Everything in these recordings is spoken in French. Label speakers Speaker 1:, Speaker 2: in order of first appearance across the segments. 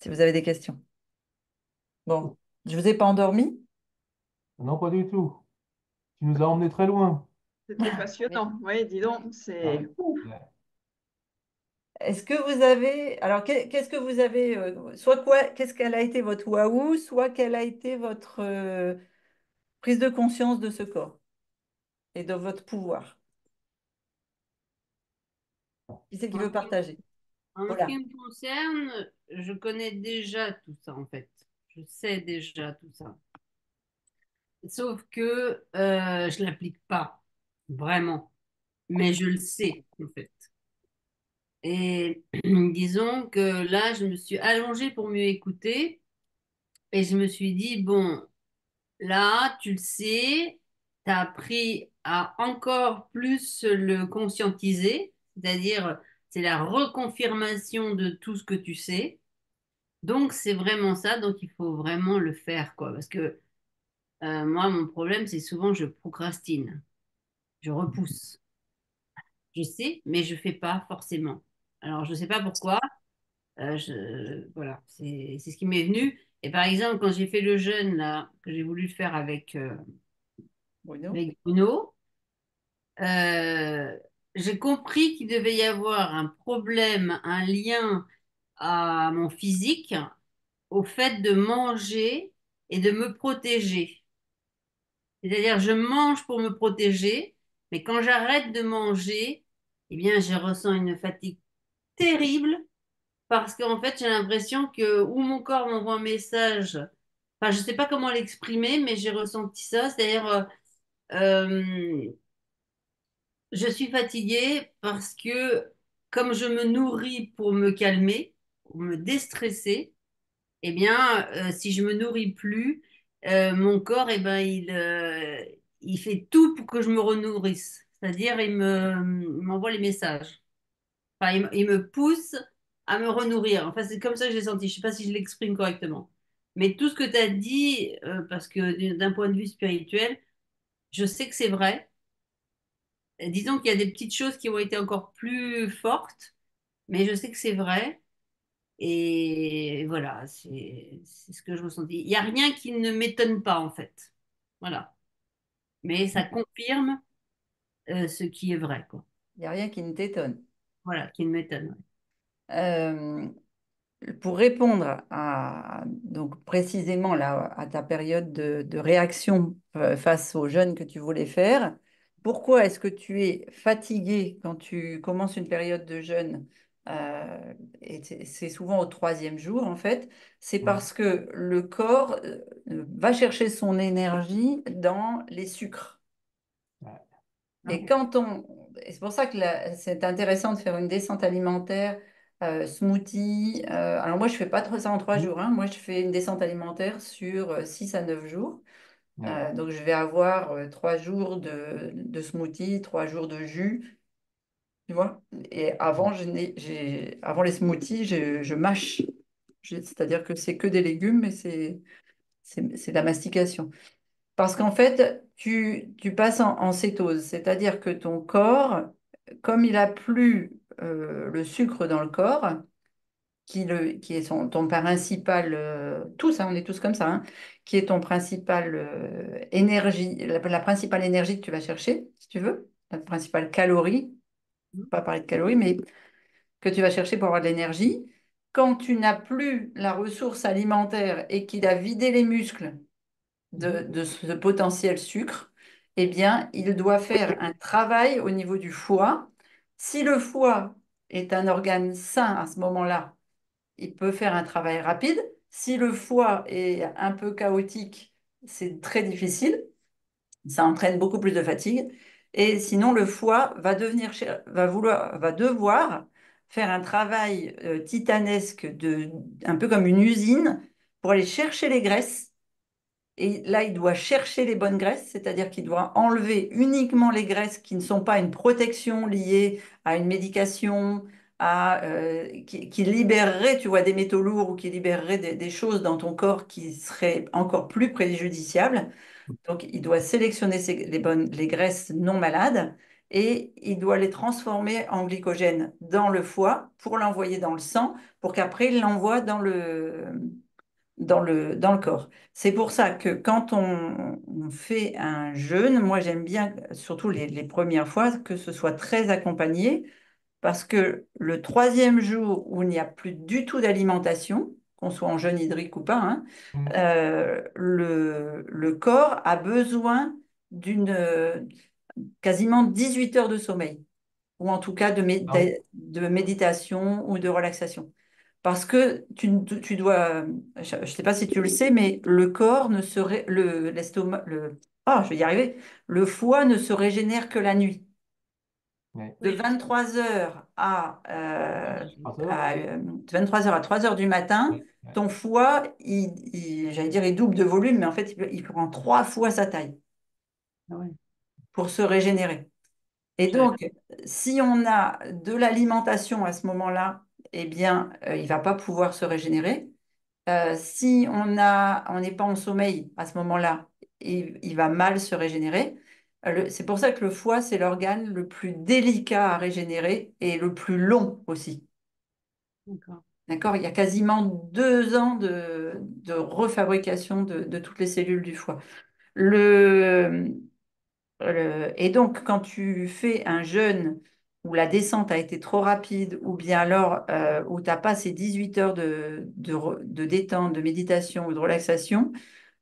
Speaker 1: si vous avez des questions. Bon, je vous ai pas endormi?
Speaker 2: Non, pas du tout. Tu nous as emmenés très loin.
Speaker 3: C'était
Speaker 1: Mais
Speaker 3: passionnant. Oui, dis donc,
Speaker 2: Ah,
Speaker 3: c'est ouf.
Speaker 1: est-ce que vous avez, alors qu'est-ce que vous avez, soit quoi, qu'est-ce qu'elle a été votre waouh, soit quelle a été votre prise de conscience de ce corps et de votre pouvoir? Qui c'est qui
Speaker 4: En
Speaker 1: veut
Speaker 4: ce qui,
Speaker 1: partager?
Speaker 4: en ce
Speaker 1: Voilà.
Speaker 4: qui me concerne, je connais déjà tout ça en fait. Je sais déjà tout ça. Sauf que je l'applique pas vraiment, mais je le sais en fait. Et disons que là, je me suis allongée pour mieux écouter et je me suis dit, bon, là, tu le sais, tu as appris à encore plus le conscientiser, c'est-à-dire c'est la reconfirmation de tout ce que tu sais. Donc, c'est vraiment ça, donc il faut vraiment le faire, quoi. Parce que moi, mon problème, c'est souvent je procrastine, je repousse. Je sais, mais je fais pas forcément. Alors, je sais pas pourquoi. Voilà, c'est ce qui m'est venu. Et par exemple, quand j'ai fait le jeûne, là, que j'ai voulu faire
Speaker 1: Bruno?
Speaker 4: avec Bruno, euh, j'ai compris qu'il devait y avoir un problème, un lien à mon physique, au fait de manger et de me protéger. C'est-à-dire, je mange pour me protéger, mais quand j'arrête de manger, eh bien, je ressens une fatigue terrible parce qu'en fait, j'ai l'impression que ou mon corps m'envoie un message, enfin, je ne sais pas comment l'exprimer, mais j'ai ressenti ça, c'est-à-dire, euh, je suis fatiguée parce que comme je me nourris pour me calmer, pour me déstresser, eh bien, si je me nourris plus, mon corps, eh ben, il fait tout pour que je me renourrisse. C'est-à-dire, il m'envoie les messages. Enfin, il me pousse à me renourrir. Enfin, c'est comme ça que j'ai senti. Je ne sais pas si je l'exprime correctement. Mais tout ce que tu as dit, parce que d'un point de vue spirituel, je sais que c'est vrai. Disons qu'il y a des petites choses qui ont été encore plus fortes, mais je sais que c'est vrai. Et voilà, c'est ce que je ressentis. Il n'y a rien qui ne m'étonne pas, en fait. Voilà. Mais ça confirme ce qui est vrai, quoi.
Speaker 1: Il n'y a rien qui ne t'étonne.
Speaker 4: Voilà, qui ne m'étonne. Ouais.
Speaker 1: Euh, pour répondre à, donc précisément là, à ta période de réaction face aux jeûnes que tu voulais faire, pourquoi est-ce que tu es fatigué quand tu commences une période de jeûne et c'est souvent au troisième jour en fait, c'est
Speaker 2: ouais.
Speaker 1: parce que le corps va chercher son énergie dans les sucres.
Speaker 2: Ouais.
Speaker 4: Ah
Speaker 1: Et
Speaker 4: bon.
Speaker 1: quand on, et c'est pour ça que c'est intéressant de faire une descente alimentaire, smoothie. Alors moi, je fais pas ça en 3 jours, hein. Moi, je fais une descente alimentaire sur 6 à 9 jours.
Speaker 2: Ouais.
Speaker 1: Donc je vais avoir 3 jours de smoothie, 3 jours de jus, tu vois. Et avant, avant les smoothies, je mâche. C'est-à-dire que c'est que des légumes, mais c'est de la mastication. Parce qu'en fait, tu passes en cétose, c'est-à-dire que ton corps, comme il a plus le sucre dans le corps, qui est ton principal, tous, hein, on est tous comme ça, hein, qui est ton principal énergie, la principale énergie que tu vas chercher, si tu veux, la principale calorie, pas parler de calories, mais que tu vas chercher pour avoir de l'énergie. Quand tu n'as plus la ressource alimentaire et qu'il a vidé les muscles,
Speaker 2: Mhm.
Speaker 1: de ce potentiel sucre, eh bien, il doit faire un travail au niveau du foie. Si le foie est un organe sain à ce moment-là, il peut faire un travail rapide. Si le foie est un peu chaotique, c'est très difficile. Ça entraîne beaucoup plus de fatigue. Et sinon, le foie va devoir faire un travail titanesque, un peu comme une usine, pour aller chercher les graisses et là, il doit chercher les bonnes graisses, c'est-à-dire qu'il doit enlever uniquement les graisses qui ne sont pas une protection liée à une médication, qui libérerait, tu vois, des métaux lourds ou qui libérerait des choses dans ton corps qui seraient encore plus préjudiciables. Donc, il doit sélectionner les graisses non malades et il doit les transformer en glycogène dans le foie pour l'envoyer dans le sang, pour qu'après il l'envoie dans le corps. C'est pour ça que quand on fait un jeûne, moi j'aime bien, surtout les premières fois, que ce soit très accompagné, parce que le troisième jour où il n'y a plus du tout d'alimentation, qu'on soit en jeûne hydrique ou pas, hein,
Speaker 2: Mm.
Speaker 1: le corps a besoin d'une quasiment 18 heures de sommeil, ou en tout cas
Speaker 2: Ah oui.
Speaker 1: de méditation ou de relaxation. Parce que tu dois, je ne sais pas si tu le sais, mais le corps ne serait, l'estomac, je vais y arriver, le foie ne se régénère que la nuit.
Speaker 2: Ouais.
Speaker 1: De
Speaker 4: Oui,
Speaker 1: 23 heures
Speaker 2: Ah, ça va.
Speaker 1: 23 heures à 3 heures du matin,
Speaker 2: Ouais, ouais.
Speaker 1: ton foie, j'allais dire, il double de volume, mais en fait, il prend 3 fois sa taille
Speaker 4: ah ouais.
Speaker 1: pour se régénérer. Et
Speaker 4: Je-
Speaker 1: donc, si on a de l'alimentation à ce moment-là, eh bien, il ne va pas pouvoir se régénérer. Si on n'est pas en sommeil à ce moment-là, il va mal se régénérer. C'est pour ça que le foie, c'est l'organe le plus délicat à régénérer et le plus long aussi.
Speaker 4: D'accord.
Speaker 1: D'accord? Il y a quasiment 2 ans de refabrication de toutes les cellules du foie. Le, et donc, quand tu fais un jeûne où la descente a été trop rapide, ou bien alors où tu n'as pas ces 18 heures de détente, de méditation ou de relaxation,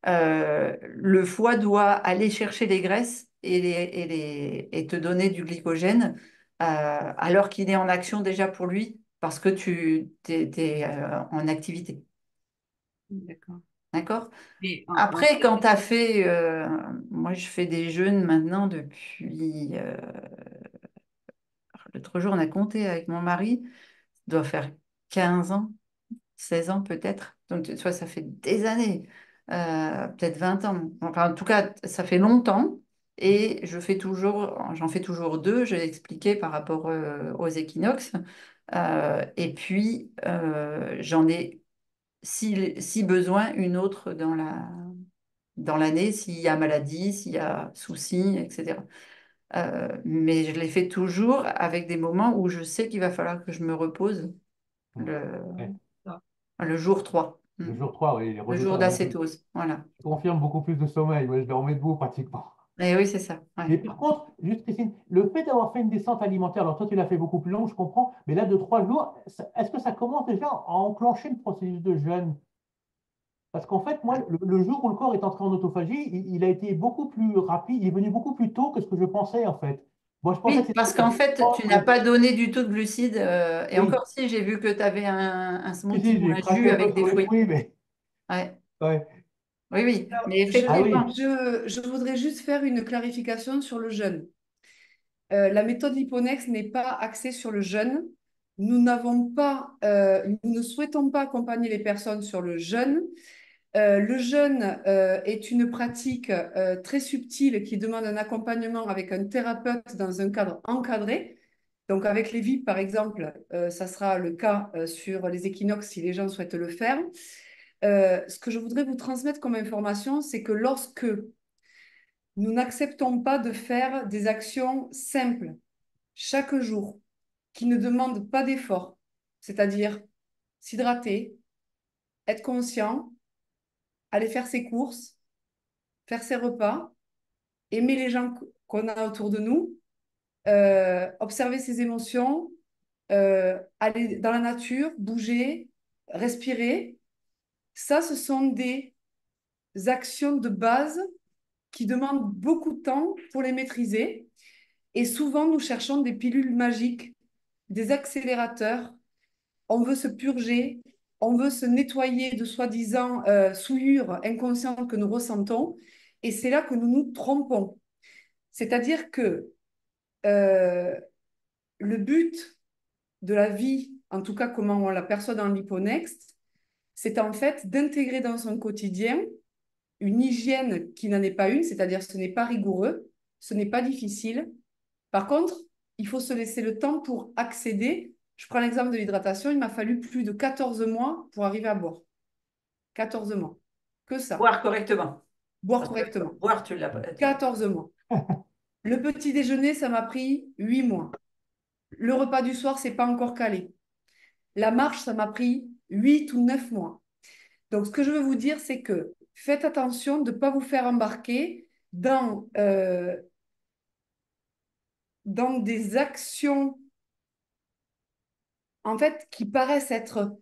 Speaker 1: le foie doit aller chercher les graisses et te donner du glycogène alors qu'il est en action déjà pour lui parce que tu es, en activité.
Speaker 4: D'accord.
Speaker 1: D'accord?
Speaker 4: Et
Speaker 1: Après, quand tu as fait, moi je fais des jeûnes maintenant depuis, l'autre jour on a compté avec mon mari, ça doit faire 15 ans, 16 ans peut-être. Donc, tu vois, ça fait des années, peut-être 20 ans. Enfin, en tout cas, ça fait longtemps. Et j'en fais toujours deux, j'ai expliqué par rapport aux équinoxes. Et puis, j'en ai, si besoin, une autre dans l'année, s'il y a maladie, s'il y a souci, etc. Mais je les fais toujours avec des moments où je sais qu'il va falloir que je me repose
Speaker 2: Mm.
Speaker 1: le,
Speaker 2: Ouais.
Speaker 1: le jour 3.
Speaker 2: Le jour 3, oui, les
Speaker 1: Le jour
Speaker 2: redossages. Moi,
Speaker 1: d'acétose. Voilà.
Speaker 2: je confirme beaucoup plus de sommeil. Moi, je dors debout pratiquement.
Speaker 1: Et oui, c'est ça. Ouais.
Speaker 2: Mais par contre, juste Christine, le fait d'avoir fait une descente alimentaire, alors toi tu l'as fait beaucoup plus long, je comprends, mais là de 3 jours, est-ce que ça commence déjà à enclencher le processus de jeûne? Parce qu'en fait, moi, le jour où le corps est entré en autophagie, il a été beaucoup plus rapide, il est venu beaucoup plus tôt que ce que je pensais en fait. Moi, je pensais que
Speaker 1: Oui,
Speaker 2: c'était
Speaker 1: parce qu'en fait, tu n'as pas donné du tout de glucides. Et
Speaker 2: Oui,
Speaker 1: encore si, j'ai vu que tu avais un
Speaker 2: si,
Speaker 1: smoothie
Speaker 2: si,
Speaker 1: ou
Speaker 2: j'ai
Speaker 1: un
Speaker 2: craqué
Speaker 1: jus
Speaker 2: un peu
Speaker 1: avec des
Speaker 2: sur les
Speaker 1: fruits.
Speaker 2: fruits, mais
Speaker 1: Ouais.
Speaker 2: ouais.
Speaker 1: Oui, oui.
Speaker 3: Alors,
Speaker 1: Mais
Speaker 2: Ah oui,
Speaker 1: effectivement,
Speaker 3: je voudrais juste faire une clarification sur le jeûne. La méthode Liponex n'est pas axée sur le jeûne. Nous ne souhaitons pas accompagner les personnes sur le jeûne. Le jeûne est une pratique très subtile qui demande un accompagnement avec un thérapeute dans un cadre encadré. Donc avec les VIP, par exemple, ça sera le cas sur les équinoxes si les gens souhaitent le faire. Ce que je voudrais vous transmettre comme information, c'est que lorsque nous n'acceptons pas de faire des actions simples chaque jour qui ne demandent pas d'effort, c'est-à-dire s'hydrater, être conscient, aller faire ses courses, faire ses repas, aimer les gens qu'on a autour de nous, observer ses émotions, aller dans la nature, bouger, respirer. Ça, ce sont des actions de base qui demandent beaucoup de temps pour les maîtriser. Et souvent, nous cherchons des pilules magiques, des accélérateurs. On veut se purger, on veut se nettoyer de soi-disant souillures inconscientes que nous ressentons. Et c'est là que nous nous trompons. C'est-à-dire que euh, le but de la vie, en tout cas comment on la perçoit dans l'hyponext, c'est en fait d'intégrer dans son quotidien une hygiène qui n'en est pas une, c'est-à-dire ce n'est pas rigoureux, ce n'est pas difficile. Par contre, il faut se laisser le temps pour accéder. Je prends l'exemple de l'hydratation, il m'a fallu plus de 14 mois pour arriver à boire. 14 mois. Que ça.
Speaker 1: boire correctement.
Speaker 3: Boire
Speaker 1: Parce que
Speaker 3: correctement.
Speaker 1: boire, tu l'as pas.
Speaker 3: 14 mois. Le petit déjeuner, ça m'a pris 8 mois. Le repas du soir, c'est pas encore calé. La marche, ça m'a pris 8 ou 9 mois. Donc, ce que je veux vous dire, c'est que faites attention de ne pas vous faire embarquer dans des actions, en fait, qui paraissent être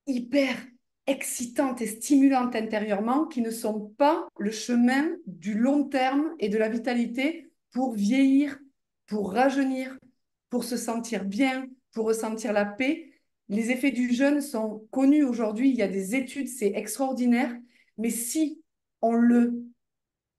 Speaker 3: hyper excitantes et stimulantes intérieurement, qui ne sont pas le chemin du long terme et de la vitalité pour vieillir, pour rajeunir, pour se sentir bien, pour ressentir la paix. Les effets du jeûne sont connus aujourd'hui, il y a des études, c'est extraordinaire, mais si on le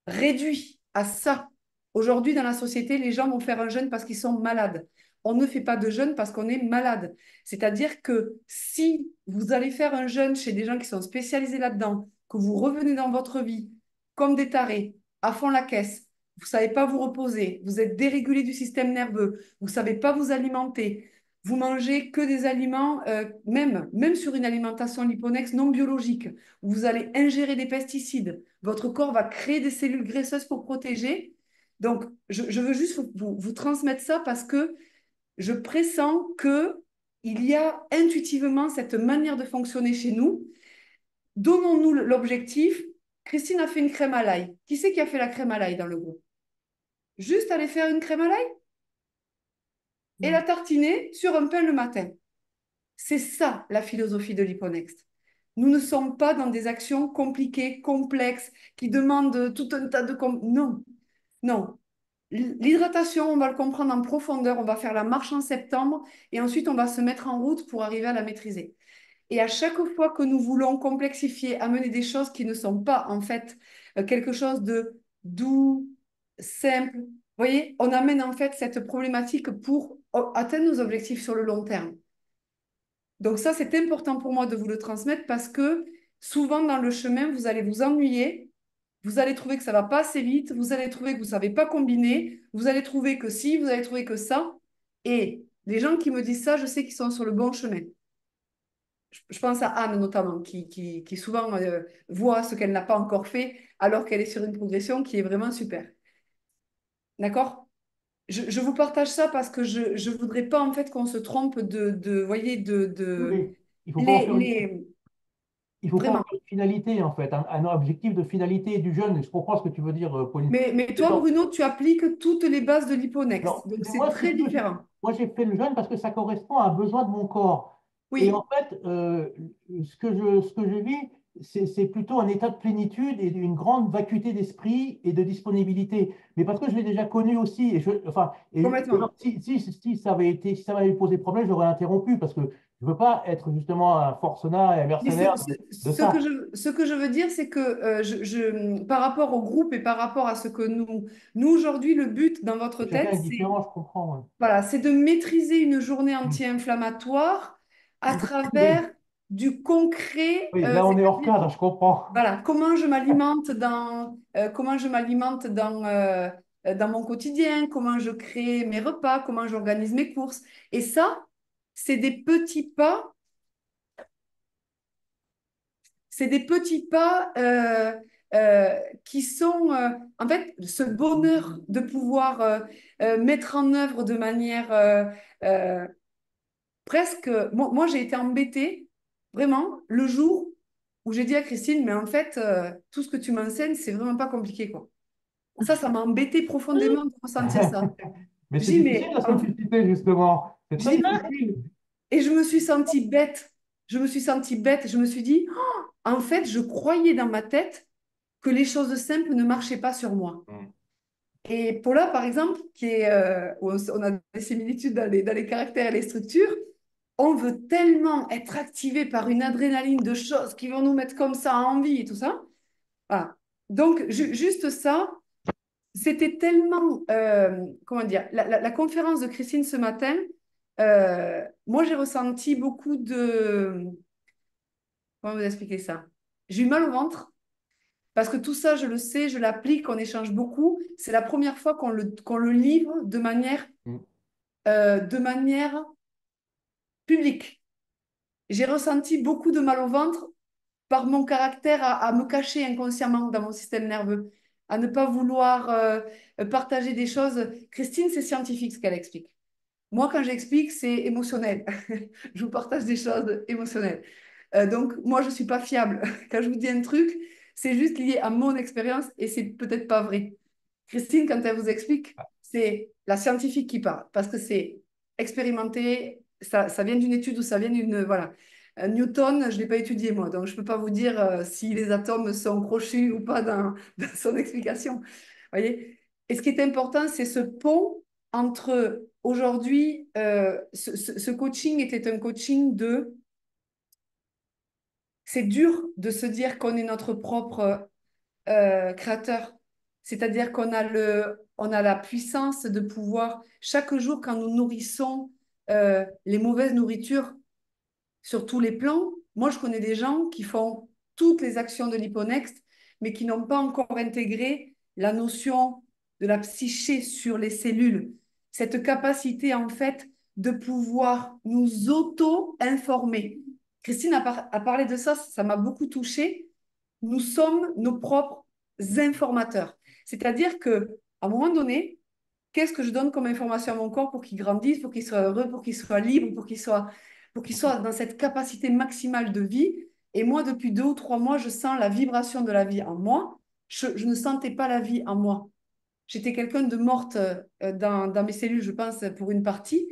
Speaker 3: réduit à ça, aujourd'hui dans la société, les gens vont faire un jeûne parce qu'ils sont malades. On ne fait pas de jeûne parce qu'on est malade. C'est-à-dire que si vous allez faire un jeûne chez des gens qui sont spécialisés là-dedans, que vous revenez dans votre vie comme des tarés, à fond la caisse, vous ne savez pas vous reposer, vous êtes dérégulé du système nerveux, vous ne savez pas vous alimenter, vous mangez que des aliments, même sur une alimentation liponex non biologique, où vous allez ingérer des pesticides, votre corps va créer des cellules graisseuses pour protéger. Donc, je veux juste vous transmettre ça parce que je pressens qu'il y a intuitivement cette manière de fonctionner chez nous. Donnons-nous l'objectif. Christine a fait une crème à l'ail. Qui c'est qui a fait la crème à l'ail dans le groupe? Juste aller faire une crème à l'ail et la tartiner sur un pain le matin. C'est ça la philosophie de l'Hyponext. Nous ne sommes pas dans des actions compliquées, complexes, qui demandent tout un tas de... Non, non. L'hydratation, on va le comprendre en profondeur, on va faire la marche en septembre et ensuite on va se mettre en route pour arriver à la maîtriser. Et à chaque fois que nous voulons complexifier, amener des choses qui ne sont pas en fait quelque chose de doux, simple, vous voyez, on amène en fait cette problématique pour atteindre nos objectifs sur le long terme. Donc ça, c'est important pour moi de vous le transmettre parce que souvent dans le chemin, vous allez vous ennuyer, vous allez trouver que ça va pas assez vite, vous allez trouver que vous savez pas combiner, vous allez trouver que si, vous allez trouver que ça. Et les gens qui me disent ça, je sais qu'ils sont sur le bon chemin. Je pense à Anne notamment, qui souvent voit ce qu'elle n'a pas encore fait alors qu'elle est sur une progression qui est vraiment super. D'accord? Je vous partage ça parce que je ne voudrais pas en fait qu'on se trompe voyez,
Speaker 2: Oui, il faut pas en
Speaker 3: les,
Speaker 2: faire une,
Speaker 3: les,
Speaker 2: il faut pas en
Speaker 3: vraiment.
Speaker 2: faire une finalité, en fait, un objectif de finalité du jeune. Je comprends ce que tu veux dire, Pauline.
Speaker 3: Mais toi, Bruno, tu appliques toutes les bases de l'hyponext.
Speaker 2: Alors,
Speaker 3: Donc, c'est
Speaker 2: moi, si
Speaker 3: très
Speaker 2: tu veux,
Speaker 3: différent.
Speaker 2: moi, j'ai fait le jeûne parce que ça correspond à un besoin de mon corps. Et en
Speaker 3: Oui,
Speaker 2: fait, ce que je vis, c'est plutôt un état de plénitude et d'une grande vacuité d'esprit et de disponibilité. Mais parce que je l'ai déjà connu aussi, enfin,
Speaker 3: complètement.
Speaker 2: si ça avait été, si ça m'avait posé problème, j'aurais interrompu parce que je veux pas être justement un forcenas et un
Speaker 3: Mais
Speaker 2: mercenaire de ça.
Speaker 3: ce que je veux dire, c'est que par rapport au groupe et par rapport à ce que nous aujourd'hui, le but dans votre
Speaker 2: Chacun
Speaker 3: tête,
Speaker 2: est
Speaker 3: c'est
Speaker 2: différent, je comprends.
Speaker 3: voilà, c'est de maîtriser une journée
Speaker 2: Ouais.
Speaker 3: anti-inflammatoire à
Speaker 2: Oui,
Speaker 3: travers du concret,
Speaker 2: oui, là, on est hors
Speaker 3: c'est-à-dire
Speaker 2: cadre, je comprends.
Speaker 3: voilà, comment je m'alimente dans mon quotidien, comment je crée mes repas, comment j'organise mes courses. Et ça, c'est des petits pas, c'est des petits pas qui sont, en fait, ce bonheur de pouvoir mettre en œuvre de manière euh, presque. Moi, j'ai été embêtée, vraiment, le jour où j'ai dit à Christine, mais en fait, tout ce que tu m'enseignes, c'est vraiment pas compliqué, quoi. Ça m'a embêté profondément de ressentir ça.
Speaker 2: Mais c'est
Speaker 3: J'ai dit,
Speaker 2: difficile
Speaker 3: mais
Speaker 2: la simplicité, justement. C'est
Speaker 3: j'ai
Speaker 2: très
Speaker 3: dit,
Speaker 2: difficile.
Speaker 3: et je me suis sentie bête. Je me suis sentie bête. Je me suis dit, oh, en fait, je croyais dans ma tête que les choses simples ne marchaient pas sur moi.
Speaker 2: Mm.
Speaker 3: Et Paula, par exemple, où on a des similitudes dans les caractères et les structures, on veut tellement être activé par une adrénaline de choses qui vont nous mettre comme ça en vie et tout ça. Voilà. Donc, juste ça, c'était tellement, comment dire, la conférence de Christine ce matin, moi j'ai ressenti beaucoup comment vous expliquer ça? J'ai eu mal au ventre parce que tout ça, je le sais, je l'applique, on échange beaucoup. C'est la première fois qu'on le livre
Speaker 2: Mm.
Speaker 3: de manière publique. J'ai ressenti beaucoup de mal au ventre par mon caractère à me cacher inconsciemment dans mon système nerveux. à ne pas vouloir partager des choses. Christine, c'est scientifique ce qu'elle explique. Moi, quand j'explique, c'est émotionnel. Je vous partage des choses émotionnelles. Donc, moi, je ne suis pas fiable. Quand je vous dis un truc, c'est juste lié à mon expérience et c'est peut-être pas vrai. Christine, quand elle vous explique, c'est la scientifique qui parle parce que c'est expérimenté. Ça vient d'une étude ou ça vient d'une. Voilà. Newton, je ne l'ai pas étudié moi, donc je ne peux pas vous dire si les atomes sont crochus ou pas dans son explication. Voyez. Et ce qui est important, c'est ce pont entre aujourd'hui, ce coaching était un coaching de. C'est dur de se dire qu'on est notre propre créateur. C'est-à-dire on a la puissance de pouvoir, chaque jour, quand nous nourrissons les mauvaises nourritures sur tous les plans, moi, je connais des gens qui font toutes les actions de l'hyponext, mais qui n'ont pas encore intégré la notion de la psyché sur les cellules. Cette capacité, en fait, de pouvoir nous auto-informer. Christine a parlé de ça, ça m'a beaucoup touchée. Nous sommes nos propres informateurs. C'est-à-dire que à un moment donné, qu'est-ce que je donne comme information à mon corps pour qu'il grandisse, pour qu'il soit heureux, pour qu'il soit libre, pour qu'il soit dans cette capacité maximale de vie. Et moi, depuis 2 ou 3 mois, je sens la vibration de la vie en moi. Je ne sentais pas la vie en moi. J'étais quelqu'un de morte dans mes cellules, je pense, pour une partie.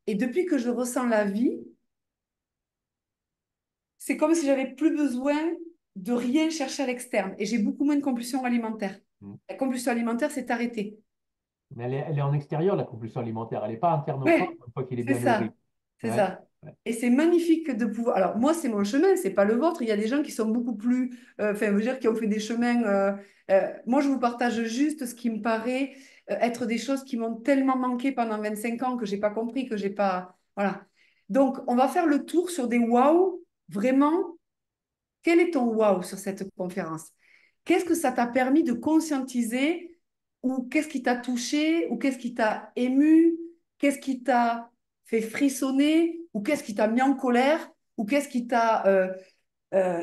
Speaker 3: Et depuis que je ressens la vie, c'est comme si j'avais plus besoin de rien chercher à l'externe. Et j'ai beaucoup moins de compulsions alimentaires.
Speaker 2: Mm.
Speaker 3: La compulsion alimentaire s'est arrêtée.
Speaker 2: Mais elle est en extérieur, la compulsion alimentaire. Elle n'est pas interne au corps
Speaker 3: Ouais,
Speaker 2: une fois qu'il est
Speaker 3: c'est
Speaker 2: bien nourri.
Speaker 3: ça. C'est
Speaker 2: Ouais.
Speaker 3: ça.
Speaker 2: Ouais.
Speaker 3: Et c'est magnifique de pouvoir. Alors, moi, c'est mon chemin, c'est pas le vôtre. Il y a des gens qui sont beaucoup plus. Enfin, je veux dire, qui ont fait des chemins. Moi, je vous partage juste ce qui me paraît être des choses qui m'ont tellement manqué pendant 25 ans que j'ai pas compris, que j'ai pas. Voilà. Donc, on va faire le tour sur des waouh. Vraiment, quel est ton waouh sur cette conférence? Qu'est-ce que ça t'a permis de conscientiser ou qu'est-ce qui t'a touché ou qu'est-ce qui t'a ému? Qu'est-ce qui t'a fait frissonner ou qu'est-ce qui t'a mis en colère ou qu'est-ce qui t'a euh,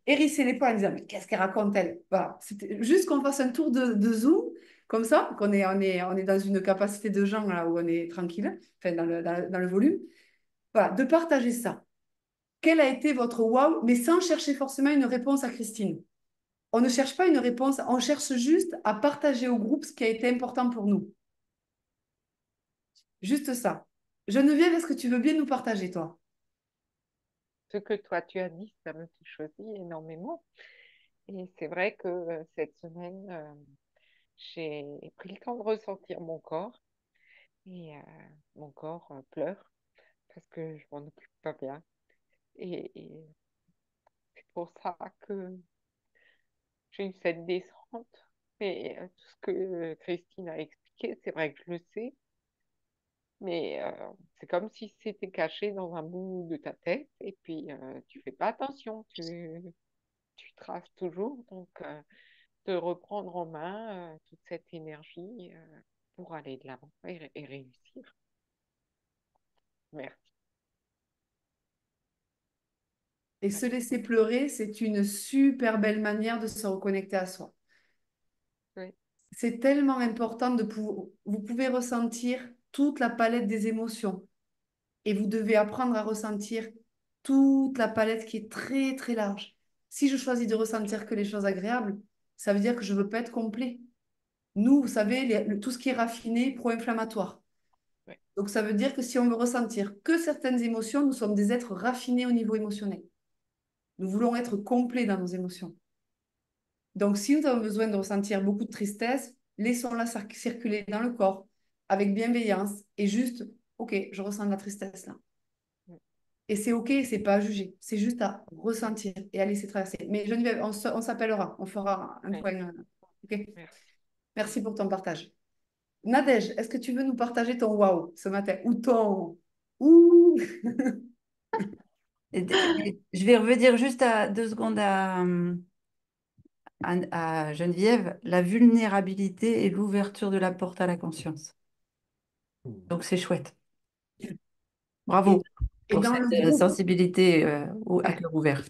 Speaker 3: hérissé les poings en disant mais qu'est-ce qu'elle raconte elle? Voilà, c'était juste qu'on fasse un tour de Zoom comme ça, on est dans une capacité de gens là où on est tranquille, enfin dans le volume. Voilà, de partager ça. Quel a été votre wow, mais sans chercher forcément une réponse à Christine. On ne cherche pas une réponse, on cherche juste à partager au groupe ce qui a été important pour nous. Juste ça. Geneviève, est-ce que tu veux bien nous partager, toi?
Speaker 5: Ce que toi tu as dit, ça me touche aussi énormément. Et c'est vrai que cette semaine, j'ai pris le temps de ressentir mon corps. Et mon corps pleure parce que je m'en occupe pas bien. Et c'est pour ça que j'ai eu cette descente. Mais tout ce que Christine a expliqué, c'est vrai que je le sais. Mais c'est comme si c'était caché dans un bout de ta tête. Et puis, tu fais pas attention. Tu traces toujours. Donc, de reprendre en main toute cette énergie pour aller de l'avant et réussir. Merci.
Speaker 3: Et se laisser pleurer, c'est une super belle manière de se reconnecter à soi.
Speaker 5: Oui,
Speaker 3: C'est tellement important de pouvoir... Vous pouvez ressentir toute la palette des émotions. Et vous devez apprendre à ressentir toute la palette qui est très, très large. Si je choisis de ressentir que les choses agréables, ça veut dire que je ne veux pas être complet. Nous, vous savez, tout ce qui est raffiné, pro-inflammatoire.
Speaker 5: oui,
Speaker 3: Donc, ça veut dire que si on veut ressentir que certaines émotions, nous sommes des êtres raffinés au niveau émotionnel. Nous voulons être complets dans nos émotions. Donc, si nous avons besoin de ressentir beaucoup de tristesse, laissons-la circuler dans le corps avec bienveillance et juste, OK, je ressens de la tristesse là.
Speaker 5: oui,
Speaker 3: Et c'est OK, c'est pas à juger. C'est juste à ressentir et à laisser traverser. Mais Geneviève, on s'appellera. On fera un
Speaker 5: oui.
Speaker 3: point. OK.
Speaker 5: Merci.
Speaker 3: Merci pour ton partage. Nadège, est-ce que tu veux nous partager ton wow ce matin ou ton ouh?
Speaker 1: Je vais revenir juste à 2 secondes à Geneviève, la vulnérabilité et l'ouverture de la porte à la conscience. Donc c'est chouette.
Speaker 3: Et,
Speaker 1: Bravo
Speaker 3: et
Speaker 1: pour
Speaker 3: dans
Speaker 1: cette
Speaker 3: le groupe,
Speaker 1: sensibilité à
Speaker 3: ouais.
Speaker 1: cœur ouvert.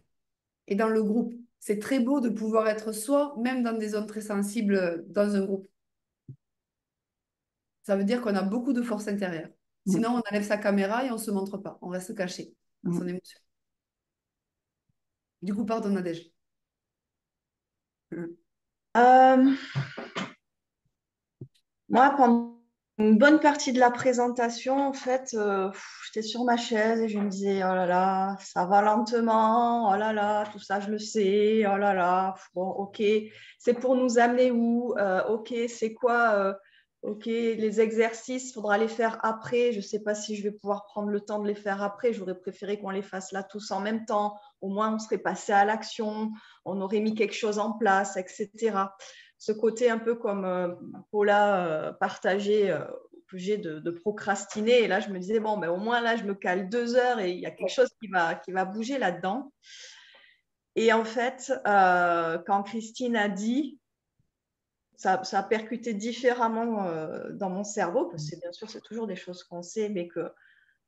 Speaker 3: Et dans le groupe, c'est très beau de pouvoir être soi, même dans des zones très sensibles dans un groupe. Ça veut dire qu'on a beaucoup de force intérieure.
Speaker 1: Mm.
Speaker 3: Sinon, on enlève sa caméra et on ne se montre pas. On reste caché dans son
Speaker 1: Mm.
Speaker 3: émotion. Du coup, pardon, Nadège.
Speaker 1: Mm.
Speaker 6: Euh, Moi, pendant une bonne partie de la présentation, en fait, j'étais sur ma chaise et je me disais, oh là là, ça va lentement, oh là là, tout ça, je le sais, oh là là, bon, ok, c'est pour nous amener où? Ok, c'est quoi? Ok, les exercices, il faudra les faire après. Je ne sais pas si je vais pouvoir prendre le temps de les faire après. J'aurais préféré qu'on les fasse là tous en même temps. Au moins, on serait passé à l'action, on aurait mis quelque chose en place, etc. Ce côté un peu comme Paula partageait, obligé de procrastiner. Et là, je me disais, bon, ben, au moins là, je me cale 2 heures et il y a quelque chose qui va bouger là-dedans. Et en fait, quand Christine a dit, ça a percuté différemment dans mon cerveau, parce que bien sûr, c'est toujours des choses qu'on sait, mais que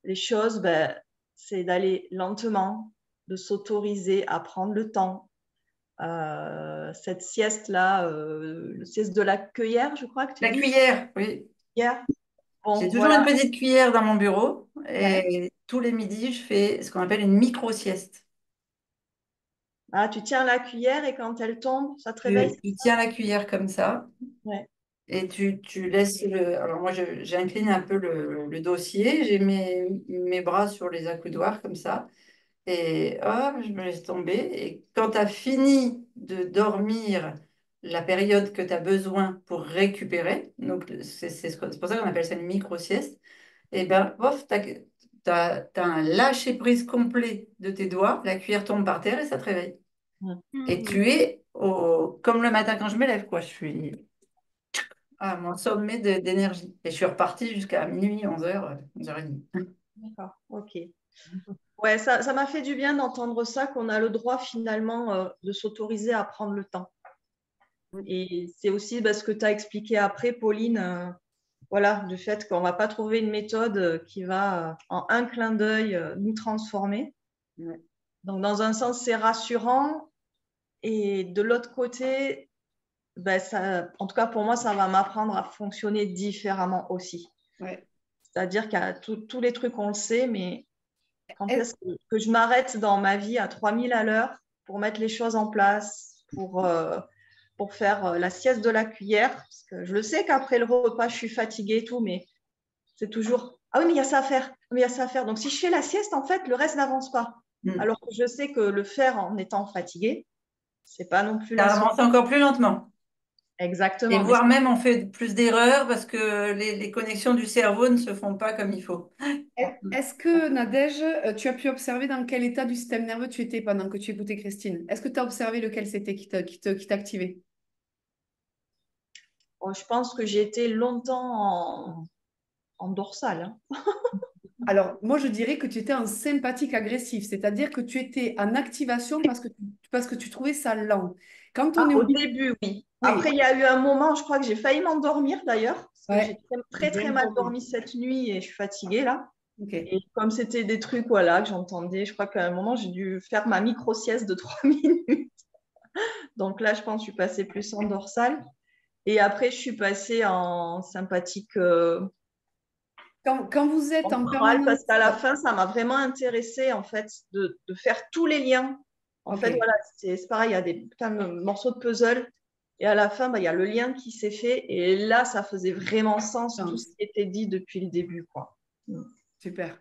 Speaker 6: les choses, ben, c'est d'aller lentement, de s'autoriser à prendre le temps. Cette sieste-là, le sieste de la cueillère, je crois que tu
Speaker 1: La
Speaker 6: dis
Speaker 1: cuillère, oui.
Speaker 6: hier.
Speaker 1: J'ai
Speaker 6: Bon,
Speaker 1: toujours une
Speaker 6: voilà.
Speaker 1: petite cuillère dans mon bureau
Speaker 6: Ouais.
Speaker 1: et tous les midis, je fais ce qu'on appelle une micro-sieste.
Speaker 6: Ah, tu tiens la cuillère et quand elle tombe, ça te réveille.
Speaker 1: Tu tiens la cuillère comme ça
Speaker 6: Ouais.
Speaker 1: et tu laisses le. Alors moi, j'incline un peu le dossier, j'ai mes bras sur les accoudoirs comme ça et hop, je me laisse tomber. Et quand tu as fini de dormir la période que tu as besoin pour récupérer, donc c'est pour ça qu'on appelle ça une micro-sieste, et ben, pof, t'as un lâcher-prise complet de tes doigts, la cuillère tombe par terre et ça te réveille.
Speaker 6: Mm.
Speaker 1: Et tu es comme le matin quand je me lève, quoi. Je suis à mon sommet d'énergie. Et je suis repartie jusqu'à minuit, 11h, 11h30.
Speaker 6: D'accord. Ok. Ouais, ça m'a fait du bien d'entendre ça, qu'on a le droit finalement de s'autoriser à prendre le temps. Et c'est aussi ce que tu as expliqué après, Pauline, voilà, du fait qu'on ne va pas trouver une méthode qui va en un clin d'œil nous transformer.
Speaker 1: Ouais.
Speaker 6: Donc, dans un sens, c'est rassurant. Et de l'autre côté, ben, ça, en tout cas pour moi, ça va m'apprendre à fonctionner différemment aussi.
Speaker 3: Ouais.
Speaker 6: C'est-à-dire qu'il y a tous les trucs, on le sait, mais quand
Speaker 3: Est-
Speaker 6: est-ce que je m'arrête dans ma vie à 3000 à l'heure pour mettre les choses en place, pour faire la sieste de la cuillère? Parce que je le sais qu'après le repas, je suis fatiguée et tout, mais c'est toujours, ah oui, mais il y a ça à faire. Mais il y a ça à faire. Donc, si je fais la sieste, en fait, le reste n'avance pas.
Speaker 1: Mm.
Speaker 6: Alors que je sais que le faire en étant fatigué, c'est pas non plus
Speaker 1: Ça
Speaker 6: la solution.
Speaker 1: avance encore plus lentement. Et
Speaker 6: Exactement. Mais
Speaker 1: voire même, on fait plus d'erreurs parce que les connexions du cerveau ne se font pas comme il faut.
Speaker 3: Est-ce que, Nadège, tu as pu observer dans quel état du système nerveux tu étais pendant que tu écoutais Christine? Est-ce que tu as observé lequel c'était qui t'activait?
Speaker 6: bon, je pense que j'ai été longtemps en dorsale. Hein.
Speaker 3: Alors, moi, je dirais que tu étais en sympathique agressif, c'est-à-dire que tu étais en activation parce que tu trouvais ça lent. Quand
Speaker 6: Ah,
Speaker 3: on est
Speaker 6: au
Speaker 3: au...
Speaker 6: début, oui.
Speaker 3: Oui,
Speaker 6: Après, il y a eu un moment, je crois que j'ai failli m'endormir d'ailleurs, parce que j'ai
Speaker 3: ouais,
Speaker 6: très,
Speaker 3: bien
Speaker 6: très mal
Speaker 3: dormi.
Speaker 6: dormi cette nuit et je suis fatiguée là.
Speaker 3: Ok.
Speaker 6: Et comme c'était des trucs voilà, que j'entendais, je crois qu'à un moment, j'ai dû faire ma micro-sieste de 3 minutes. Donc là, je pense que je suis passée plus en dorsale. Et après, je suis passée en sympathique
Speaker 3: Quand vous êtes en
Speaker 6: ventrale,
Speaker 3: permanence...
Speaker 6: parce qu'à la fin, ça m'a vraiment intéressée en fait de faire tous les liens. En
Speaker 3: Ok,
Speaker 6: fait, voilà, c'est pareil, il y a des plein de morceaux de puzzle. Et à la fin, il y a le lien qui s'est fait. Et là, ça faisait vraiment sens, tout ce qui était dit depuis le début, quoi.
Speaker 3: super.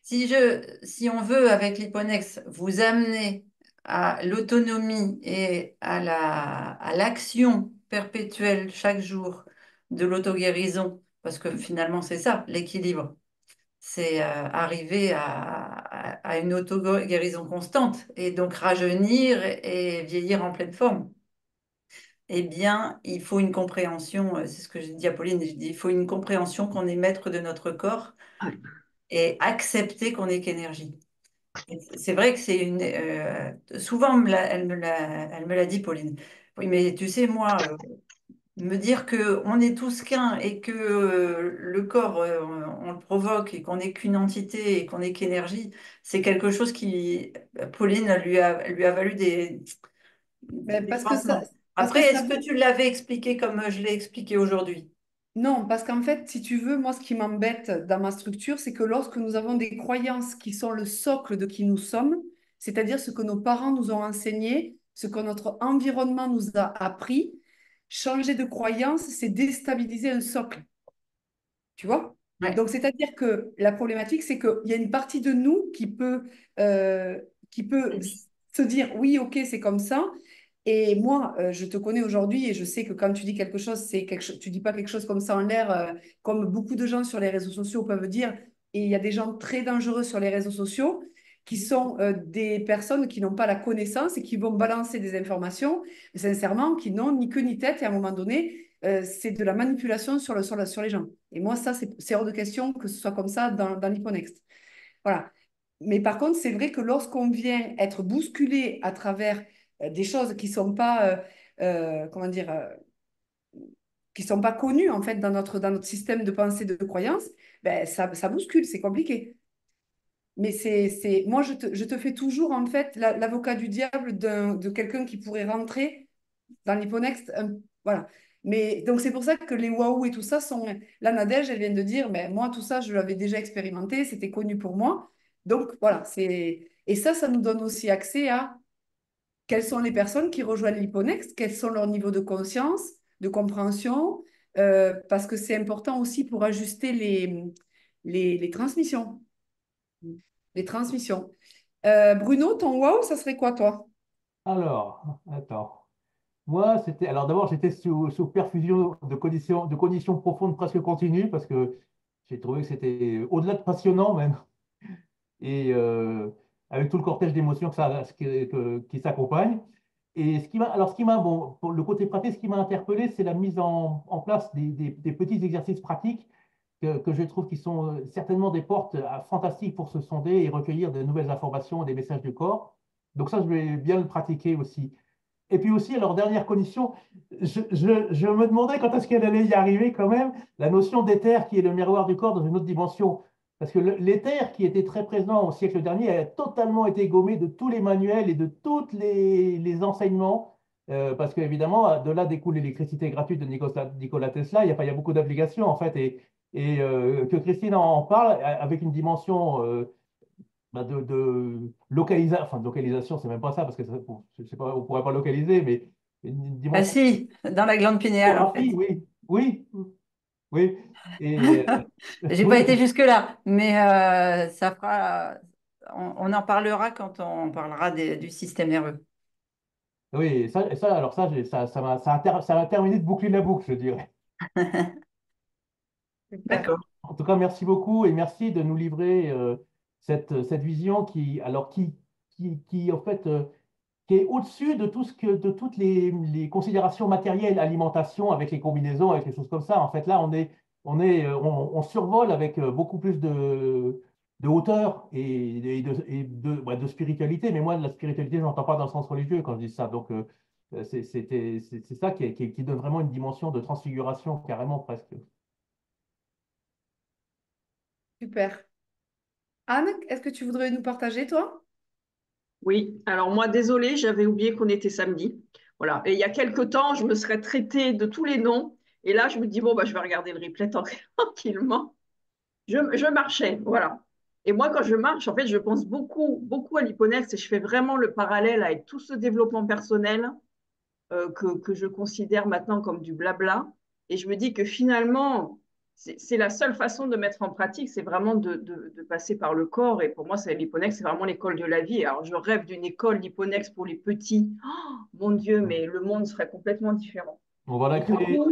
Speaker 1: Si on veut, avec l'hyponex, vous amener à l'autonomie et à l'action perpétuelle chaque jour de l'auto-guérison, parce que finalement, c'est ça, l'équilibre, c'est arriver à une auto-guérison constante et donc rajeunir et vieillir en pleine forme. Eh bien, il faut une compréhension, c'est ce que j'ai dit à Pauline, je dis, il faut une compréhension qu'on est maître de notre corps et accepter qu'on n'est qu'énergie. C'est vrai que c'est une. Souvent, elle me l'a dit, Pauline. Oui, mais tu sais, moi, me dire que on est tous qu'un et que le corps, on le provoque et qu'on n'est qu'une entité et qu'on n'est qu'énergie, c'est quelque chose qui, Pauline, lui a valu
Speaker 3: Ben,
Speaker 1: des pansements.
Speaker 3: parce
Speaker 1: Après,
Speaker 3: que ça
Speaker 1: est-ce que
Speaker 3: veut.
Speaker 1: tu l'avais expliqué comme je l'ai expliqué aujourd'hui?
Speaker 3: Non, parce qu'en fait, si tu veux, moi, ce qui m'embête dans ma structure, c'est que lorsque nous avons des croyances qui sont le socle de qui nous sommes, c'est-à-dire ce que nos parents nous ont enseigné, ce que notre environnement nous a appris, changer de croyance, c'est déstabiliser un socle. Tu vois?
Speaker 1: Ouais.
Speaker 3: Donc, c'est-à-dire que la problématique, c'est qu'il y a une partie de nous euh, qui peut se dire, oui, ok, c'est comme ça. Et moi, je te connais aujourd'hui et je sais que quand tu dis quelque chose, tu dis pas quelque chose comme ça en l'air, comme beaucoup de gens sur les réseaux sociaux peuvent dire. Et il y a des gens très dangereux sur les réseaux sociaux qui sont des personnes qui n'ont pas la connaissance et qui vont balancer des informations, sincèrement, qui n'ont ni queue ni tête. Et à un moment donné, c'est de la manipulation sur les gens. Et moi, ça, c'est hors de question que ce soit comme ça dans l'Hipponext. Voilà. Mais par contre, c'est vrai que lorsqu'on vient être bousculé à travers des choses qui sont pas, comment dire, qui sont pas connues en fait dans notre système de pensée de croyance, ben, ça bouscule, c'est compliqué. Mais moi, je te fais toujours en fait l'avocat du diable de quelqu'un qui pourrait rentrer dans l'hyponext. Voilà. Mais donc, c'est pour ça que les waouh et tout ça sont. La Nadège, elle vient de dire, mais moi, tout ça, je l'avais déjà expérimenté, c'était connu pour moi. Donc, voilà. Et ça nous donne aussi accès à quelles sont les personnes qui rejoignent l'hyponext, quels sont leurs niveaux de conscience, de compréhension, parce que c'est important aussi pour ajuster les transmissions. Les transmissions. Bruno, ton waouh, ça serait quoi, toi?
Speaker 2: Alors, attends. Moi, c'était. Alors d'abord, j'étais sous perfusion de conditions profondes presque continues parce que j'ai trouvé que c'était au-delà de passionnant même. Et avec tout le cortège d'émotions qui s'accompagne. Et ce qui m'a, bon, pour le côté pratique, ce qui m'a interpellé, c'est la mise en place des petits exercices pratiques que je trouve qui sont certainement des portes fantastiques pour se sonder et recueillir de nouvelles informations, des messages du corps. Donc ça, je vais bien le pratiquer aussi. Et puis aussi, alors, dernière condition, je me demandais quand est-ce qu'elle allait y arriver quand même, la notion d'éther qui est le miroir du corps dans une autre dimension. Parce que l'éther qui était très présent au siècle dernier a totalement été gommé de tous les manuels et de tous les enseignements. Parce qu'évidemment, de là découle l'électricité gratuite de Nikola Tesla. Il y a beaucoup d'applications en fait. Et que Christine en parle avec une dimension de localisation, enfin de localisation, c'est même pas ça, parce que je sais pas, on pourrait pas localiser, mais une
Speaker 1: Ah
Speaker 2: dimension
Speaker 1: si, dans la glande
Speaker 2: de
Speaker 1: pinéale, en fait.
Speaker 2: photographie, oui, oui, oui. Et
Speaker 1: J'ai pas
Speaker 2: oui,
Speaker 1: été jusque-là, mais ça fera. On en parlera quand on parlera du système nerveux.
Speaker 2: oui, alors ça m'a terminé de boucler la boucle, je dirais.
Speaker 3: Super.
Speaker 1: D'accord.
Speaker 2: En tout cas, merci beaucoup et merci de nous livrer cette vision qui en fait, qui est au-dessus de de toutes les considérations matérielles, alimentation avec les combinaisons, avec les choses comme ça. En fait, là, on survole avec beaucoup plus de hauteur ouais, de spiritualité. Mais moi, la spiritualité, je n'entends pas dans le sens religieux quand je dis ça. Donc, c'est ça qui donne vraiment une dimension de transfiguration, carrément presque.
Speaker 3: Super. Anne, est-ce que tu voudrais nous partager, toi?
Speaker 7: Oui, alors moi, désolée, j'avais oublié qu'on était samedi. Voilà. Et il y a quelque temps, je me serais traitée de tous les noms. Et là, je me dis, bon, bah, je vais regarder le replay tranquillement. Je marchais, voilà. Et moi, quand je marche, en fait, je pense beaucoup, beaucoup à l'hyponex et je fais vraiment le parallèle avec tout ce développement personnel que je considère maintenant comme du blabla. Et je me dis que finalement, c'est la seule façon de mettre en pratique, c'est vraiment de passer par le corps. Et pour moi, l'hyponex, c'est vraiment l'école de la vie. Alors, je rêve d'une école d'hyponex pour les petits. Oh, mon Dieu, mais le monde serait complètement différent.
Speaker 2: On va la
Speaker 7: Et du
Speaker 2: créer.
Speaker 7: coup,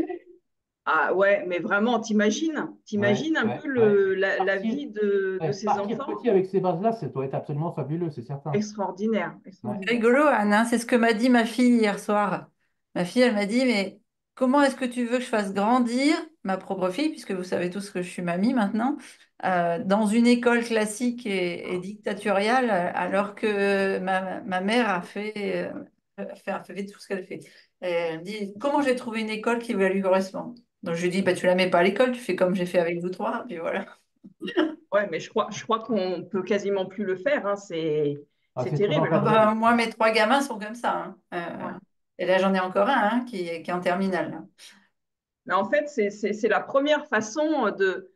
Speaker 7: ah ouais, mais vraiment,
Speaker 2: Ouais,
Speaker 7: t'imagines un
Speaker 2: ouais,
Speaker 7: peu
Speaker 2: ouais.
Speaker 7: la
Speaker 2: Partir,
Speaker 7: vie de
Speaker 2: ouais,
Speaker 7: ces
Speaker 2: partir
Speaker 7: enfants?
Speaker 2: petit avec ces bases-là, ça doit être absolument fabuleux, c'est certain.
Speaker 7: Extraordinaire,
Speaker 2: Ouais.
Speaker 7: extraordinaire.
Speaker 1: Rigolo, Anne, hein, c'est ce que m'a dit ma fille hier soir. Ma fille, elle m'a dit, mais comment est-ce que tu veux que je fasse grandir ma propre fille, puisque vous savez tous que je suis mamie maintenant, dans une école classique et dictatoriale, alors que ma mère a fait fait tout ce qu'elle fait. Et elle me dit, comment j'ai trouvé une école qui va lui correspondre? Donc je lui dis, bah, tu la mets pas à l'école, tu fais comme j'ai fait avec vous trois, puis voilà.
Speaker 7: Ouais, mais je crois qu'on peut quasiment plus le faire, hein.
Speaker 2: Ah,
Speaker 7: C'est
Speaker 2: c'est trop
Speaker 7: terrible.
Speaker 1: Ah
Speaker 2: encadré.
Speaker 1: bah, moi, mes trois gamins sont comme ça, hein.
Speaker 7: Ouais.
Speaker 1: Et là, j'en ai encore un hein, qui est en terminale, là.
Speaker 7: Mais en fait, c'est la première façon de.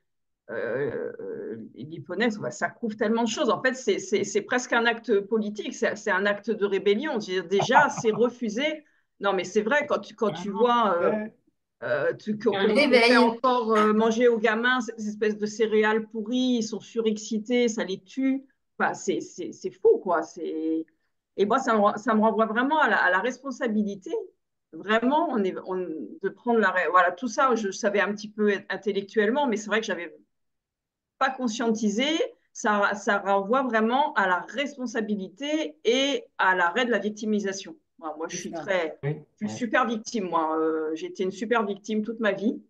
Speaker 7: L'hyponèse, ouais, ça couvre tellement de choses. En fait, c'est presque un acte politique, c'est un acte de rébellion. Je veux dire, déjà, c'est refuser. Non, mais c'est vrai, quand tu vois
Speaker 2: Ouais.
Speaker 1: Un
Speaker 7: comment on fait
Speaker 1: éveil.
Speaker 7: encore manger aux gamins ces espèces de céréales pourries, ils sont surexcités, ça les tue. Enfin, c'est fou, quoi. Et moi, ça me renvoie vraiment à la responsabilité. Vraiment, de prendre voilà, tout ça, je savais un petit peu intellectuellement, mais c'est vrai que j'avais pas conscientisé. Ça renvoie vraiment à la responsabilité et à l'arrêt de la victimisation. Moi, je
Speaker 1: C'est
Speaker 7: suis
Speaker 1: ça.
Speaker 7: très,
Speaker 2: Oui,
Speaker 7: je suis
Speaker 2: ouais.
Speaker 7: super victime. Moi, j'ai été une super victime toute ma vie.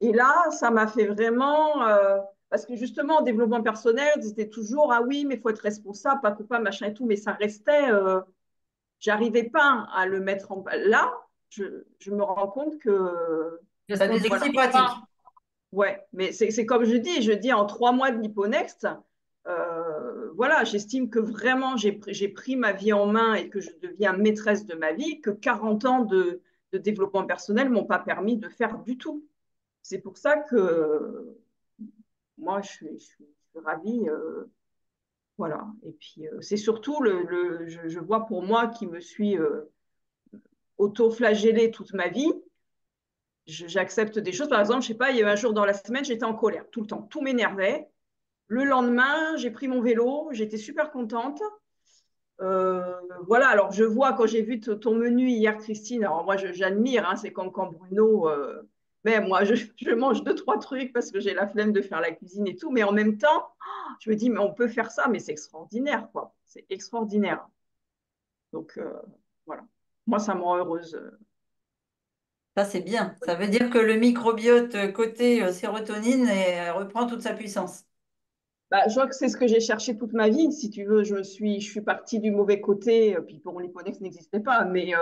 Speaker 7: Et là, ça m'a fait vraiment. Parce que justement, en développement personnel, c'était toujours ah oui, mais il faut être responsable, pas coupable, machin et tout. Mais ça restait. J'arrivais pas à le mettre en. Là, je me rends compte que.
Speaker 1: Ça a des
Speaker 7: Voilà.
Speaker 1: outils pratiques.
Speaker 7: Ouais, mais c'est comme je dis en 3 mois de l'Hipponext, voilà, j'estime que vraiment j'ai pris ma vie en main et que je deviens maîtresse de ma vie, que 40 ans de développement personnel m'ont pas permis de faire du tout. C'est pour ça que moi, je suis ravie. Voilà. Et puis, c'est surtout, je vois pour moi qui me suis auto-flagellée toute ma vie, j'accepte des choses. Par exemple, je sais pas, il y a eu un jour dans la semaine, j'étais en colère tout le temps. Tout m'énervait. Le lendemain, j'ai pris mon vélo, j'étais super contente. Voilà, alors je vois quand j'ai vu ton menu hier, Christine, alors moi j'admire, hein, c'est comme quand Bruno, mais moi je mange deux, trois trucs parce que j'ai la flemme de faire la cuisine et tout, mais en même temps, je me dis, mais on peut faire ça, mais c'est extraordinaire, quoi. C'est extraordinaire. Donc voilà, moi ça me rend heureuse.
Speaker 1: Ça, c'est bien. Ça veut dire que le microbiote côté sérotonine reprend toute sa puissance.
Speaker 7: Bah, je vois que c'est ce que j'ai cherché toute ma vie, si tu veux. Je suis partie du mauvais côté, puis pour l'hyponex n'existait pas, mais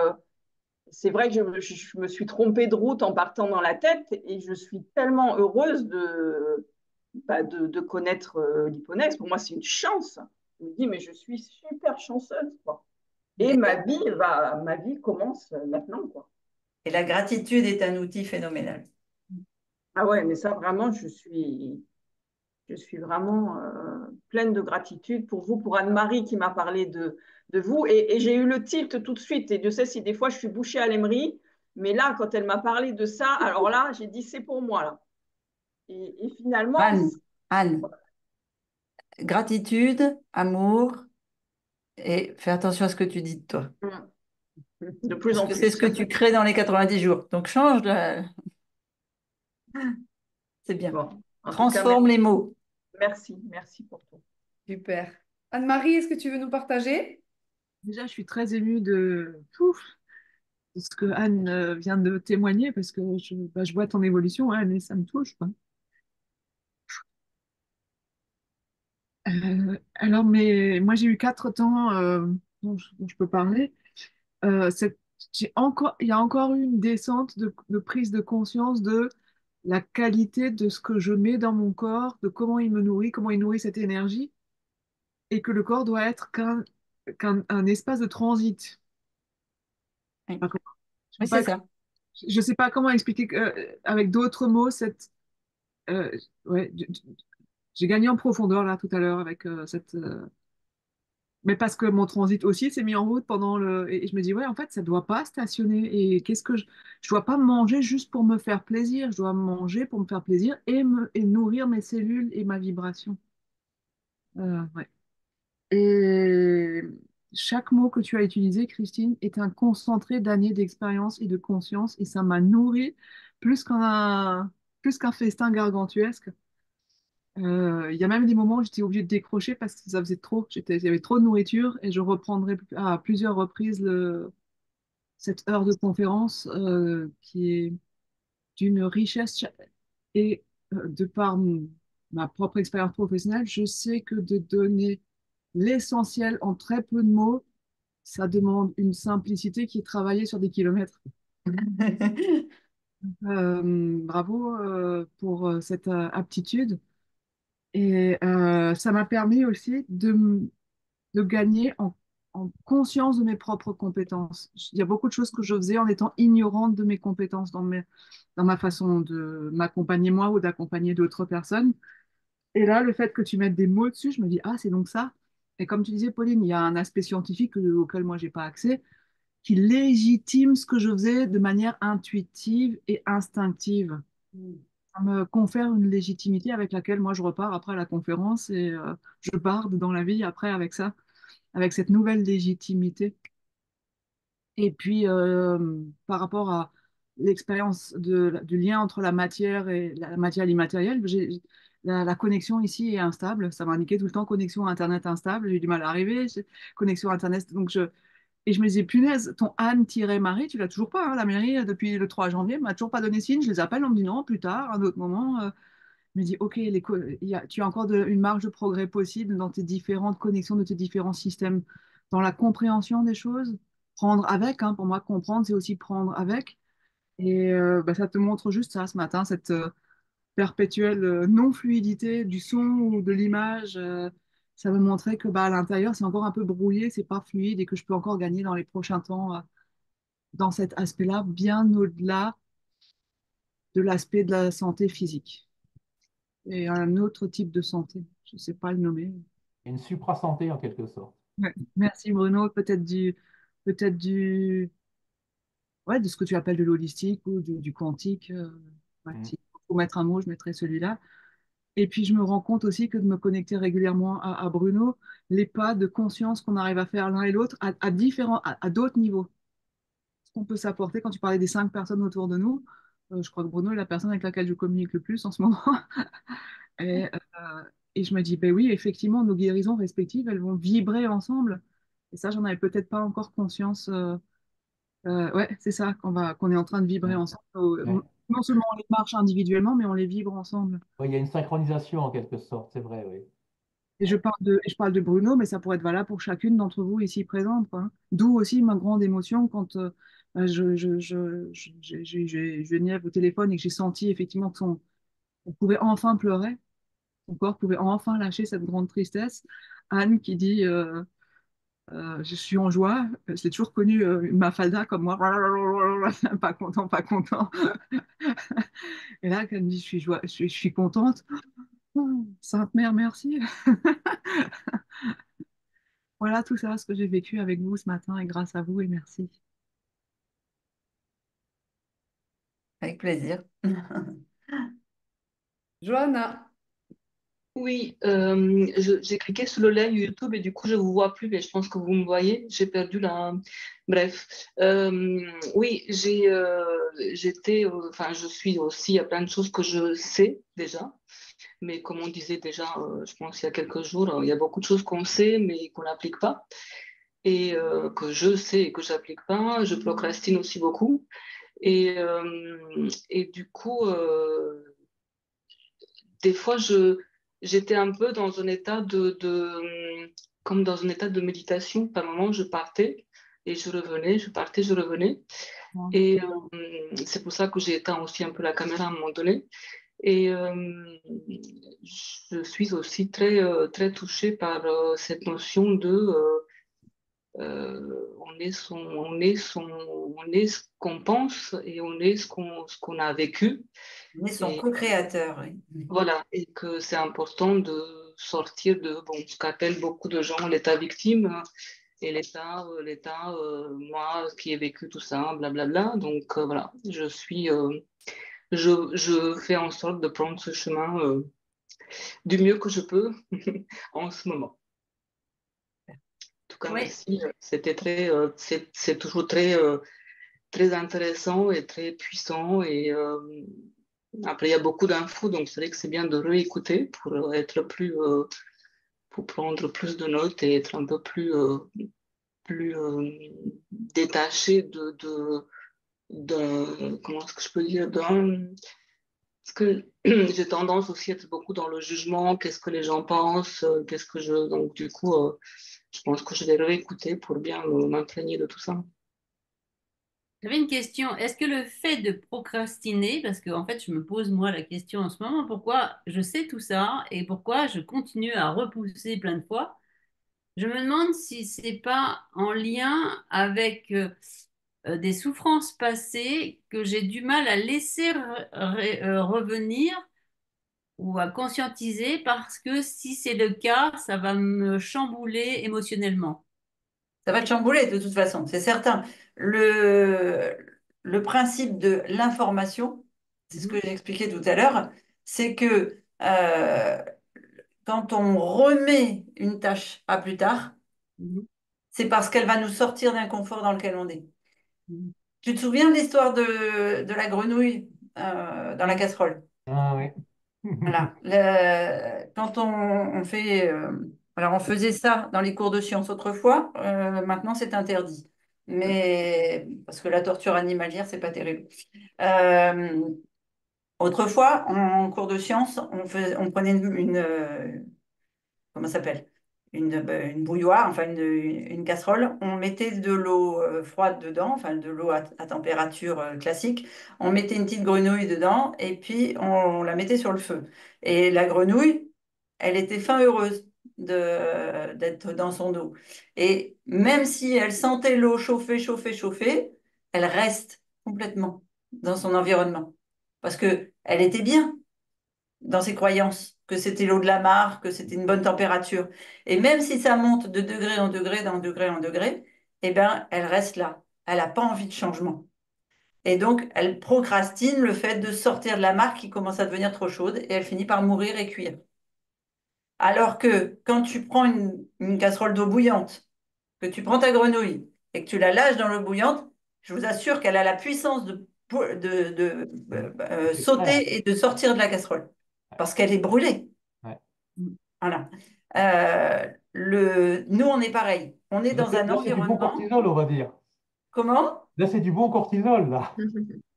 Speaker 7: c'est vrai que je me suis trompée de route en partant dans la tête et je suis tellement heureuse de connaître l'hyponex. Pour moi, c'est une chance. Je me dis, mais je suis super chanceuse, quoi. Et
Speaker 1: Et,
Speaker 7: ma vie commence maintenant, quoi.
Speaker 1: et la gratitude est un outil phénoménal.
Speaker 7: Ah ouais, mais ça, vraiment, je suis vraiment pleine de gratitude pour vous, pour Anne-Marie qui m'a parlé de vous. Et j'ai eu le tilt tout de suite. Et Dieu sait si des fois je suis bouchée à l'aimerie. Mais là, quand elle m'a parlé de ça, alors là, j'ai dit c'est pour moi, là. Et finalement,
Speaker 1: Anne, gratitude, amour et fais attention à ce que tu dis de toi.
Speaker 7: de plus
Speaker 1: Parce
Speaker 7: en
Speaker 1: que c'est ce
Speaker 7: plus.
Speaker 1: que tu crées dans les 90 jours. Donc change, c'est bien.
Speaker 7: Bon, en tout cas,
Speaker 1: Transforme les mots.
Speaker 7: merci, merci pour tout.
Speaker 3: Super. Anne-Marie, est-ce que tu veux nous partager?
Speaker 8: Déjà, je suis très émue de ce que Anne vient de témoigner parce que je vois ton évolution, Anne, et ça me touche, quoi. Alors, mais moi, j'ai eu 4 temps dont je peux parler. Il y a encore eu une descente de prise de conscience de la qualité de ce que je mets dans mon corps, de comment il me nourrit, comment il nourrit cette énergie, et que le corps doit être qu'un espace de transit.
Speaker 1: Oui,
Speaker 8: Enfin, je
Speaker 1: oui,
Speaker 8: peux
Speaker 1: c'est
Speaker 8: pas,
Speaker 1: ça.
Speaker 8: je sais pas comment expliquer avec d'autres mots cette. euh, ouais, j'ai gagné en profondeur là tout à l'heure avec cette. Mais parce que mon transit aussi s'est mis en route pendant le. Et je me dis, ouais, en fait, ça doit pas stationner. Et qu'est-ce que je. Je dois pas manger juste pour me faire plaisir. Je dois manger pour me faire plaisir et nourrir mes cellules et ma vibration. Ouais. Et chaque mot que tu as utilisé, Christine, est un concentré d'années d'expérience et de conscience. Et ça m'a nourri plus plus qu'un festin gargantuesque. Il y a même des moments où j'étais obligée de décrocher parce que ça faisait trop. Il y avait trop de nourriture et je reprendrai à plusieurs reprises cette heure de conférence qui est d'une richesse et de par ma propre expérience professionnelle, je sais que de donner l'essentiel en très peu de mots, ça demande une simplicité qui est travaillée sur des kilomètres. Bravo pour cette aptitude. Et ça m'a permis aussi de gagner en conscience de mes propres compétences. Il y a beaucoup de choses que je faisais en étant ignorante de mes compétences dans ma façon de m'accompagner moi ou d'accompagner d'autres personnes. Et là, le fait que tu mettes des mots dessus, je me dis, ah, c'est donc ça. Et comme tu disais, Pauline, il y a un aspect scientifique auquel moi, j'ai pas accès, qui légitime ce que je faisais de manière intuitive et instinctive. Ça me confère une légitimité avec laquelle moi, je repars après la conférence et je pars dans la vie après avec ça, avec cette nouvelle légitimité. Et puis, par rapport à l'expérience du lien entre la matière et la matière immatérielle, la connexion ici est instable. Ça m'a indiqué tout le temps connexion Internet instable. J'ai eu du mal à arriver. Connexion Internet. Et je me disais, punaise, ton Anne-Marie, tu l'as toujours pas. Hein, la mairie, depuis le 3 janvier, m'a toujours pas donné signe. Je les appelle, on me dit non, plus tard, un autre moment. Je me dis, OK, tu as encore une marge de progrès possible dans tes différentes connexions de tes différents systèmes, dans la compréhension des choses. Prendre avec, hein, pour moi, comprendre, c'est aussi prendre avec. Et bah, ça te montre juste ça ce matin, cette perpétuelle non-fluidité du son ou de l'image. Ça me montrait que bah, à l'intérieur, c'est encore un peu brouillé, c'est pas fluide et que je peux encore gagner dans les prochains temps dans cet aspect-là, bien au-delà de l'aspect de la santé physique et un autre type de santé. Je ne sais pas le nommer.
Speaker 2: Une supra-santé en quelque sorte.
Speaker 8: Ouais. Merci Bruno. Peut-être ouais, de ce que tu appelles de l'holistique ou du quantique. Ouais,
Speaker 2: Mm.
Speaker 8: s'il faut mettre un mot, je mettrai celui-là. Et puis je me rends compte aussi que de me connecter régulièrement à Bruno, les pas de conscience qu'on arrive à faire l'un et l'autre à d'autres niveaux. Ce qu'on peut s'apporter quand tu parlais des 5 personnes autour de nous. Je crois que Bruno est la personne avec laquelle je communique le plus en ce moment. Et, et je me dis, ben oui, effectivement, nos guérisons respectives, elles vont vibrer ensemble. Et ça, j'en avais peut-être pas encore conscience. Ouais, c'est ça, qu'on est en train de vibrer
Speaker 2: Mm.
Speaker 8: ensemble.
Speaker 2: Ouais.
Speaker 8: Non seulement on les marche individuellement, mais on les vibre ensemble.
Speaker 2: Oui, il y a une synchronisation en quelque sorte, c'est vrai, oui.
Speaker 8: Et je parle de Bruno, mais ça pourrait être valable pour chacune d'entre vous ici présente, quoi, hein. D'où aussi ma grande émotion quand j'ai Geneviève au téléphone et que j'ai senti effectivement on pouvait enfin pleurer, son corps pouvait enfin lâcher cette grande tristesse. Anne qui dit je suis en joie, je l'ai toujours connu Mafalda comme moi, pas content, pas content. Et là, quand elle me dit je suis contente, oh, Sainte Mère, merci. Voilà tout ça, ce que j'ai vécu avec vous ce matin et grâce à vous et merci.
Speaker 1: Avec plaisir.
Speaker 3: Johanna,
Speaker 9: Oui, j'ai cliqué sur le lien YouTube et du coup je vous vois plus, mais je pense que vous me voyez. J'ai perdu la. Bref, oui, enfin, je suis aussi. Il y a plein de choses que je sais déjà, mais comme on disait déjà, je pense il y a quelques jours, il y a beaucoup de choses qu'on sait mais qu'on n'applique pas et que je sais et que j'applique pas. Je procrastine aussi beaucoup et du coup. Des fois, j'étais un peu dans un état comme dans un état de méditation. Par moment, je partais et je revenais, je partais, je revenais.
Speaker 8: Ouais.
Speaker 9: Et c'est pour ça que j'ai éteint aussi un peu la caméra à un moment donné. Et je suis aussi très touchée par cette notion de on est ce qu'on pense et on est ce qu'on a vécu.
Speaker 1: On est son
Speaker 9: Et
Speaker 1: co-créateur, oui.
Speaker 9: voilà, et que c'est important de sortir de ce qu'appellent beaucoup de gens l'état victime et moi qui ai vécu tout ça, blablabla. Donc voilà, je fais en sorte de prendre ce chemin du mieux que je peux en ce moment. En tout cas,
Speaker 1: Oui,
Speaker 9: merci. C'est toujours très intéressant et très puissant et après, il y a beaucoup d'infos, donc c'est vrai que c'est bien de réécouter pour être pour prendre plus de notes et être un peu plus détaché comment est-ce que je peux dire, parce que j'ai tendance aussi à être beaucoup dans le jugement, qu'est-ce que les gens pensent, donc du coup, je pense que je vais réécouter pour bien m'imprégner de tout ça.
Speaker 4: J'avais une question. Est-ce que le fait de procrastiner, parce que en fait, je me pose moi la question en ce moment, pourquoi je sais tout ça et pourquoi je continue à repousser plein de fois, je me demande si c'est pas en lien avec des souffrances passées que j'ai du mal à laisser revenir ou à conscientiser parce que si c'est le cas, ça va me chambouler émotionnellement.
Speaker 1: Ça va te chambouler de toute façon, c'est certain. Le, le principe de l'information, c'est ce que
Speaker 4: Mhm,
Speaker 1: j'ai expliqué tout à l'heure, c'est que quand on remet une tâche à plus tard,
Speaker 4: mhm,
Speaker 1: c'est parce qu'elle va nous sortir d'un confort dans lequel on est.
Speaker 4: mhm.
Speaker 1: Tu te souviens de l'histoire de la grenouille dans la casserole?
Speaker 2: Ah oui.
Speaker 1: Voilà. Quand on fait, alors on faisait ça dans les cours de sciences autrefois, maintenant c'est interdit. Mais parce que la torture animalière, c'est pas terrible. Euh, Autrefois, en cours de sciences, on prenait comment ça s'appelle? Une bouilloire, enfin une casserole. On mettait de l'eau froide dedans, enfin de l'eau à température classique. On mettait une petite grenouille dedans et puis on la mettait sur le feu. Et la grenouille, elle était fin heureuse d'être dans son eau. Et même si elle sentait l'eau chauffer, chauffer, chauffer, elle reste complètement dans son environnement. Parce que elle était bien dans ses croyances, que c'était l'eau de la mare, que c'était une bonne température. Et même si ça monte de degré en degré, d'un degré en degré, eh ben, elle reste là. Elle n'a pas envie de changement. Et donc, elle procrastine le fait de sortir de la mare qui commence à devenir trop chaude et elle finit par mourir et cuire. Alors que quand tu prends une casserole d'eau bouillante, que tu prends ta grenouille et que tu la lâches dans l'eau bouillante, je vous assure qu'elle a la puissance de
Speaker 2: Ouais,
Speaker 1: sauter et de sortir de la casserole parce qu'elle est brûlée.
Speaker 2: ouais.
Speaker 1: Voilà. Nous, on est pareil. On est dans un
Speaker 2: Là, c'est du bon
Speaker 1: environnement.
Speaker 2: cortisol, on va dire.
Speaker 1: Comment?
Speaker 2: Là, c'est du bon cortisol, là.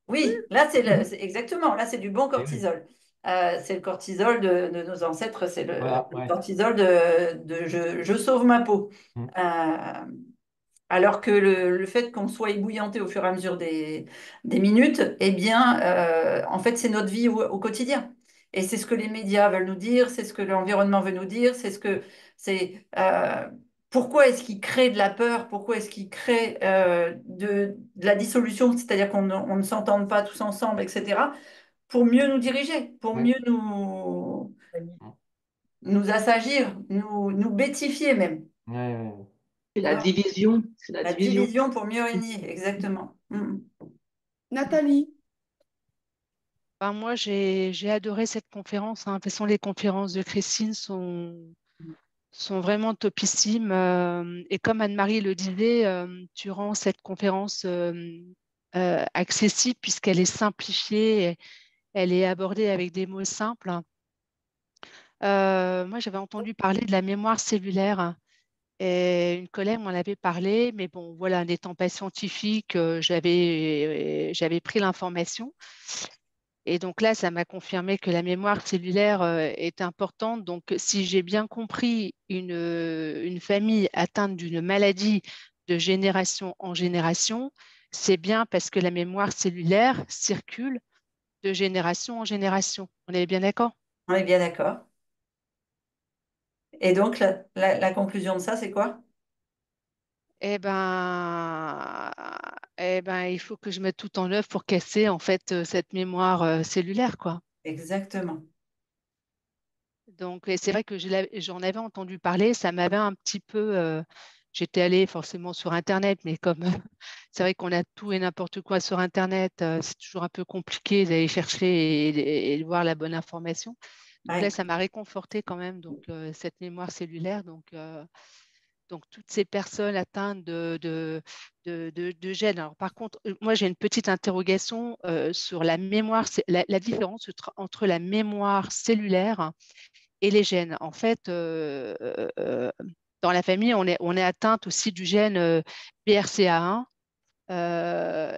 Speaker 1: Oui, là, exactement. Là, c'est du bon
Speaker 2: Eh oui.
Speaker 1: cortisol. C'est le cortisol de nos ancêtres. C'est
Speaker 2: Voilà,
Speaker 1: le
Speaker 2: ouais.
Speaker 1: cortisol de je sauve ma peau.
Speaker 2: Mm.
Speaker 1: Euh, Alors que le fait qu'on soit ébouillanté au fur et à mesure des minutes, eh bien, en fait, c'est notre vie au quotidien. Et c'est ce que les médias veulent nous dire, c'est ce que l'environnement veut nous dire, c'est pourquoi est-ce qu'ils créent de la peur, pourquoi est-ce qu'ils créent de la dissolution, c'est-à-dire on ne s'entende pas tous ensemble, etc., pour mieux nous diriger, pour
Speaker 2: Ouais.
Speaker 1: mieux nous assagir, nous bêtifier même.
Speaker 2: Ouais, ouais, ouais.
Speaker 9: C'est la
Speaker 1: Alors,
Speaker 9: division, c'est la
Speaker 1: la
Speaker 9: division.
Speaker 1: division pour mieux régner, exactement. Mm.
Speaker 3: Nathalie,
Speaker 10: Ben, moi, j'ai adoré cette conférence, hein. De toute façon, les conférences de Christine sont vraiment topissimes. Et comme Anne-Marie le disait, tu rends cette conférence accessible puisqu'elle est simplifiée, elle est abordée avec des mots simples. Moi, j'avais entendu parler de la mémoire cellulaire. Et une collègue m'en avait parlé, mais bon, voilà, n'étant pas scientifique, j'avais pris l'information. Et donc là, ça m'a confirmé que la mémoire cellulaire est importante. Donc, si j'ai bien compris, une famille atteinte d'une maladie de génération en génération, c'est bien parce que la mémoire cellulaire circule de génération en génération. On est bien d'accord?
Speaker 1: On est bien d'accord. Et donc, la conclusion de ça, c'est quoi?
Speaker 10: Il faut que je mette tout en œuvre pour casser en fait cette mémoire cellulaire, quoi.
Speaker 1: Exactement.
Speaker 10: Donc, et c'est vrai que j'en avais entendu parler, ça m'avait un petit peu. J'étais allée forcément sur Internet, mais comme c'est vrai qu'on a tout et n'importe quoi sur Internet, c'est toujours un peu compliqué d'aller chercher et de voir la bonne information. Donc là,
Speaker 1: Ouais.
Speaker 10: ça m'a réconforté quand même, donc cette mémoire cellulaire. Donc toutes ces personnes atteintes de gènes. Alors, par contre, moi, j'ai une petite interrogation sur la mémoire, la différence entre la mémoire cellulaire et les gènes. En fait, dans la famille, on est atteinte aussi du gène BRCA1,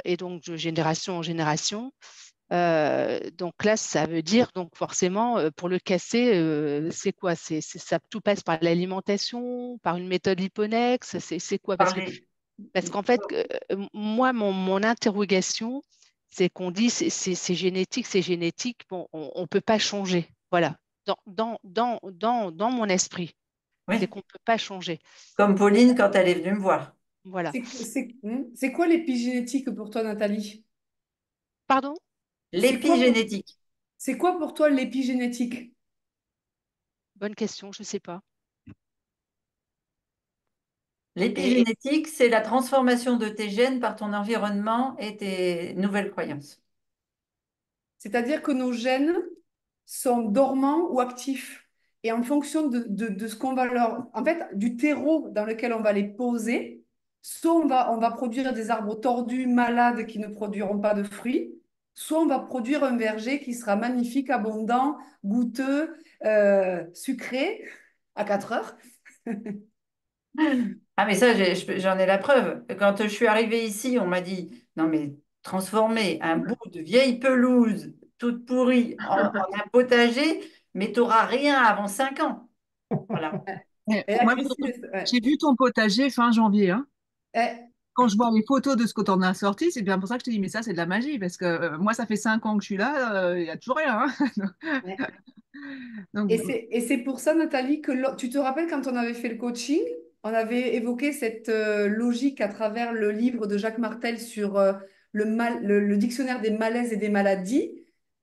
Speaker 10: et donc de génération en génération. Donc là, ça veut dire, donc forcément, pour le casser, c'est quoi? Ça, tout passe par l'alimentation, par une méthode Liponex, c'est quoi?
Speaker 1: Parler.
Speaker 10: Parce qu'en fait, moi, mon interrogation, c'est qu'on dit c'est génétique, bon, on ne peut pas changer. Voilà, dans mon esprit, c'est
Speaker 1: Oui,
Speaker 10: qu'on ne peut pas changer.
Speaker 1: comme Pauline quand elle est venue me voir.
Speaker 10: Voilà.
Speaker 3: C'est quoi l'épigénétique pour toi, Nathalie?
Speaker 10: Pardon?
Speaker 3: C'est quoi pour,
Speaker 1: L'épigénétique.
Speaker 3: c'est quoi pour toi l'épigénétique?
Speaker 10: Bonne question, je ne sais pas. Et
Speaker 1: L'épigénétique, c'est la transformation de tes gènes par ton environnement et tes nouvelles croyances.
Speaker 3: c'est-à-dire que nos gènes sont dormants ou actifs. Et en fonction de ce qu'on va leur... En fait, du terreau dans lequel on va les poser, soit on va produire des arbres tordus, malades, qui ne produiront pas de fruits, soit on va produire un verger qui sera magnifique, abondant, goûteux, sucré, à 4 heures.
Speaker 1: Ah, mais ça, j'en ai la preuve. Quand je suis arrivée ici, on m'a dit, non, mais transformer un bout de vieille pelouse toute pourrie en un potager, mais tu n'auras rien avant 5 ans. Voilà.
Speaker 8: Mais
Speaker 3: Et là,
Speaker 8: moi,
Speaker 3: Christine,
Speaker 8: j'ai vu ton potager fin janvier, hein.
Speaker 3: ouais.
Speaker 8: Quand je vois les photos de ce que tu en as sorti, c'est bien pour ça que je te dis, mais ça, c'est de la magie, parce que moi, ça fait 5 ans que je suis là, il n'y a toujours rien, hein.
Speaker 3: Ouais.
Speaker 8: Donc,
Speaker 3: Et c'est pour ça, Nathalie, que tu te rappelles quand on avait fait le coaching, on avait évoqué cette logique à travers le livre de Jacques Martel sur le dictionnaire des malaises et des maladies,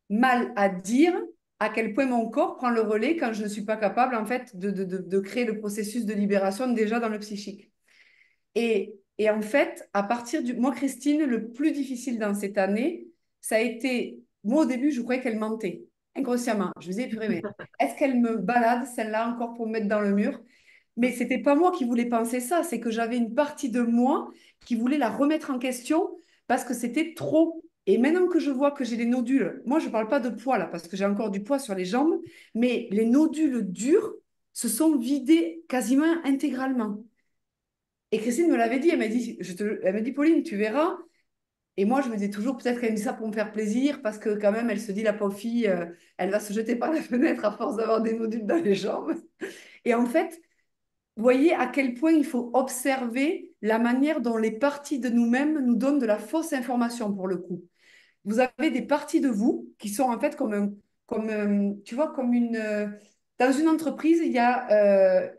Speaker 3: mal à dire à quel point mon corps prend le relais quand je ne suis pas capable, en fait, de créer le processus de libération déjà dans le psychique. Et en fait, à partir du... Moi, Christine, le plus difficile dans cette année, ça a été... Moi, au début, je croyais qu'elle mentait, inconsciemment. Je me disais, purée, mais est-ce qu'elle me balade, celle-là, encore pour me mettre dans le mur? Mais c'était pas moi qui voulais penser ça, c'est que j'avais une partie de moi qui voulait la remettre en question parce que c'était trop. Et maintenant que je vois que j'ai des nodules, moi, je parle pas de poids, là, parce que j'ai encore du poids sur les jambes, mais les nodules durs se sont vidés quasiment intégralement. Et Christine me l'avait dit, elle m'a dit, Pauline, tu verras. Et moi, je me disais toujours, peut-être qu'elle me dit ça pour me faire plaisir, parce que quand même, elle se dit, la pauvre fille, elle va se jeter par la fenêtre à force d'avoir des nodules dans les jambes. Et en fait, vous voyez à quel point il faut observer la manière dont les parties de nous-mêmes nous donnent de la fausse information pour le coup. Vous avez des parties de vous qui sont en fait tu vois, comme une... dans une entreprise, il y a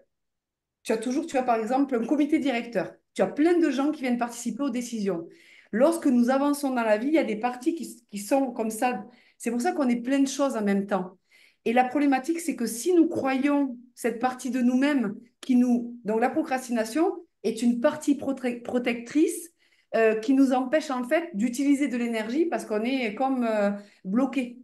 Speaker 3: tu as par exemple un comité directeur. Tu as plein de gens qui viennent participer aux décisions. Lorsque nous avançons dans la vie, il y a des parties qui sont comme ça. C'est pour ça qu'on est plein de choses en même temps. Et la problématique, c'est que si nous croyons cette partie de nous-mêmes qui nous... Donc la procrastination est une partie protectrice qui nous empêche en fait d'utiliser de l'énergie parce qu'on est comme bloqué.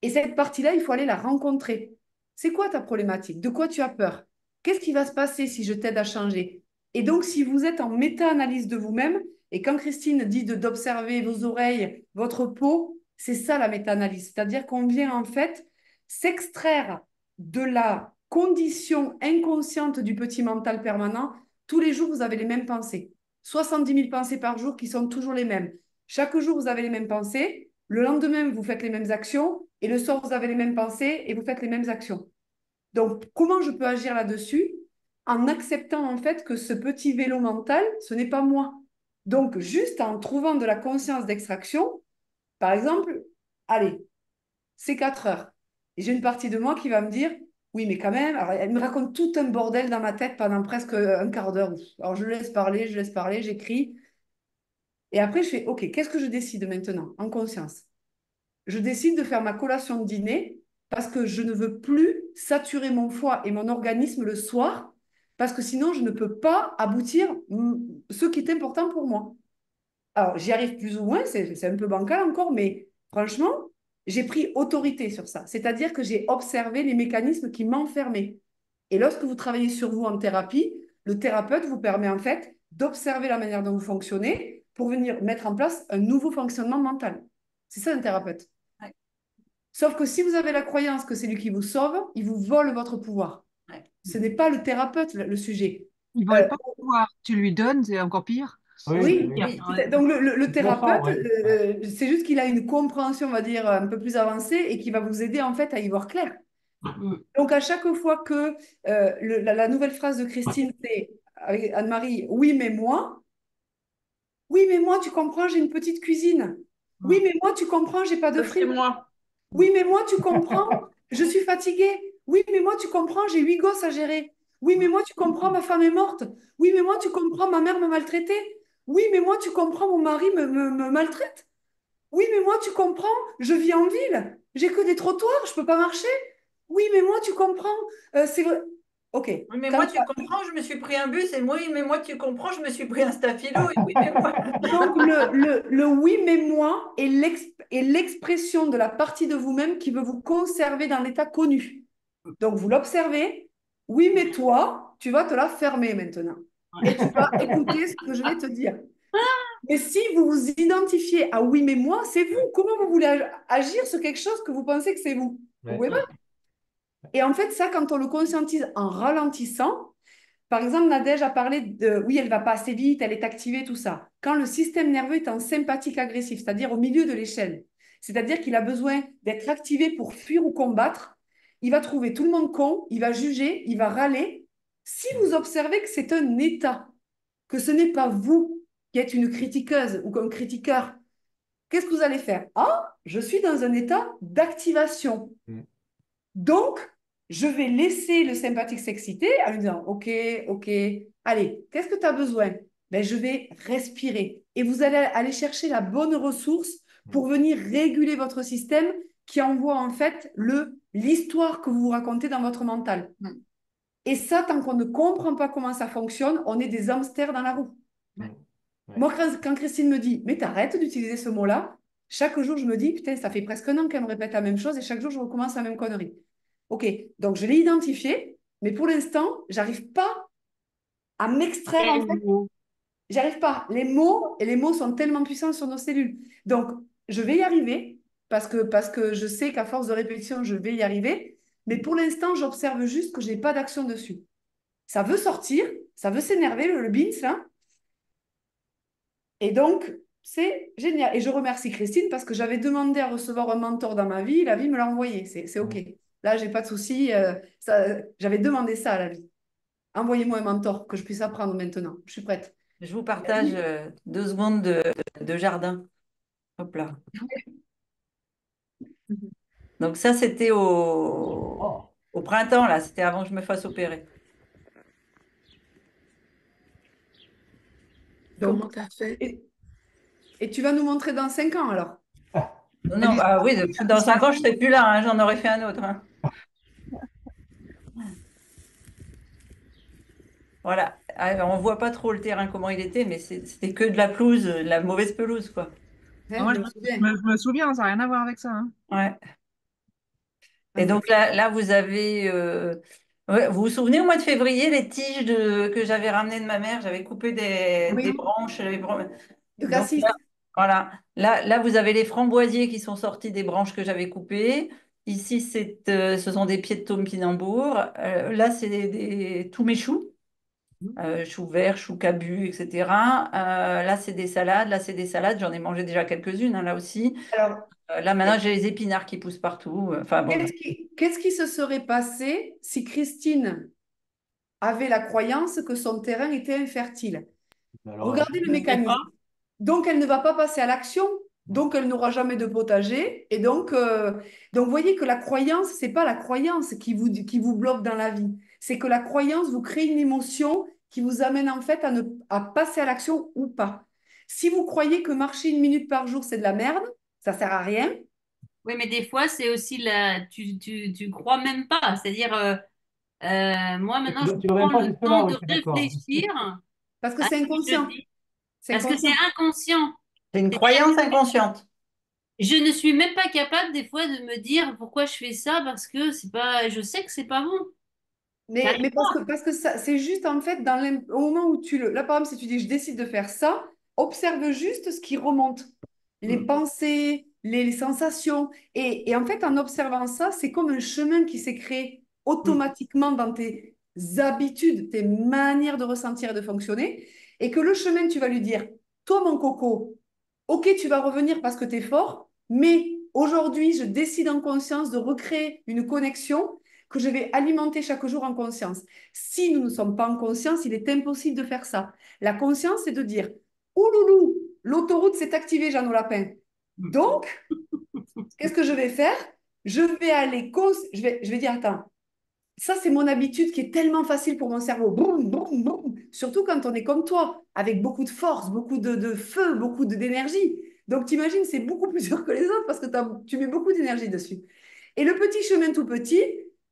Speaker 3: Et cette partie-là, il faut aller la rencontrer. C'est quoi ta problématique? De quoi tu as peur? Qu'est-ce qui va se passer si je t'aide à changer? Et donc, si vous êtes en méta-analyse de vous-même, et quand Christine dit d'observer vos oreilles, votre peau, c'est ça la méta-analyse. C'est-à-dire qu'on vient en fait s'extraire de la condition inconsciente du petit mental permanent. Tous les jours, vous avez les mêmes pensées. 70 000 pensées par jour qui sont toujours les mêmes. Chaque jour, vous avez les mêmes pensées. Le lendemain, vous faites les mêmes actions. Et le soir, vous avez les mêmes pensées et vous faites les mêmes actions. Donc, comment je peux agir là-dessus? En acceptant en fait que ce petit vélo mental, ce n'est pas moi. Donc, juste en trouvant de la conscience d'extraction, par exemple, allez, c'est 4 heures. Et j'ai une partie de moi qui va me dire, oui, mais quand même, alors, elle me raconte tout un bordel dans ma tête pendant presque un quart d'heure. Alors, je laisse parler, j'écris. Et après, je fais, OK, qu'est-ce que je décide maintenant, en conscience? Je décide de faire ma collation de dîner parce que je ne veux plus saturer mon foie et mon organisme le soir parce que sinon, je ne peux pas aboutir ce qui est important pour moi. Alors, j'y arrive plus ou moins, c'est un peu bancal encore, mais franchement, j'ai pris autorité sur ça. C'est-à-dire que j'ai observé les mécanismes qui m'enfermaient. Et lorsque vous travaillez sur vous en thérapie, le thérapeute vous permet en fait d'observer la manière dont vous fonctionnez pour venir mettre en place un nouveau fonctionnement mental. C'est ça un thérapeute.
Speaker 1: Ouais.
Speaker 3: Sauf que si vous avez la croyance que c'est lui qui vous sauve, il vous vole votre pouvoir.
Speaker 1: Ouais.
Speaker 3: Ce n'est pas le thérapeute le sujet.
Speaker 8: il ne vole pas le pouvoir. Tu lui donnes, c'est encore pire.
Speaker 3: Oui,
Speaker 1: Oui.
Speaker 3: donc le
Speaker 2: Je le sens,
Speaker 3: thérapeute,
Speaker 2: ouais.
Speaker 3: c'est juste qu'il a une compréhension, on va dire, un peu plus avancée et qui va vous aider en fait à y voir clair.
Speaker 4: Mm.
Speaker 3: Donc à chaque fois que la nouvelle phrase de Christine, c'est avec Anne-Marie, oui, mais moi, tu comprends, j'ai une petite cuisine. Oui, mais moi, tu comprends, j'ai pas de
Speaker 7: Ça, c'est
Speaker 3: fric.
Speaker 7: moi.
Speaker 3: Oui, mais moi, tu comprends, je suis fatiguée. Oui, mais moi, tu comprends, j'ai 8 gosses à gérer. Oui, mais moi, tu comprends, ma femme est morte. Oui, mais moi, tu comprends, ma mère me maltraitait. Oui, mais moi, tu comprends, mon mari me maltraite. Oui, mais moi, tu comprends, je vis en ville. J'ai que des trottoirs, je peux pas marcher. Oui, mais moi, tu comprends, c'est vrai. OK.
Speaker 1: Oui, mais
Speaker 3: Quand
Speaker 1: moi, tu comprends, je me suis pris un bus. Et moi, oui, mais moi, tu comprends, je me suis pris un staphylo. Et oui, mais moi.
Speaker 3: Donc, le oui, mais moi est l'expression de la partie de vous-même qui veut vous conserver dans l'état connu. Donc, vous l'observez. Oui, mais toi, tu vas te la fermer maintenant. Et tu vas écouter ce que je vais te dire. Mais si vous vous identifiez à oui, mais moi, c'est vous. Comment vous voulez agir sur quelque chose que vous pensez que c'est vous? Vous
Speaker 2: Ouais.
Speaker 3: pouvez pas. Et en fait, ça, quand on le conscientise en ralentissant, par exemple, Nadège a parlé de, oui, elle va pas assez vite, elle est activée, tout ça. Quand le système nerveux est en sympathique agressif, c'est-à-dire au milieu de l'échelle, c'est-à-dire qu'il a besoin d'être activé pour fuir ou combattre, il va trouver tout le monde con, il va juger, il va râler. Si vous observez que c'est un état, que ce n'est pas vous qui êtes une critiqueuse ou un critiqueur, qu'est-ce que vous allez faire? Ah, je suis dans un état d'activation.
Speaker 2: Mm.
Speaker 3: Donc, je vais laisser le sympathique s'exciter en lui disant, OK, OK, allez, qu'est-ce que tu as besoin? Ben, je vais respirer. Et vous allez aller chercher la bonne ressource pour venir réguler votre système qui envoie en fait l'histoire que vous vous racontez dans votre mental.
Speaker 1: Mm.
Speaker 3: Et ça, tant qu'on ne comprend pas comment ça fonctionne, on est des hamsters dans la roue.
Speaker 2: Ouais.
Speaker 3: Moi, quand Christine me dit, mais t'arrêtes d'utiliser ce mot-là, chaque jour, je me dis, putain, ça fait presque un an qu'elle me répète la même chose et chaque jour, je recommence la même connerie. OK, donc je l'ai identifié, mais pour l'instant, j'arrive pas à m'extraire, en fait. J'arrive pas. Les mots sont tellement puissants sur nos cellules. Donc, je vais y arriver parce que je sais qu'à force de répétition, je vais y arriver. Mais pour l'instant, j'observe juste que je n'ai pas d'action dessus. Ça veut sortir, ça veut s'énerver, le beans, là. Et donc, c'est génial. Et je remercie Christine parce que j'avais demandé à recevoir un mentor dans ma vie. La vie me l'a envoyé. C'est OK. Là, j'ai pas de souci. J'avais demandé ça à la vie. Envoyez-moi un mentor que je puisse apprendre maintenant. Je suis prête.
Speaker 1: Je vous partage 2 secondes de jardin. Hop là. Donc ça, c'était
Speaker 2: Oh.
Speaker 1: au printemps, là. C'était avant que je me fasse opérer.
Speaker 3: Donc,
Speaker 11: Comment t'as fait?
Speaker 3: et tu vas nous montrer dans 5 ans alors?
Speaker 1: Non, non, bah oui, dans 5 ans, je ne serai plus là. Hein, j'en aurais fait un autre. Hein. Voilà. Alors, on ne voit pas trop le terrain, comment il était, mais c'était que de la pelouse, de la mauvaise pelouse, quoi.
Speaker 3: Hein,
Speaker 8: Moi,
Speaker 3: je
Speaker 8: je
Speaker 3: me souviens.
Speaker 8: je me souviens, ça n'a rien à voir avec ça, hein.
Speaker 1: Ouais.
Speaker 3: Ah,
Speaker 1: Et donc là, vous avez... ouais, vous vous souvenez, au mois de février, les tiges que j'avais ramenées de ma mère, j'avais coupé des
Speaker 3: oui,
Speaker 1: branches.
Speaker 3: de
Speaker 1: Donc
Speaker 3: cassis.
Speaker 1: là, voilà. Là, vous avez les framboisiers qui sont sortis des branches que j'avais coupées. Ici, ce sont des pieds de topinambour. Là, c'est tous mes choux. Choux verts, choux cabus, etc. Là, c'est des salades. Là, c'est des salades. J'en ai mangé déjà quelques-unes, hein, là aussi.
Speaker 3: Alors,
Speaker 1: Là, maintenant, j'ai les épinards qui poussent partout. Enfin, bon.
Speaker 3: qu'est-ce qui se serait passé si Christine avait la croyance que son terrain était infertile?
Speaker 2: Alors,
Speaker 3: Regardez le
Speaker 4: Je ne sais pas.
Speaker 3: mécanisme. Donc, elle ne va pas passer à l'action. Donc, elle n'aura jamais de potager. Et donc, vous voyez que la croyance, c'est pas la croyance qui vous bloque dans la vie. C'est que la croyance vous crée une émotion qui vous amène en fait à passer à l'action ou pas. Si vous croyez que marcher 1 minute par jour, c'est de la merde, ça sert à rien.
Speaker 4: Oui, mais des fois, c'est aussi tu crois même pas. C'est-à-dire, moi, maintenant, je
Speaker 2: tu vas même
Speaker 4: prends
Speaker 2: pas
Speaker 4: le
Speaker 2: jusque-là,
Speaker 4: temps
Speaker 2: oui,
Speaker 4: de
Speaker 2: je suis d'accord.
Speaker 4: réfléchir
Speaker 3: Parce que
Speaker 4: à
Speaker 3: c'est
Speaker 4: ce que je
Speaker 3: inconscient.
Speaker 4: dis.
Speaker 3: C'est
Speaker 4: Parce que c'est
Speaker 3: inconscient.
Speaker 4: inconscient.
Speaker 1: C'est une
Speaker 4: C'est-à-dire
Speaker 1: croyance
Speaker 4: que
Speaker 1: inconsciente.
Speaker 4: je ne suis même pas capable, des fois, de me dire pourquoi je fais ça, parce que c'est pas, je sais que c'est pas bon.
Speaker 3: Mais
Speaker 4: J'arrive pas.
Speaker 3: parce que ça, c'est juste en fait au moment où là, par exemple, si tu dis je décide de faire ça, observe juste ce qui remonte, les
Speaker 1: Mm.
Speaker 3: pensées, les sensations. Et en fait, en observant ça, c'est comme un chemin qui s'est créé
Speaker 1: Mm.
Speaker 3: automatiquement dans tes habitudes, tes manières de ressentir et de fonctionner. et que le chemin, tu vas lui dire, toi, mon coco, ok, tu vas revenir parce que tu es fort, mais aujourd'hui, je décide en conscience de recréer une connexion que je vais alimenter chaque jour en conscience. Si nous ne sommes pas en conscience, il est impossible de faire ça. La conscience, c'est de dire, ouloulou, l'autoroute s'est activée, Jeanne au lapin. Donc, qu'est-ce que je vais faire? Je vais dire, attends, ça, c'est mon habitude qui est tellement facile pour mon cerveau. Boum, boum, boum. Surtout quand on est comme toi, avec beaucoup de force, beaucoup de feu, beaucoup d'énergie. Donc, t'imagines, c'est beaucoup plus dur que les autres parce que tu mets beaucoup d'énergie dessus. Et le petit chemin tout petit,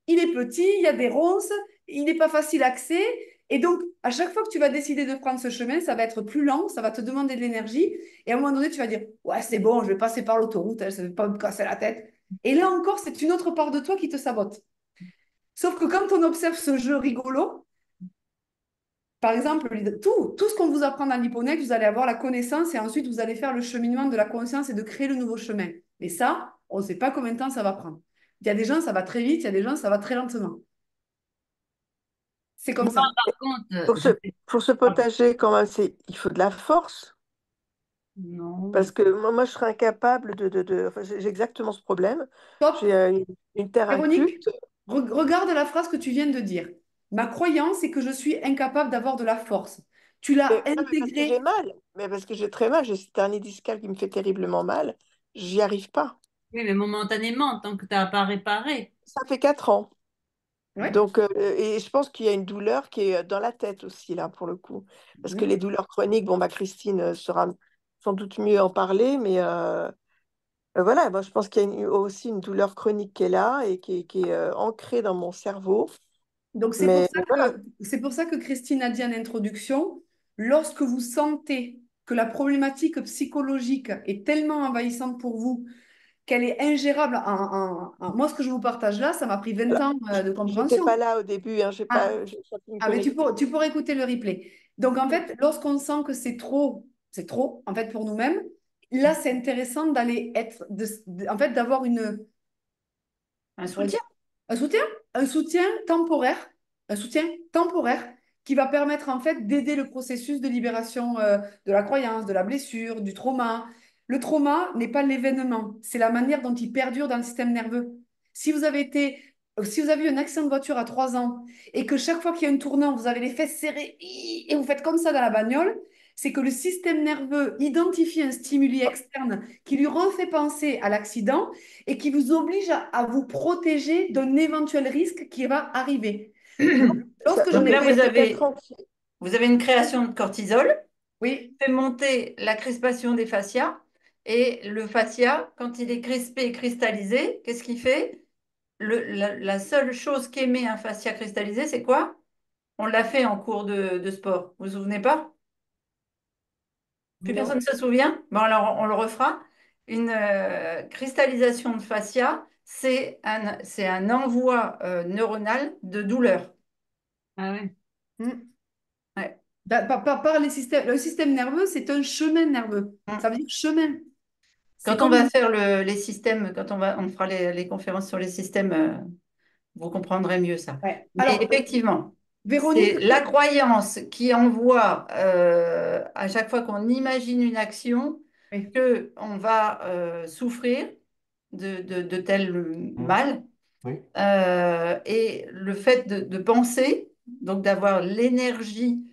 Speaker 3: il est petit, il y a des ronces, il n'est pas facile d'accès. Et donc, à chaque fois que tu vas décider de prendre ce chemin, ça va être plus lent, ça va te demander de l'énergie. Et à un moment donné, tu vas dire, ouais, c'est bon, je vais passer par l'autoroute, hein, ça ne va pas me casser la tête. Et là encore, c'est une autre part de toi qui te sabote. Sauf que quand on observe ce jeu rigolo, par exemple, tout ce qu'on vous apprend dans l'hypnose, vous allez avoir la connaissance et ensuite vous allez faire le cheminement de la conscience et de créer le nouveau chemin. Et ça, on ne sait pas combien de temps ça va prendre. Il y a des gens, ça va très vite, il y a des gens, ça va très lentement. C'est comme
Speaker 4: Moi,
Speaker 3: ça.
Speaker 4: par contre,
Speaker 11: Pour pour ce potager, quand même, il faut de la force.
Speaker 4: non.
Speaker 11: Parce que moi, je serais incapable enfin, j'ai exactement ce problème.
Speaker 3: Top.
Speaker 11: J'ai une terre
Speaker 3: Véronique,
Speaker 11: inculte.
Speaker 3: regarde la phrase que tu viens de dire. Ma croyance est que je suis incapable d'avoir de la force. Tu l'as
Speaker 11: Non, mais parce que j'ai
Speaker 3: intégrée.
Speaker 11: mal. Mais parce que j'ai très mal. J'ai cette hernie discale qui me fait terriblement mal. J'y arrive pas.
Speaker 4: Oui, mais momentanément, tant que tu n'as pas réparé.
Speaker 11: Ça fait 4 ans.
Speaker 3: Ouais.
Speaker 11: Donc, et je pense qu'il y a une douleur qui est dans la tête aussi, là, pour le coup. Parce que
Speaker 3: Mhm.
Speaker 11: les douleurs chroniques, bon, bah, Christine saura sans doute mieux en parler, mais voilà, moi, je pense qu'il y a aussi une douleur chronique qui est là et qui est ancrée dans mon cerveau.
Speaker 3: Donc,
Speaker 11: Mais voilà.
Speaker 3: c'est pour ça que Christine a dit en introduction, lorsque vous sentez que la problématique psychologique est tellement envahissante pour vous qu'elle est ingérable Moi, ce que je vous partage là, ça m'a pris 20
Speaker 11: Alors,
Speaker 3: ans de
Speaker 11: j'étais
Speaker 3: compréhension.
Speaker 11: pas là au début, hein,
Speaker 3: Ah,
Speaker 11: j'ai pas pu me
Speaker 3: mais
Speaker 11: connecter.
Speaker 3: tu pourrais écouter le replay. Donc, en fait, lorsqu'on sent que c'est trop, en fait, pour nous-mêmes, là, c'est intéressant d'aller en fait, d'avoir
Speaker 1: Un
Speaker 3: on va
Speaker 1: soutien.
Speaker 3: dire, un soutien, un soutien temporaire, un soutien temporaire qui va permettre en fait d'aider le processus de libération de la croyance, de la blessure, du trauma. Le trauma n'est pas l'événement, c'est la manière dont il perdure dans le système nerveux. Si vous avez été, si vous avez eu un accident de voiture à 3 ans et que chaque fois qu'il y a un tournant, vous avez les fesses serrées et vous faites comme ça dans la bagnole, c'est que le système nerveux identifie un stimuli externe qui lui refait penser à l'accident et qui vous oblige à vous protéger d'un éventuel risque qui va arriver. Lorsque je
Speaker 1: Donc
Speaker 11: Oui,
Speaker 3: n'ai
Speaker 1: là,
Speaker 11: mais
Speaker 3: pas...
Speaker 11: ça fait 4 ans.
Speaker 1: vous avez une création de cortisol,
Speaker 3: Oui,
Speaker 1: fait monter la crispation des fascias. Et le fascia, quand il est crispé et cristallisé, qu'est-ce qu'il fait? La seule chose qu'émet un fascia cristallisé, c'est quoi? On l'a fait en cours de sport. Vous vous souvenez pas? Plus personne
Speaker 3: non.
Speaker 1: ne se souvient? Bon, alors on le refera. Une cristallisation de fascia, c'est un envoi neuronal de douleur.
Speaker 4: Ah ouais.
Speaker 3: Hmm.
Speaker 1: Ouais.
Speaker 3: Par le système nerveux, c'est un chemin nerveux.
Speaker 1: Mm.
Speaker 3: Ça veut dire chemin. C'est
Speaker 1: Quand on
Speaker 3: comme...
Speaker 1: va faire les systèmes, quand on fera les conférences sur les systèmes, vous comprendrez mieux ça.
Speaker 3: Ouais.
Speaker 1: Mais
Speaker 3: Alors,
Speaker 1: effectivement,
Speaker 3: Véronique,
Speaker 1: c'est la croyance qui envoie à chaque fois qu'on imagine une action
Speaker 3: oui.
Speaker 1: que on va souffrir de tel mal.
Speaker 2: Oui.
Speaker 1: Et le fait de penser, donc d'avoir l'énergie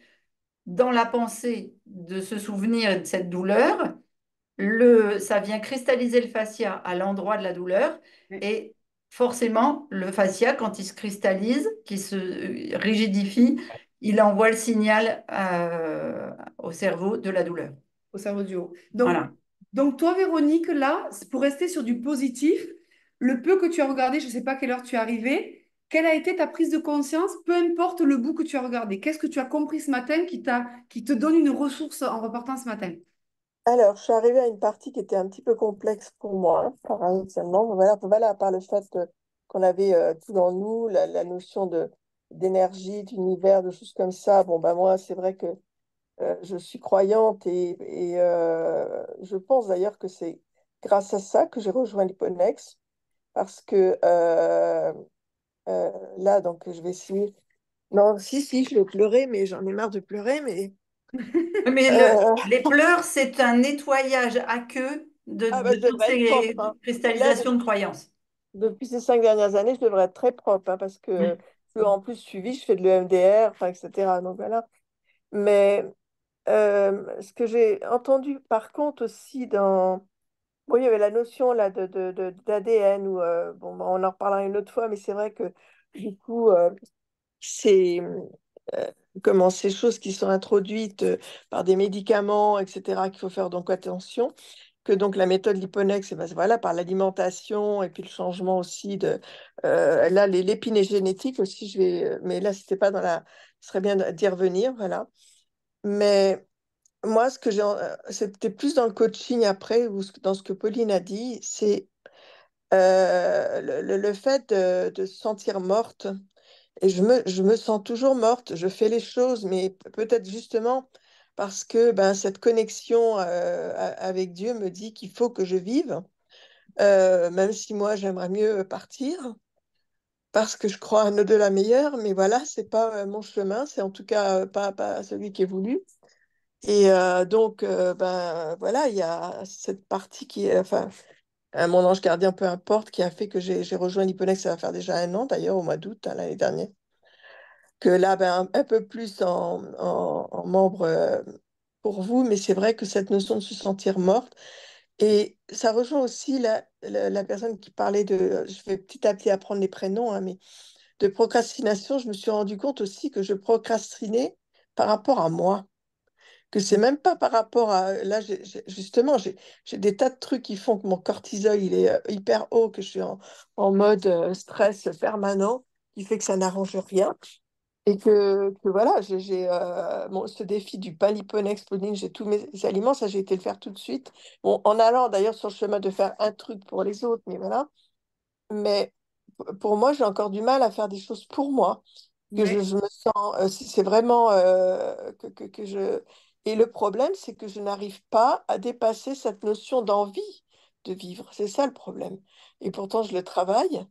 Speaker 1: dans la pensée de se souvenir de cette douleur, ça vient cristalliser le fascia à l'endroit de la douleur
Speaker 3: Oui.
Speaker 1: et forcément, le fascia, quand il se cristallise, qui se rigidifie, il envoie le signal au cerveau de la douleur.
Speaker 3: Au cerveau du haut.
Speaker 1: Voilà.
Speaker 3: Donc toi, Véronique, là, pour rester sur du positif, le peu que tu as regardé, je ne sais pas à quelle heure tu es arrivée, quelle a été ta prise de conscience, peu importe le bout que tu as regardé. Qu'est-ce que tu as compris ce matin qui te donne une ressource en repartant ce matin?
Speaker 11: Alors, je suis arrivée à une partie qui était un petit peu complexe pour moi, hein, paradoxalement. Voilà, par le fait qu'on avait tout dans nous, la notion d'énergie, d'univers, de choses comme ça. Bon, ben moi, c'est vrai que je suis croyante et je pense d'ailleurs que c'est grâce à ça que j'ai rejoint l'Hipponex parce que là, donc, je vais essayer. Non, si, je vais pleurer, mais j'en ai marre de pleurer, mais
Speaker 1: Mais
Speaker 11: Euh,
Speaker 1: les pleurs, c'est un nettoyage à queue
Speaker 11: ah bah,
Speaker 1: de
Speaker 11: je
Speaker 1: toutes
Speaker 11: devrais être propre,
Speaker 1: ces
Speaker 11: hein. Là,
Speaker 1: cristallisations de croyances.
Speaker 11: depuis ces 5 dernières années, je devrais être très propre, hein, parce que en plus suivi, je fais de l'EMDR, enfin, etc. Donc voilà. Mais ce que j'ai entendu par contre aussi dans... Bon, il y avait la notion là d'ADN, ou bon, bah, on en reparlera une autre fois, mais c'est vrai que du coup, c'est euh, comment ces choses qui sont introduites par des médicaments, etc., qu'il faut faire donc attention, que donc la méthode Liponex, eh ben, voilà, par l'alimentation et puis le changement aussi de... là, l'épinégénétique aussi, mais là, c'était pas dans la... Ce serait bien d'y revenir, voilà. Mais moi, c'était plus dans le coaching après, ou dans ce que Pauline a dit, c'est le fait de se sentir morte. Et je me sens toujours morte. Je fais les choses, mais peut-être justement parce que ben, cette connexion avec Dieu me dit qu'il faut que je vive, même si moi j'aimerais mieux partir, parce que je crois à un au-delà meilleur. Mais voilà, c'est pas mon chemin, c'est en tout cas pas celui qui est voulu. Et donc, ben, voilà, il y a cette partie qui est, enfin, mon ange gardien, peu importe, qui a fait que j'ai rejoint l'Hyponex, ça va faire déjà 1 an d'ailleurs, au mois d'août, hein, l'année dernière. Que là, ben, un peu plus en membre pour vous, mais c'est vrai que cette notion de se sentir morte, et ça rejoint aussi la personne qui parlait de, je vais petit à petit apprendre les prénoms, hein, mais de procrastination, je me suis rendu compte aussi que je procrastinais par rapport à moi, que c'est même pas par rapport à... Là, justement, j'ai des tas de trucs qui font que mon cortisol, il est hyper haut, que je suis en mode stress permanent, qui fait que ça n'arrange rien. Et que voilà, ce défi du pain Liponex, Pauline, j'ai tous mes aliments, ça j'ai été le faire tout de suite. Bon, en allant d'ailleurs sur le chemin de faire un truc pour les autres, mais voilà. Mais pour moi, j'ai encore du mal à faire des choses pour moi, que
Speaker 3: Ouais.
Speaker 11: je me sens, c'est vraiment que je... Et le problème, c'est que je n'arrive pas à dépasser cette notion d'envie de vivre. C'est ça le problème. Et pourtant, je le travaille.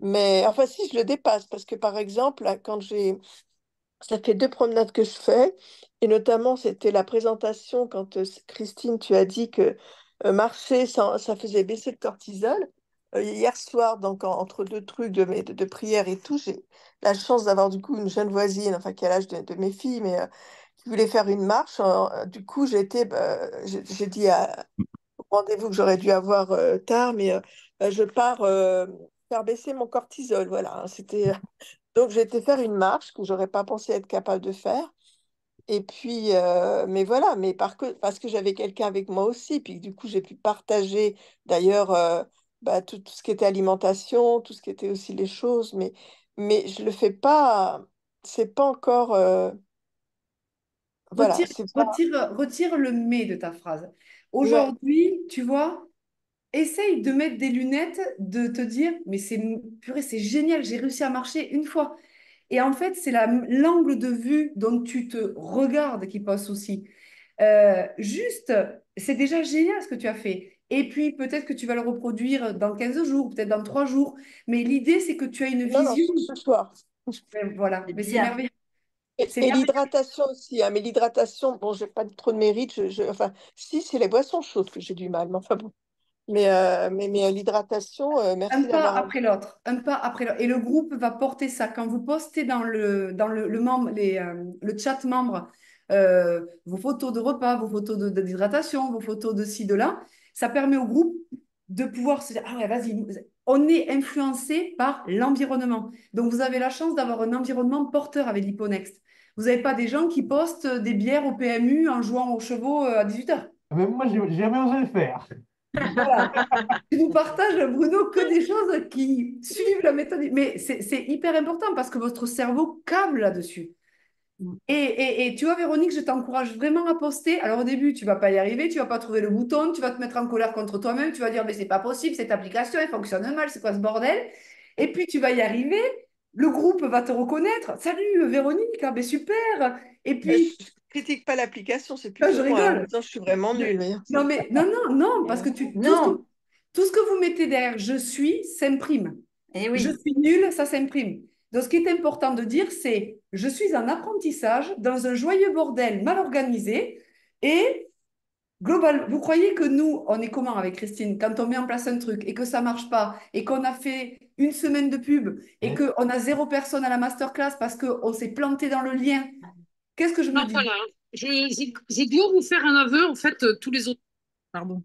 Speaker 11: Mais enfin, si, je le dépasse, parce que par exemple, là, quand j'ai ça fait 2 promenades que je fais, et notamment c'était la présentation quand Christine, tu as dit que marcher, ça faisait baisser le cortisol. Hier soir, donc entre deux trucs de prière et tout, j'ai la chance d'avoir du coup une jeune voisine, enfin qui a l'âge de mes filles, mais qui voulait faire une marche. Du coup, j'ai dit au rendez-vous que j'aurais dû avoir tard, mais je pars faire baisser mon cortisol. Voilà, hein. Donc, j'ai été faire une marche que j'aurais pas pensé être capable de faire. Et puis, mais voilà, parce que j'avais quelqu'un avec moi aussi. Puis du coup, j'ai pu partager d'ailleurs bah, tout ce qui était alimentation, tout ce qui était aussi les choses. Mais je le fais pas, c'est pas encore, voilà,
Speaker 3: Retire,
Speaker 11: c'est pas,
Speaker 3: retire le mais de ta phrase.
Speaker 11: ouais,
Speaker 3: Aujourd'hui, tu vois, essaye de mettre des lunettes, de te dire, mais purée, c'est génial, j'ai réussi à marcher une fois. Et en fait, c'est l'angle de vue dont tu te regardes qui pose souci. Juste, c'est déjà génial ce que tu as fait. Et puis, peut-être que tu vas le reproduire dans 15 jours, peut-être dans 3 jours. Mais l'idée, c'est que tu as une
Speaker 11: non, non,
Speaker 3: vision.
Speaker 11: ce soir.
Speaker 3: Voilà,
Speaker 1: C'est
Speaker 3: mais c'est
Speaker 1: bien.
Speaker 3: merveilleux.
Speaker 11: Et,
Speaker 3: C'est
Speaker 11: et
Speaker 3: merveilleux.
Speaker 11: l'hydratation aussi, hein, mais l'hydratation, bon, j'ai pas trop de mérite. Enfin, si, c'est les boissons chaudes que j'ai du mal, mais enfin bon. Mais l'hydratation,
Speaker 3: Un
Speaker 11: merci
Speaker 3: pas
Speaker 11: d'avoir...
Speaker 3: après l'autre, un pas après l'autre. Et le groupe va porter ça. Quand vous postez le chat membre, vos photos de repas, vos photos d'hydratation, vos photos de ci, de là, ça permet au groupe de pouvoir se dire, ah ouais, vas-y, on est influencé par l'environnement. Donc, vous avez la chance d'avoir un environnement porteur avec l'Hipponext. Vous n'avez pas des gens qui postent des bières au PMU en jouant aux chevaux à 18h.
Speaker 2: Même moi, j'ai jamais osé le faire.
Speaker 3: Voilà. Je vous partage, Bruno, que des choses qui suivent la méthode. Mais c'est hyper important parce que votre cerveau câble là-dessus. Et tu vois, Véronique, je t'encourage vraiment à poster. Alors au début, tu vas pas y arriver, tu vas pas trouver le bouton, tu vas te mettre en colère contre toi-même, tu vas dire, mais c'est pas possible, cette application, elle fonctionne mal, c'est quoi ce bordel? Et puis tu vas y arriver, le groupe va te reconnaître. Salut, Véronique, ah, ben super. Et puis,
Speaker 11: Je critique pas l'application, c'est
Speaker 3: ah, je
Speaker 11: plutôt moi, hein, en
Speaker 3: rigole.
Speaker 11: disant je suis vraiment nulle.
Speaker 3: Non, mais non, non, non, parce que
Speaker 1: Non,
Speaker 3: tout ce que vous mettez derrière je suis s'imprime.
Speaker 1: eh
Speaker 3: Je
Speaker 1: oui.
Speaker 3: suis nulle, ça s'imprime. Donc, ce qui est important de dire, c'est je suis en apprentissage dans un joyeux bordel mal organisé et global, vous croyez que nous, on est comment avec Christine quand on met en place un truc et que ça marche pas et qu'on a fait une semaine de pub et
Speaker 2: Ouais.
Speaker 3: qu'on a 0 personne à la masterclass parce qu'on s'est planté dans le lien? Qu'est-ce que je me
Speaker 12: Non,
Speaker 3: dis?
Speaker 12: voilà. J'ai dû vous faire un aveu, en fait, tous les autres. Pardon.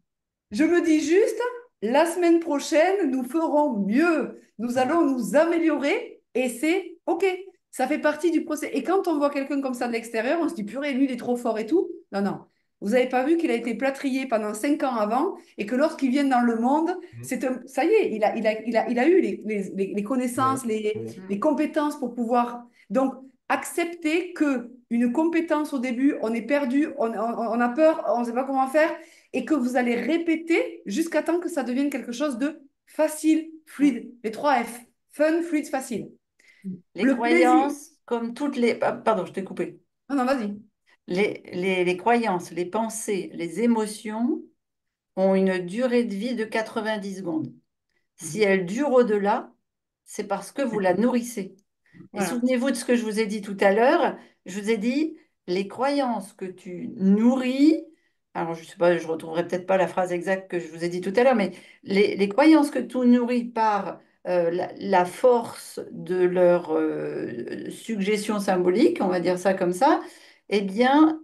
Speaker 3: Je me dis juste, la semaine prochaine, nous ferons mieux. Nous allons nous améliorer et c'est OK. Ça fait partie du procès. Et quand on voit quelqu'un comme ça de l'extérieur, on se dit, purée, lui, il est trop fort et tout. Non, non. Vous n'avez pas vu qu'il a été plâtrié pendant 5 ans avant et que lorsqu'il vient dans le monde, ça y est, il a eu les connaissances,
Speaker 2: Ouais, ouais.
Speaker 3: les compétences pour pouvoir. Donc, accepter que une compétence au début, on est perdu, on a peur, on ne sait pas comment faire et que vous allez répéter jusqu'à temps que ça devienne quelque chose de facile, fluide. Les 3 F. Fun, fluide, facile.
Speaker 1: Les
Speaker 3: Le plaisir.
Speaker 1: croyances, comme toutes les... Pardon, je t'ai coupé.
Speaker 3: Non, non, vas-y.
Speaker 1: Les croyances, les pensées, les émotions ont une durée de vie de 90 secondes. Si elles durent au-delà, c'est parce que vous la nourrissez. Et
Speaker 3: Voilà.
Speaker 1: souvenez-vous de ce que je vous ai dit tout à l'heure. Je vous ai dit, les croyances que tu nourris, alors je sais pas, je retrouverai peut-être pas la phrase exacte que je vous ai dit tout à l'heure, mais les croyances que tu nourris par la force de leur suggestion symbolique, on va dire ça comme ça, eh bien,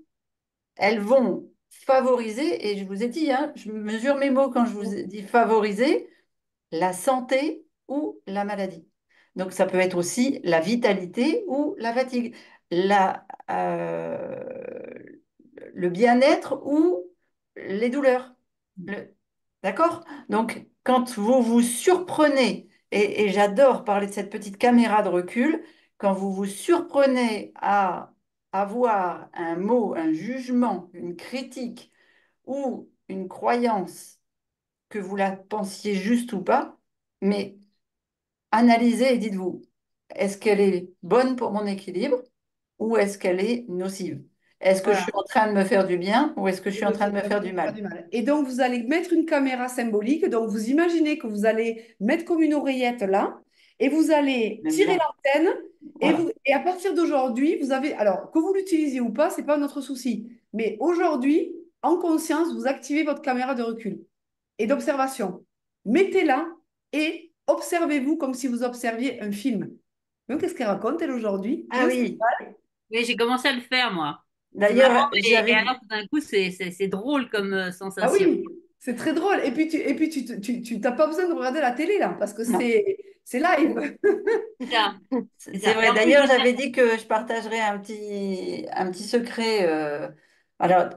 Speaker 1: elles vont favoriser, et je vous ai dit, hein, je mesure mes mots quand je vous ai dit favoriser, la santé ou la maladie. Donc, ça peut être aussi la vitalité ou la fatigue, la, le bien-être ou les douleurs. D'accord? Donc, quand vous vous surprenez, et j'adore parler de cette petite caméra de recul, quand vous vous surprenez à avoir un mot, un jugement, une critique ou une croyance, que vous la pensiez juste ou pas, mais analysez et dites-vous, est-ce qu'elle est bonne pour mon équilibre ou est-ce qu'elle est nocive? Est-ce que je
Speaker 3: Voilà.
Speaker 1: suis en train de me faire du bien ou est-ce que je suis en train de me faire du
Speaker 3: Pas
Speaker 1: mal?
Speaker 3: du mal. Et donc, vous allez mettre une caméra symbolique. Donc, vous imaginez que vous allez mettre comme une oreillette là et vous allez
Speaker 1: J'aime
Speaker 3: tirer
Speaker 1: bien.
Speaker 3: l'antenne.
Speaker 1: Voilà.
Speaker 3: Et à partir d'aujourd'hui, vous avez. Alors, que vous l'utilisiez ou pas, ce n'est pas notre souci. Mais aujourd'hui, en conscience, vous activez votre caméra de recul et d'observation. Mettez-la et observez-vous comme si vous observiez un film. Donc, qu'est-ce qu'elle raconte, elle, aujourd'hui?
Speaker 1: Ah oui,
Speaker 4: Oui, j'ai commencé à le faire, moi. C'est marrant,
Speaker 1: d'ailleurs,
Speaker 4: et alors tout d'un coup, c'est drôle comme
Speaker 3: Ah
Speaker 4: sensation.
Speaker 3: oui, c'est très drôle. Et puis tu n'as pas besoin de regarder la télé là, parce que
Speaker 1: non,
Speaker 3: c'est live.
Speaker 4: C'est ça, c'est
Speaker 1: c'est
Speaker 4: ça. Et
Speaker 1: vrai.
Speaker 4: en plus,
Speaker 1: D'ailleurs, j'avais dit que je partagerais un petit secret. Alors,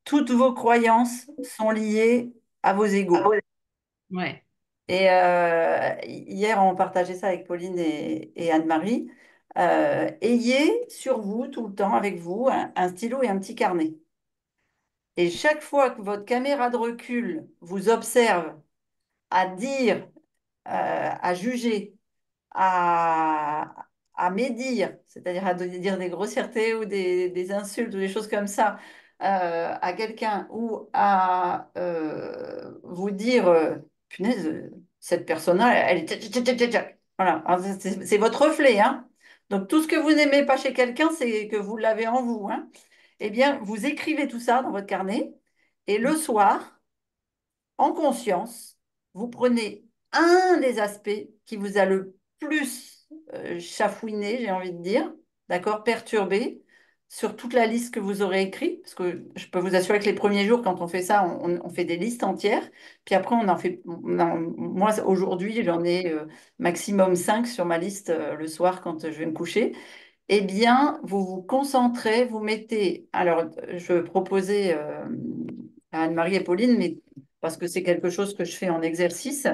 Speaker 1: toutes vos croyances sont liées à vos égos.
Speaker 4: ouais.
Speaker 1: Et hier, on partageait ça avec Pauline et Anne-Marie. Ayez sur vous, tout le temps, avec vous, un stylo et un petit carnet. Et chaque fois que votre caméra de recul vous observe à dire, à juger, à, à médire, c'est-à-dire à dire des grossièretés ou des insultes ou des choses comme ça à quelqu'un ou à vous dire, punaise, cette personne-là, elle est... Voilà, alors, c'est votre reflet, hein. Donc tout ce que vous n'aimez pas chez quelqu'un, c'est que vous l'avez en vous, hein. Eh bien, vous écrivez tout ça dans votre carnet et le soir, en conscience, vous prenez un des aspects qui vous a le plus chafouiné, j'ai envie de dire, d'accord, perturbé, sur toute la liste que vous aurez écrite, parce que je peux vous assurer que les premiers jours, quand on fait ça, on fait des listes entières, puis après, on en fait, moi, aujourd'hui, j'en ai maximum 5 sur ma liste le soir quand je vais me coucher. Eh bien, vous vous concentrez, vous mettez. Alors, je proposais à Anne-Marie et Pauline, mais parce que c'est quelque chose que je fais en exercice,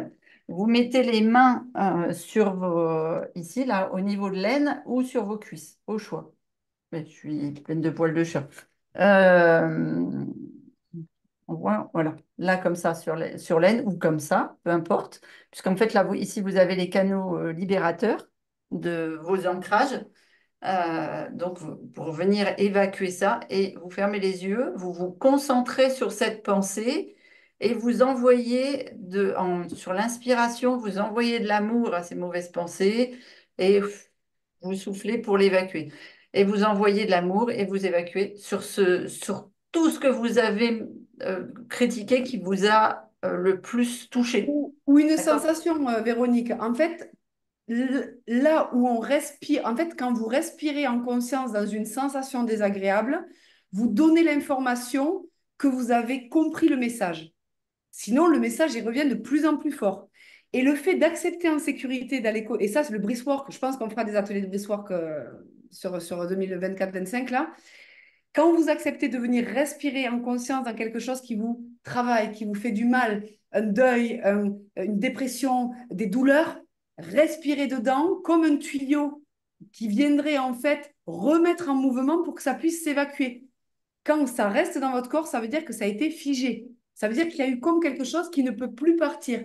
Speaker 1: vous mettez les mains sur ici, là, au niveau de l'aine ou sur vos cuisses, au choix. Mais je suis pleine de poils de chat. Euh, voilà, là comme ça sur l'aine ou comme ça, peu importe, puisqu'en fait là, ici vous avez les canaux libérateurs de vos ancrages. Donc, pour venir évacuer ça, et vous fermez les yeux, vous vous concentrez sur cette pensée et vous envoyez sur l'inspiration, vous envoyez de l'amour à ces mauvaises pensées et vous soufflez pour l'évacuer. Et vous envoyez de l'amour et vous évacuez sur tout ce que vous avez critiqué qui vous a le plus touché.
Speaker 3: Ou une
Speaker 1: D'accord?
Speaker 3: sensation, Véronique. En fait, là où on respire, en fait, quand vous respirez en conscience dans une sensation désagréable, vous donnez l'information que vous avez compris le message. Sinon, le message, il revient de plus en plus fort. Et le fait d'accepter en sécurité d'aller... Et ça, c'est le breathwork. Je pense qu'on fera des ateliers de breathwork sur 2024-25, là. Quand vous acceptez de venir respirer en conscience dans quelque chose qui vous travaille, qui vous fait du mal, un deuil, une dépression, des douleurs, respirez dedans comme un tuyau qui viendrait en fait remettre en mouvement pour que ça puisse s'évacuer. Quand ça reste dans votre corps, ça veut dire que ça a été figé. Ça veut dire qu'il y a eu comme quelque chose qui ne peut plus partir.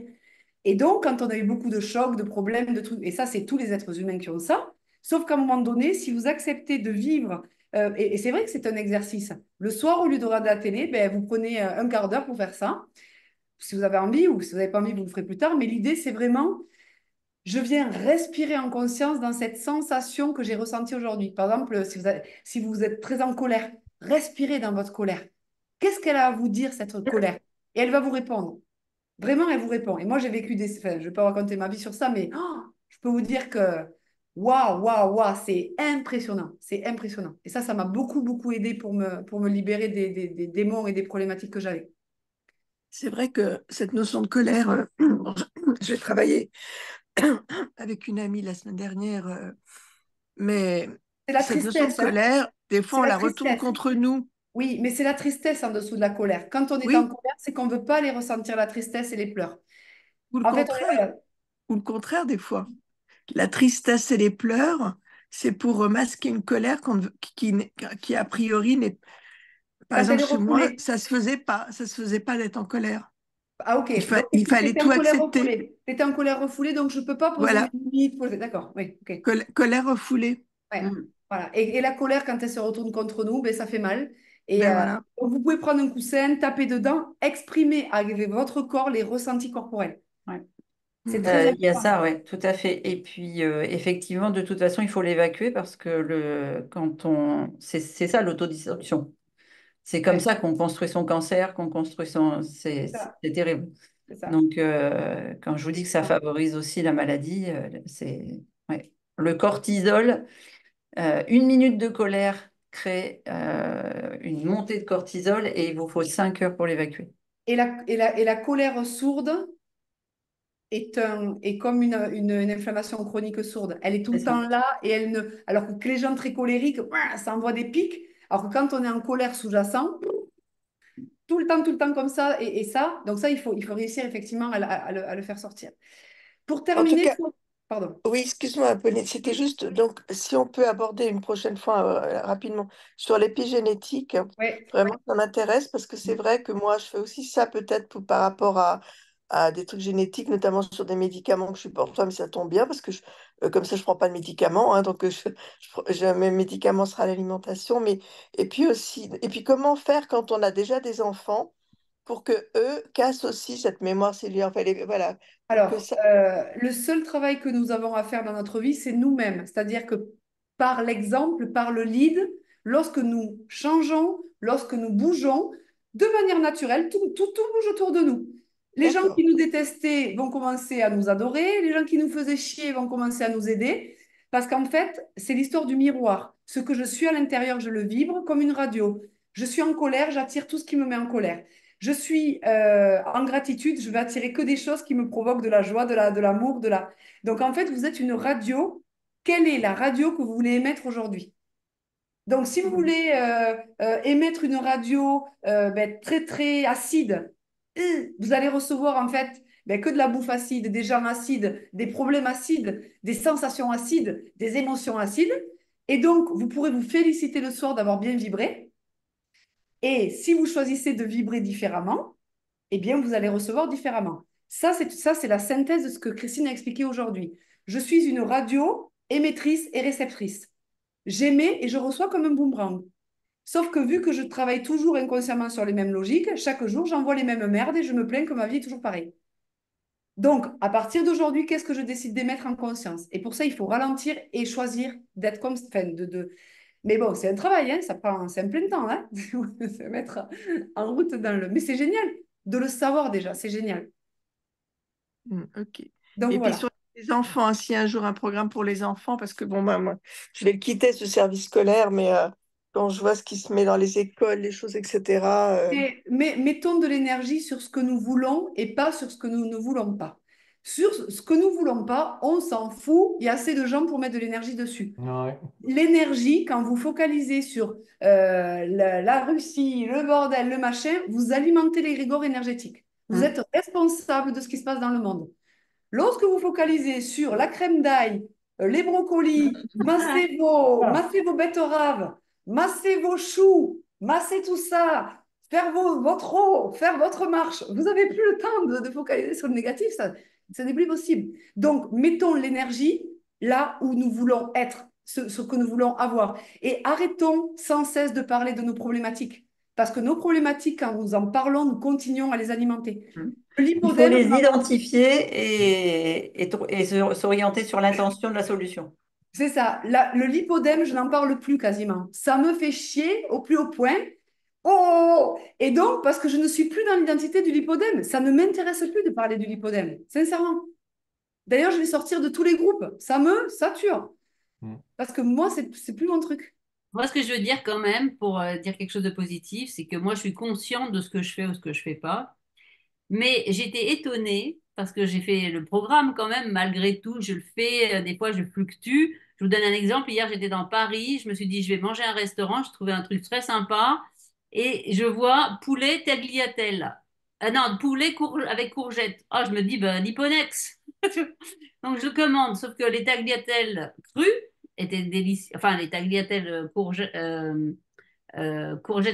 Speaker 3: Et donc, quand on a eu beaucoup de chocs, de problèmes, de trucs, et ça, c'est tous les êtres humains qui ont ça, sauf qu'à un moment donné, si vous acceptez de vivre, et c'est vrai que c'est un exercice, le soir, au lieu de regarder la télé, ben, vous prenez un quart d'heure pour faire ça, si vous avez envie, ou si vous n'avez pas envie, vous le ferez plus tard, mais l'idée, c'est vraiment, je viens respirer en conscience dans cette sensation que j'ai ressentie aujourd'hui. Par exemple, si vous êtes très en colère, respirez dans votre colère. Qu'est-ce qu'elle a à vous dire, cette colère? Et elle va vous répondre. Vraiment, elle vous répond. Et moi, j'ai vécu des... Enfin, je ne vais pas raconter ma vie sur ça, mais je peux vous dire que waouh, waouh, waouh, c'est impressionnant. C'est impressionnant. Et ça m'a beaucoup, beaucoup aidé pour me libérer des démons et des problématiques que j'avais.
Speaker 11: C'est vrai que cette notion de colère, j'ai travaillé avec une amie la semaine dernière, mais
Speaker 3: C'est la
Speaker 11: cette notion de
Speaker 3: tristesse, hein?
Speaker 11: colère, des fois,
Speaker 3: C'est
Speaker 11: on
Speaker 3: la
Speaker 11: la retourne
Speaker 3: tristesse.
Speaker 11: contre nous.
Speaker 3: Oui, mais c'est la tristesse en dessous de la colère. Quand on est en
Speaker 11: Oui,
Speaker 3: colère, c'est qu'on ne veut pas aller ressentir la tristesse et les pleurs.
Speaker 11: ou le
Speaker 3: En fait,
Speaker 11: contraire, ou le contraire des fois. La tristesse et les pleurs, c'est pour masquer une colère qui a priori n'est. Par
Speaker 3: quand elle
Speaker 11: exemple,
Speaker 3: est
Speaker 11: chez moi,
Speaker 3: refoulée.
Speaker 11: ça se faisait pas d'être en colère.
Speaker 3: Ah, ok. Donc,
Speaker 11: Il fallait
Speaker 3: t'étais
Speaker 11: tout
Speaker 3: en colère
Speaker 11: accepter.
Speaker 3: refoulée. T'étais en colère refoulée, donc je ne peux pas poser mes
Speaker 11: Voilà,
Speaker 3: limites. D'accord, oui, ok.
Speaker 11: colère refoulée.
Speaker 3: Ouais,
Speaker 1: Mm.
Speaker 3: voilà. Et la colère, quand elle se retourne contre nous, ben, ça fait mal. Et
Speaker 11: Ben voilà.
Speaker 3: donc, vous pouvez prendre un coussin, taper dedans, exprimer avec votre corps les ressentis corporels.
Speaker 1: Ouais.
Speaker 3: C'est très
Speaker 1: Il y a
Speaker 3: important.
Speaker 1: ça, ouais, tout à fait. Et puis, effectivement, de toute façon, il faut l'évacuer parce que c'est ça l'autodestruction. C'est comme
Speaker 3: Ouais,
Speaker 1: ça qu'on construit son cancer, qu'on construit son,
Speaker 3: c'est ça.
Speaker 1: c'est terrible.
Speaker 3: C'est ça.
Speaker 1: Donc, quand je vous dis que ça favorise aussi la maladie, c'est, ouais. Le cortisol, 1 minute de colère crée une montée de cortisol et il vous faut 5 heures pour l'évacuer.
Speaker 3: Et la colère sourde est comme une inflammation chronique sourde. Elle est tout
Speaker 1: C'est
Speaker 3: le
Speaker 1: ça.
Speaker 3: temps là et elle ne. Alors que les gens très colériques, ça envoie des pics. Alors que quand on est en colère sous-jacent, tout le temps comme ça et ça, donc ça, il faut réussir effectivement à le faire sortir. Pour
Speaker 11: En tout
Speaker 3: terminer,
Speaker 11: cas,
Speaker 3: pardon.
Speaker 11: oui, excuse-moi, Apolline, c'était juste, donc, si on peut aborder une prochaine fois rapidement sur l'épigénétique,
Speaker 3: Ouais.
Speaker 11: vraiment, ça m'intéresse parce que c'est vrai que moi, je fais aussi ça peut-être par rapport à des trucs génétiques, notamment sur des médicaments que je suis porteuse, mais ça tombe bien parce que comme ça, je prends pas de médicaments, hein, donc mes médicaments sera l'alimentation, mais et puis aussi, et puis comment faire quand on a déjà des enfants pour que eux cassent aussi cette mémoire cellulaire, enfin, voilà, pour que
Speaker 3: Alors,
Speaker 11: ça.
Speaker 3: le seul travail que nous avons à faire dans notre vie, c'est nous-mêmes. C'est-à-dire que par l'exemple, par le lead, lorsque nous changeons, lorsque nous bougeons, de manière naturelle, tout bouge autour de nous. Les gens
Speaker 11: D'accord.
Speaker 3: qui nous détestaient vont commencer à nous adorer, les gens qui nous faisaient chier vont commencer à nous aider, parce qu'en fait, c'est l'histoire du miroir. Ce que je suis à l'intérieur, je le vibre comme une radio. Je suis en colère, j'attire tout ce qui me met en colère. Je suis en gratitude, je vais attirer que des choses qui me provoquent de la joie, de l'amour, de la... Donc en fait, vous êtes une radio. Quelle est la radio que vous voulez émettre aujourd'hui? Donc si vous voulez émettre une radio ben, très très acide, vous allez recevoir en fait ben, que de la bouffe acide, des gens acides, des problèmes acides, des sensations acides, des émotions acides. Et donc, vous pourrez vous féliciter le soir d'avoir bien vibré. Et si vous choisissez de vibrer différemment, eh bien, vous allez recevoir différemment. Ça, c'est la synthèse de ce que Christine a expliqué aujourd'hui. Je suis une radio émettrice et réceptrice. J'émets et je reçois comme un boomerang. Sauf que vu que je travaille toujours inconsciemment sur les mêmes logiques, chaque jour, j'envoie les mêmes merdes et je me plains que ma vie est toujours pareille. Donc, à partir d'aujourd'hui, qu'est-ce que je décide d'émettre en conscience? Et pour ça, il faut ralentir et choisir d'être comme... Enfin, Mais bon, c'est un travail, hein, c'est un plein temps, hein, se mettre en route dans le... Mais c'est génial de le savoir déjà, c'est génial.
Speaker 11: Ok.
Speaker 3: Donc
Speaker 11: Et puis
Speaker 3: voilà.
Speaker 11: sur les enfants, si un jour un programme pour les enfants, parce que bon, moi, je vais le quitter, ce service scolaire, mais quand je vois ce qui se met dans les écoles, les choses, etc.
Speaker 3: Mais mettons de l'énergie sur ce que nous voulons et pas sur ce que nous ne voulons pas. Sur ce que nous voulons pas, on s'en fout, il y a assez de gens pour mettre de l'énergie dessus.
Speaker 2: Ouais.
Speaker 3: L'énergie, quand vous focalisez sur la Russie, le bordel, le machin, vous alimentez les rigors énergétiques. Vous êtes responsable de ce qui se passe dans le monde. Lorsque vous focalisez sur la crème d'ail, les brocolis, massez vos betteraves, massez vos choux, massez tout ça, faire votre eau, faire votre marche, vous n'avez plus le temps de focaliser sur le négatif, ça n'est plus possible. Donc, mettons l'énergie là où nous voulons être, ce que nous voulons avoir. Et arrêtons sans cesse de parler de nos problématiques. Parce que nos problématiques, quand nous en parlons, nous continuons à les alimenter.
Speaker 1: Il faut les identifier et s'orienter sur l'intention de la solution.
Speaker 3: C'est ça. Le lipodème, je n'en parle plus quasiment. Ça me fait chier au plus haut point. Oh! Et donc, parce que je ne suis plus dans l'identité du lipodème, ça ne m'intéresse plus de parler du lipodème, sincèrement. D'ailleurs, je vais sortir de tous les groupes. Ça me sature. Parce que moi, c'est plus mon truc.
Speaker 4: Moi, ce que je veux dire quand même, pour dire quelque chose de positif, c'est que moi, je suis consciente de ce que je fais ou ce que je fais pas. Mais j'étais étonnée parce que j'ai fait le programme quand même, malgré tout, je le fais, des fois je fluctue. Je vous donne un exemple, hier j'étais dans Paris, je me suis dit je vais manger à un restaurant, je trouvais un truc très sympa et je vois poulet tagliatelle. Ah non, avec courgette. Ah, je me dis, ben, Niponex. Donc je commande, sauf que les tagliatelles crues étaient délicieuses, enfin les tagliatelles courgettes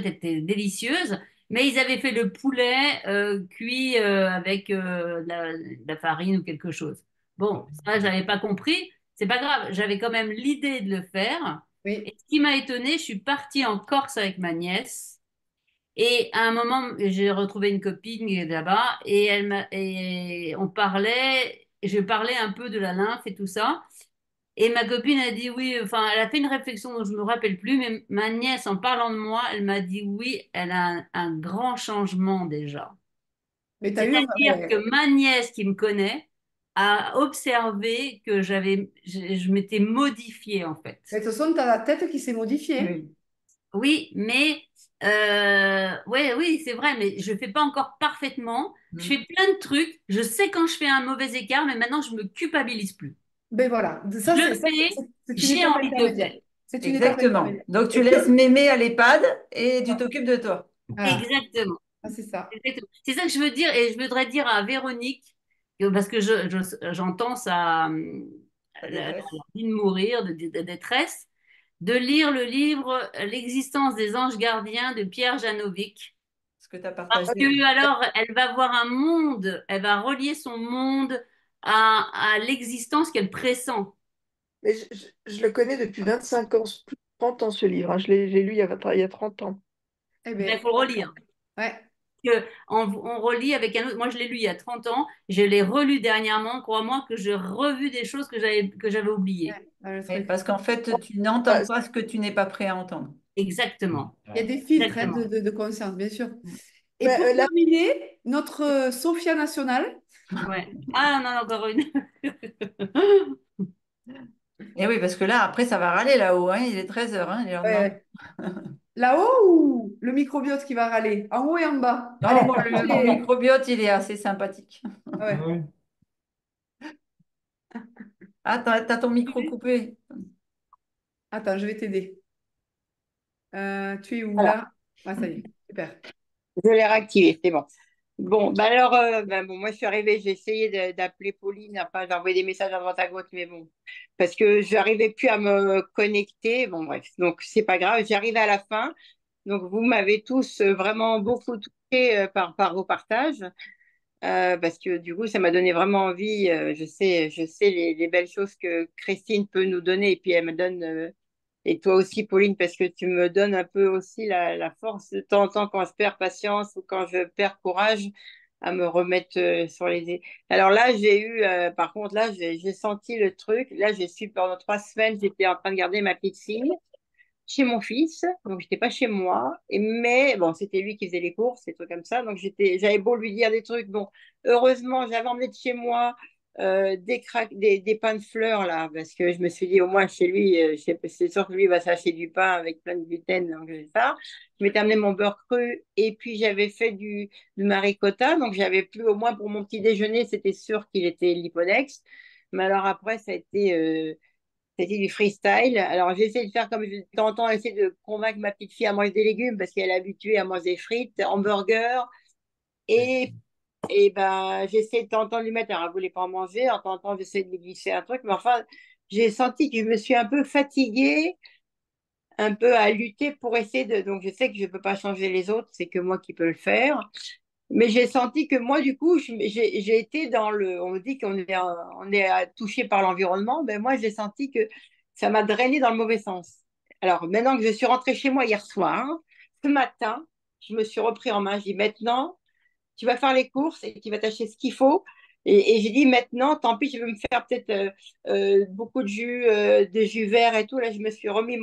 Speaker 4: étaient délicieuses, mais ils avaient fait le poulet cuit avec la farine ou quelque chose. Bon, ça, je n'avais pas compris. C'est pas grave, j'avais quand même l'idée de le faire.
Speaker 3: Oui.
Speaker 4: Et ce qui m'a étonnée, je suis partie en Corse avec ma nièce. Et à un moment, j'ai retrouvé une copine là-bas et on parlait, je parlais un peu de la lymphe et tout ça. Et ma copine a dit oui, enfin, elle a fait une réflexion dont je ne me rappelle plus, mais ma nièce, en parlant de moi, elle m'a dit oui, elle a un grand changement déjà.
Speaker 3: Mais tu as eu
Speaker 4: C'est-à-dire que ma nièce qui me connaît a observé que je m'étais modifiée en fait.
Speaker 3: Mais de toute façon, tu as la tête qui s'est modifiée.
Speaker 4: Oui, mais ouais, oui, c'est vrai, mais je ne fais pas encore parfaitement. Je fais plein de trucs. Je sais quand je fais un mauvais écart, mais maintenant, je me culpabilise plus.
Speaker 3: Ben voilà, ça,
Speaker 4: Je le fais,
Speaker 3: c'est une
Speaker 4: j'ai
Speaker 3: étape
Speaker 4: envie de le
Speaker 3: intermédiaire.
Speaker 4: faire.
Speaker 3: C'est une étape
Speaker 1: Exactement.
Speaker 3: intermédiaire.
Speaker 1: Donc, tu laisses mémé à l'EHPAD et tu t'occupes de toi.
Speaker 3: Voilà.
Speaker 4: Exactement.
Speaker 3: Ah, c'est ça.
Speaker 4: Exactement. C'est ça que je veux dire, et je voudrais dire à Véronique, parce que j'entends la vie de mourir, de détresse, de lire le livre L'existence des anges gardiens de Pierre Janovic.
Speaker 1: Ce que tu as
Speaker 4: Parce
Speaker 1: partagé.
Speaker 4: que alors, elle va voir un monde, elle va relier son monde à l'existence qu'elle pressent.
Speaker 11: Mais je le connais depuis 25 ans, plus de 30 ans ce livre, hein. J'ai lu il y a 30 ans.
Speaker 3: Eh
Speaker 4: Il
Speaker 3: ben,
Speaker 4: faut le relire.
Speaker 3: ouais.
Speaker 4: On relit avec un autre. Moi, je l'ai lu il y a 30 ans. Je l'ai relu dernièrement. Crois-moi que j'ai revu des choses que j'avais oubliées.
Speaker 1: Parce qu'en fait, tu n'entends pas ce que tu n'es pas prêt à entendre.
Speaker 4: Exactement.
Speaker 3: Il y a des filtres hein,
Speaker 4: Exactement.
Speaker 3: de conscience, bien sûr. Et
Speaker 11: Mais,
Speaker 3: pour
Speaker 11: là-
Speaker 3: terminer, notre Sophia nationale.
Speaker 4: Ouais. Ah, on en a encore une.
Speaker 1: Et oui, parce que là, après, ça va râler là-haut, hein. Il est 13h, hein, il est l'heure de manger.
Speaker 3: Là-haut ou le microbiote qui va râler? En haut et en bas.
Speaker 1: Non,
Speaker 3: Allez,
Speaker 1: mon microbiote, il est assez sympathique.
Speaker 3: ouais.
Speaker 1: Ah, t'as ton micro coupé.
Speaker 3: Attends, je vais t'aider. Tu es où
Speaker 13: Voilà.
Speaker 3: là? Ah, ça y est, super.
Speaker 13: Je l'ai réactivé, c'est bon. Bon, bah alors, bon, moi je suis arrivée, j'ai essayé d'appeler Pauline, enfin d'envoyer des messages à droite à gauche, mais bon, parce que je n'arrivais plus à me connecter. Bon, bref, donc c'est pas grave, j'arrive à la fin. Donc vous m'avez tous vraiment beaucoup touché par vos partages, parce que du coup ça m'a donné vraiment envie. Je sais les belles choses que Christine peut nous donner, et puis elle me donne. Et toi aussi, Pauline, parce que tu me donnes un peu aussi la force de temps en temps quand je perds patience ou quand je perds courage. à me remettre sur les. Alors là, j'ai eu, par contre, là, j'ai senti le truc. Là, je suis pendant 3 semaines, j'étais en train de garder ma petite fille chez mon fils, donc j'étais pas chez moi. Mais bon, c'était lui qui faisait les courses, des trucs comme ça. Donc j'avais beau lui dire des trucs. Bon, heureusement, j'avais emmené de chez moi des pains de fleurs là, parce que je me suis dit au moins chez lui, c'est sûr que lui va s'acheter du pain avec plein de gluten, donc c'est ça. Je m'étais amené mon beurre cru et puis j'avais fait du maricotta, donc j'avais plus au moins pour mon petit déjeuner, c'était sûr qu'il était liponex. Mais alors après, c'était du freestyle. Alors, j'ai essayé de faire comme je t'entends, essayer de convaincre ma petite fille à manger des légumes parce qu'elle est habituée à manger des frites, hamburgers. Et, et ben, j'essaie de temps en temps de lui mettre, alors elle ne voulait pas en manger, en temps en temps, j'essaie de lui glisser un truc. Mais enfin, j'ai senti que je me suis un peu fatiguée, un peu à lutter pour essayer de. Donc, je sais que je ne peux pas changer les autres, c'est que moi qui peux le faire. Mais j'ai senti que moi, du coup, j'ai été dans le. On me dit qu'on est touché par l'environnement. Ben moi, j'ai senti que ça m'a drainé dans le mauvais sens. Alors, maintenant que je suis rentrée chez moi hier soir, ce matin, je me suis repris en main. Je dis maintenant, tu vas faire les courses et tu vas t'acheter ce qu'il faut. Et j'ai dit maintenant, tant pis, je vais me faire peut-être beaucoup de jus verts et tout. Là, je me suis remis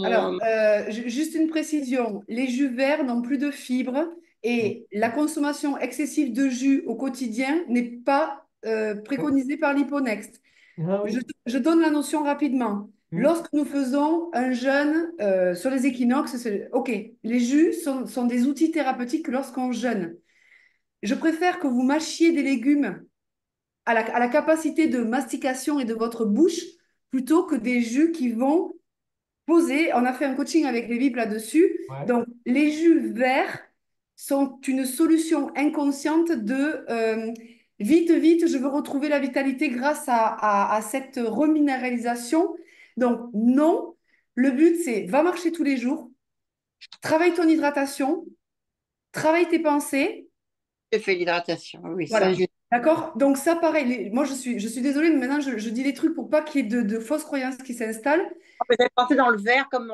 Speaker 3: Alors,
Speaker 13: mon-
Speaker 3: juste une précision, les jus verts n'ont plus de fibres et la consommation excessive de jus au quotidien n'est pas préconisée par l'Hyponext.
Speaker 2: Ah
Speaker 3: Je,
Speaker 2: oui.
Speaker 3: je donne la notion rapidement.
Speaker 2: Hmm.
Speaker 3: Lorsque nous faisons un jeûne sur les équinoxes, OK, les jus sont des outils thérapeutiques lorsqu'on jeûne. Je préfère que vous mâchiez des légumes à la capacité de mastication et de votre bouche plutôt que des jus qui vont poser. On a fait un coaching avec les VIP là-dessus.
Speaker 2: Ouais.
Speaker 3: Donc, les jus verts sont une solution inconsciente de vite, vite, je veux retrouver la vitalité grâce à cette reminéralisation. Donc, non, le but, c'est va marcher tous les jours, travaille ton hydratation, travaille tes pensées.
Speaker 13: je fais l'hydratation. Oui, ça,
Speaker 3: Voilà. D'accord? Donc, ça, pareil, moi, je suis désolée, mais maintenant, je dis les trucs pour pas qu'il y ait de fausses croyances qui s'installent.
Speaker 13: J'avais pensé dans le vert, comme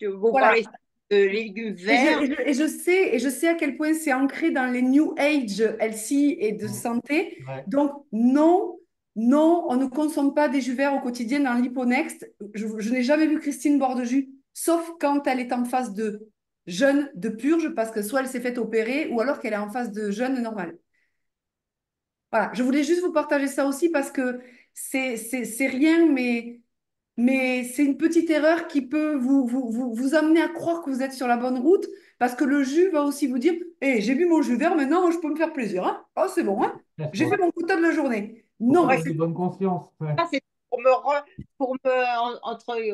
Speaker 13: vous
Speaker 3: Voilà.
Speaker 13: parlez de légumes
Speaker 3: Et je,
Speaker 13: verts.
Speaker 3: et je- et je sais à quel point c'est ancré dans les New Age healthy et de
Speaker 2: Hmm.
Speaker 3: santé.
Speaker 2: Ouais.
Speaker 3: Donc, non, non, on ne consomme pas des jus verts au quotidien dans l'Hyponext. Je n'ai jamais vu Christine boire de jus, sauf quand elle est en phase de jeûne, de purge, parce que soit elle s'est faite opérer, ou alors qu'elle est en phase de jeûne normal. Voilà, je voulais juste vous partager ça aussi parce que c'est rien, mais c'est une petite erreur qui peut vous amener à croire que vous êtes sur la bonne route parce que le jus va aussi vous dire, hey, j'ai bu mon jus vert, maintenant je peux me faire plaisir. Hein. Oh, c'est bon, hein. J'ai fait
Speaker 2: D'accord.
Speaker 3: mon quota de la journée.
Speaker 2: Pour
Speaker 3: Non,
Speaker 2: faire de bonne conscience. Ouais.
Speaker 13: Ça, c'est pour me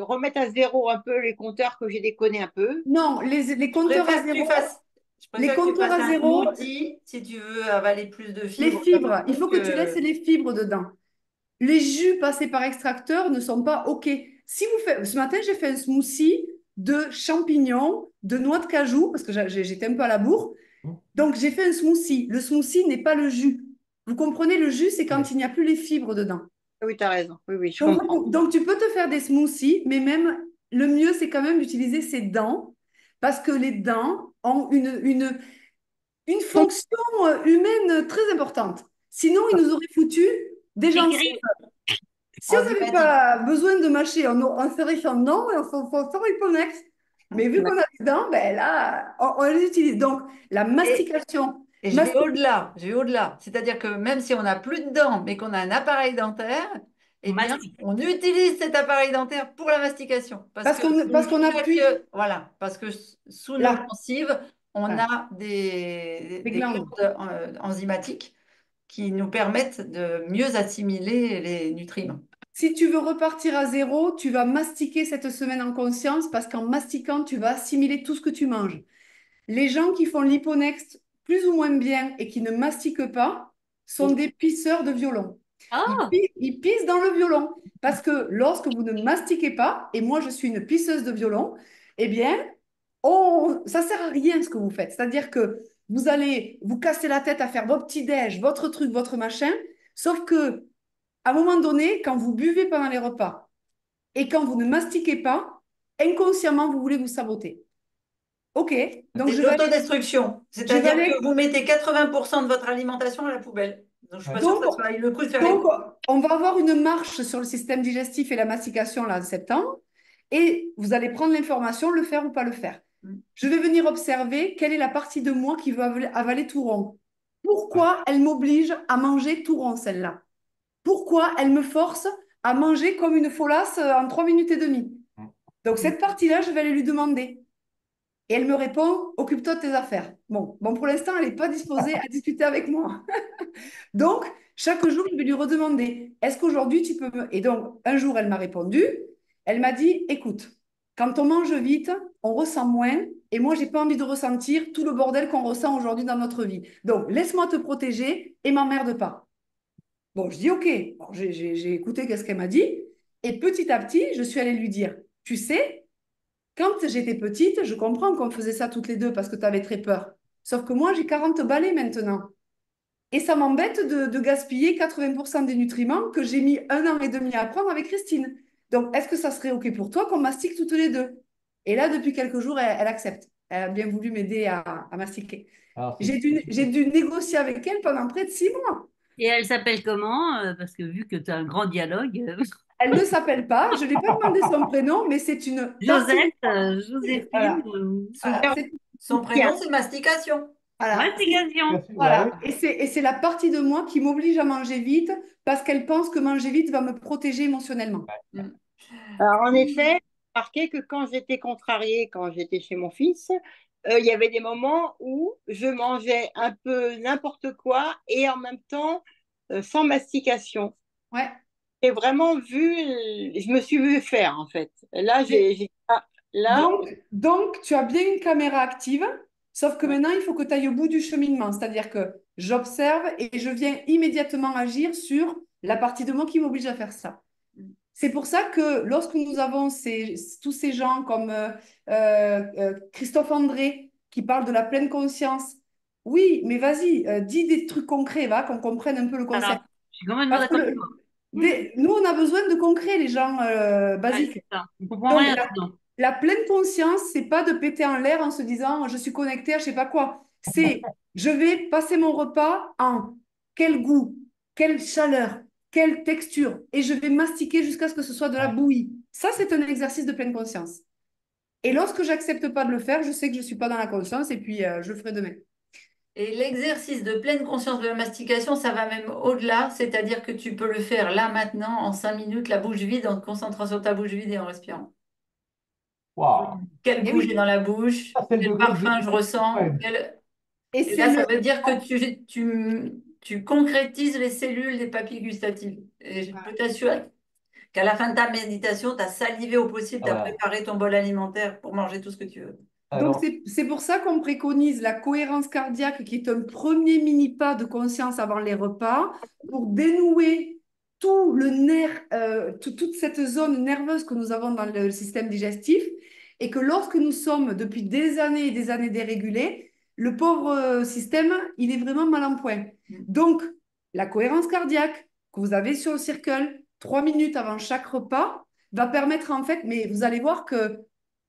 Speaker 13: remettre à zéro un peu les compteurs que j'ai déconné un peu.
Speaker 3: non, les
Speaker 1: Je
Speaker 3: compteurs à
Speaker 1: préfère que tu
Speaker 3: zéro,
Speaker 1: fasses, je
Speaker 3: les
Speaker 1: préfère que tu
Speaker 3: compteurs
Speaker 1: fasses
Speaker 3: à
Speaker 1: un
Speaker 3: zéro,
Speaker 1: smoothie si tu veux avaler plus de
Speaker 3: les
Speaker 1: fibres comme
Speaker 3: fibres, il
Speaker 1: nous
Speaker 3: faut que tu laisses
Speaker 1: que...
Speaker 3: les fibres dedans. Les jus passés par extracteur ne sont pas OK. Si vous faites, ce matin, j'ai fait un smoothie de champignons, de noix de cajou, parce que j'étais un peu à la bourre.
Speaker 2: Hmm.
Speaker 3: Donc, j'ai fait un smoothie. Le smoothie n'est pas le jus. Vous comprenez, le jus, c'est
Speaker 2: Ouais.
Speaker 3: quand il n'y a plus les fibres dedans.
Speaker 13: Oui, tu as raison. Oui, oui, je
Speaker 3: Donc,
Speaker 13: comprends.
Speaker 3: donc, tu peux te faire des smoothies, mais même le mieux, c'est quand même d'utiliser ses dents, parce que les dents ont une fonction humaine très importante. Sinon, ils nous auraient foutu des gencives. Si on n'avait
Speaker 1: Enzymatique.
Speaker 3: pas besoin de mâcher, on ferait ça non et on ferait le Ponex. Mais vu qu'on a des dents, ben là, on les utilise. Donc, la
Speaker 1: Et,
Speaker 3: mastication.
Speaker 1: et je vais au-delà. C'est-à-dire que même si on n'a plus de dents, mais qu'on a un appareil dentaire, eh bien,
Speaker 4: Mastic.
Speaker 1: on utilise cet appareil dentaire pour la mastication. Parce que
Speaker 3: Parce qu'on appuie
Speaker 1: voilà, parce que sous nos
Speaker 3: là,
Speaker 1: gencives, on
Speaker 3: voilà,
Speaker 1: a des,
Speaker 3: les
Speaker 1: des
Speaker 3: glandes.
Speaker 1: glandes enzymatiques qui nous permettent de mieux assimiler les nutriments.
Speaker 3: Si tu veux repartir à zéro, tu vas mastiquer cette semaine en conscience parce qu'en mastiquant, tu vas assimiler tout ce que tu manges. Les gens qui font l'hyponext plus ou moins bien et qui ne mastiquent pas sont des pisseurs de violon.
Speaker 4: Ah,
Speaker 3: Ils pissent dans le violon parce que lorsque vous ne mastiquez pas, et moi je suis une pisseuse de violon, eh bien, ça sert à rien ce que vous faites. C'est-à-dire que vous allez vous casser la tête à faire vos petits déj, votre truc, votre machin, sauf que à un moment donné, quand vous buvez pendant les repas et quand vous ne mastiquez pas, inconsciemment, vous voulez vous saboter. OK, donc
Speaker 1: C'est de
Speaker 3: je vais aller,
Speaker 1: l'autodestruction.
Speaker 3: je vais
Speaker 1: C'est-à-dire
Speaker 3: aller
Speaker 1: que vous mettez 80% de votre alimentation à la poubelle. Donc, je ne suis pas sûre
Speaker 3: Donc,
Speaker 1: que ça soit le coup de faire les
Speaker 3: donc,
Speaker 1: courses.
Speaker 3: on va avoir une marche sur le système digestif et la mastication là en septembre. Et vous allez prendre l'information, le faire ou pas le faire. Je vais venir observer quelle est la partie de moi qui veut avaler tout rond. Pourquoi elle m'oblige à manger tout rond, celle-là? Pourquoi elle me force à manger comme une folasse en 3 minutes et demie? Donc, cette partie-là, je vais aller lui demander. Et elle me répond, occupe-toi de tes affaires. Bon, pour l'instant, elle n'est pas disposée à discuter avec moi. Donc, chaque jour, je vais lui redemander, est-ce qu'aujourd'hui tu peux me... Et donc, un jour, elle m'a répondu, elle m'a dit, écoute, quand on mange vite, on ressent moins, et moi, j'ai pas envie de ressentir tout le bordel qu'on ressent aujourd'hui dans notre vie. Donc, laisse-moi te protéger et m'emmerde pas. Bon, je dis, ok. Bon, j'ai écouté qu'est-ce qu'elle m'a dit, et petit à petit, je suis allée lui dire, tu sais, quand j'étais petite, je comprends qu'on faisait ça toutes les deux parce que tu avais très peur. Sauf que moi, j'ai 40 balais maintenant. Et ça m'embête de gaspiller 80% des nutriments que j'ai mis 1 an et demi à prendre avec Christine. Donc, est-ce que ça serait OK pour toi qu'on mastique toutes les deux? Et là, depuis quelques jours, elle accepte. Elle a bien voulu m'aider à mastiquer.
Speaker 2: Alors,
Speaker 3: J'ai dû négocier avec elle pendant près de 6 mois.
Speaker 4: Et elle s'appelle comment? Parce que vu que tu as un grand dialogue,
Speaker 3: Elle ne s'appelle pas, je ne lui ai pas demandé son prénom, mais c'est une partie
Speaker 4: Josette,
Speaker 3: de moi.
Speaker 4: Joséphine,
Speaker 3: Voilà.
Speaker 1: Son,
Speaker 3: Voilà, c'est-
Speaker 1: son prénom, c'est mastication.
Speaker 3: voilà.
Speaker 4: mastigation.
Speaker 2: bah oui.
Speaker 3: Voilà. Et c'est la partie de moi qui m'oblige à manger vite parce qu'elle pense que manger vite va me protéger émotionnellement.
Speaker 1: Mm.
Speaker 13: Alors, en effet, j'ai remarqué que quand j'étais contrariée, quand j'étais chez mon fils, il y avait des moments où je mangeais un peu n'importe quoi et en même temps sans mastication.
Speaker 3: Ouais.
Speaker 13: J'ai vraiment vu, je me suis vue faire en fait. Là, là,
Speaker 3: Donc, tu as bien une caméra active, sauf que maintenant, il faut que tu ailles au bout du cheminement. C'est-à-dire que j'observe et je viens immédiatement agir sur la partie de moi qui m'oblige à faire ça. C'est pour ça que lorsque nous avons tous ces gens comme Christophe André qui parlent de la pleine conscience, oui, mais vas-y, dis des trucs concrets, va, qu'on comprenne un peu le concept.
Speaker 4: Alors, je suis complètement
Speaker 3: Parce que
Speaker 4: d'accord avec toi.
Speaker 3: nous, on a besoin de concret, les gens
Speaker 4: Ouais,
Speaker 3: basiques.
Speaker 4: c'est ça. On comprend
Speaker 3: Donc,
Speaker 4: rien dedans.
Speaker 3: la pleine conscience, c'est pas de péter en l'air en se disant je suis connecté à je sais pas quoi. C'est je vais passer mon repas en quel goût, quelle chaleur, quelle texture, et je vais mastiquer jusqu'à ce que ce soit de la bouillie. Ça, c'est un exercice de pleine conscience. Et lorsque j'accepte pas de le faire, je sais que je suis pas dans la conscience et puis je le ferai demain.
Speaker 1: Et l'exercice de pleine conscience de la mastication, ça va même au-delà, c'est-à-dire que tu peux le faire là, maintenant, en 5 minutes, la bouche vide, en te concentrant sur ta bouche vide et en respirant.
Speaker 2: Waouh.
Speaker 1: Quel
Speaker 3: Et
Speaker 1: goût j'ai
Speaker 3: oui.
Speaker 1: dans la bouche,
Speaker 2: Ça, c'est le
Speaker 1: quel
Speaker 2: degré
Speaker 1: parfum je ressens.
Speaker 2: ouais.
Speaker 3: Et
Speaker 1: Et
Speaker 3: c'est
Speaker 1: là, ça
Speaker 3: le
Speaker 1: veut dire que tu concrétises les cellules des papilles gustatives. Et je peux t'assurer qu'à la fin de ta méditation, tu as salivé au possible,
Speaker 2: Ah
Speaker 1: tu as
Speaker 2: bah,
Speaker 1: préparé ton bol alimentaire pour manger tout ce que tu veux.
Speaker 3: Donc,
Speaker 2: alors,
Speaker 3: c'est pour ça qu'on préconise la cohérence cardiaque, qui est un premier mini pas de conscience avant les repas, pour dénouer tout le nerf, toute cette zone nerveuse que nous avons dans le système digestif, et que lorsque nous sommes depuis des années et des années dérégulés, le pauvre système, il est vraiment mal en point. Donc, la cohérence cardiaque que vous avez sur le circle, 3 minutes avant chaque repas, va permettre en fait, mais vous allez voir que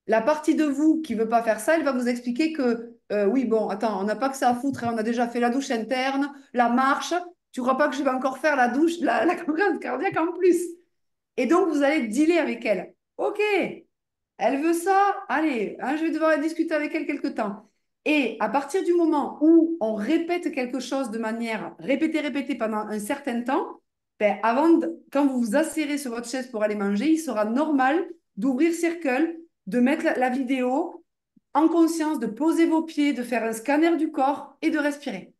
Speaker 3: la partie de vous qui ne veut pas faire ça, elle va vous expliquer que oui, bon, attends, on n'a pas que ça à foutre, hein, on a déjà fait la douche interne, la marche. Tu ne crois pas que je vais encore faire la douche, la cohérence cardiaque en plus? Et donc, vous allez dealer avec elle. OK, elle veut ça, allez, hein, je vais devoir discuter avec elle quelque temps. Et à partir du moment où on répète quelque chose de manière répétée pendant un certain temps, ben, quand vous vous asseyez sur votre chaise pour aller manger, il sera normal d'ouvrir Circle, de mettre la vidéo en conscience, de poser vos pieds, de faire un scanner du corps et de respirer.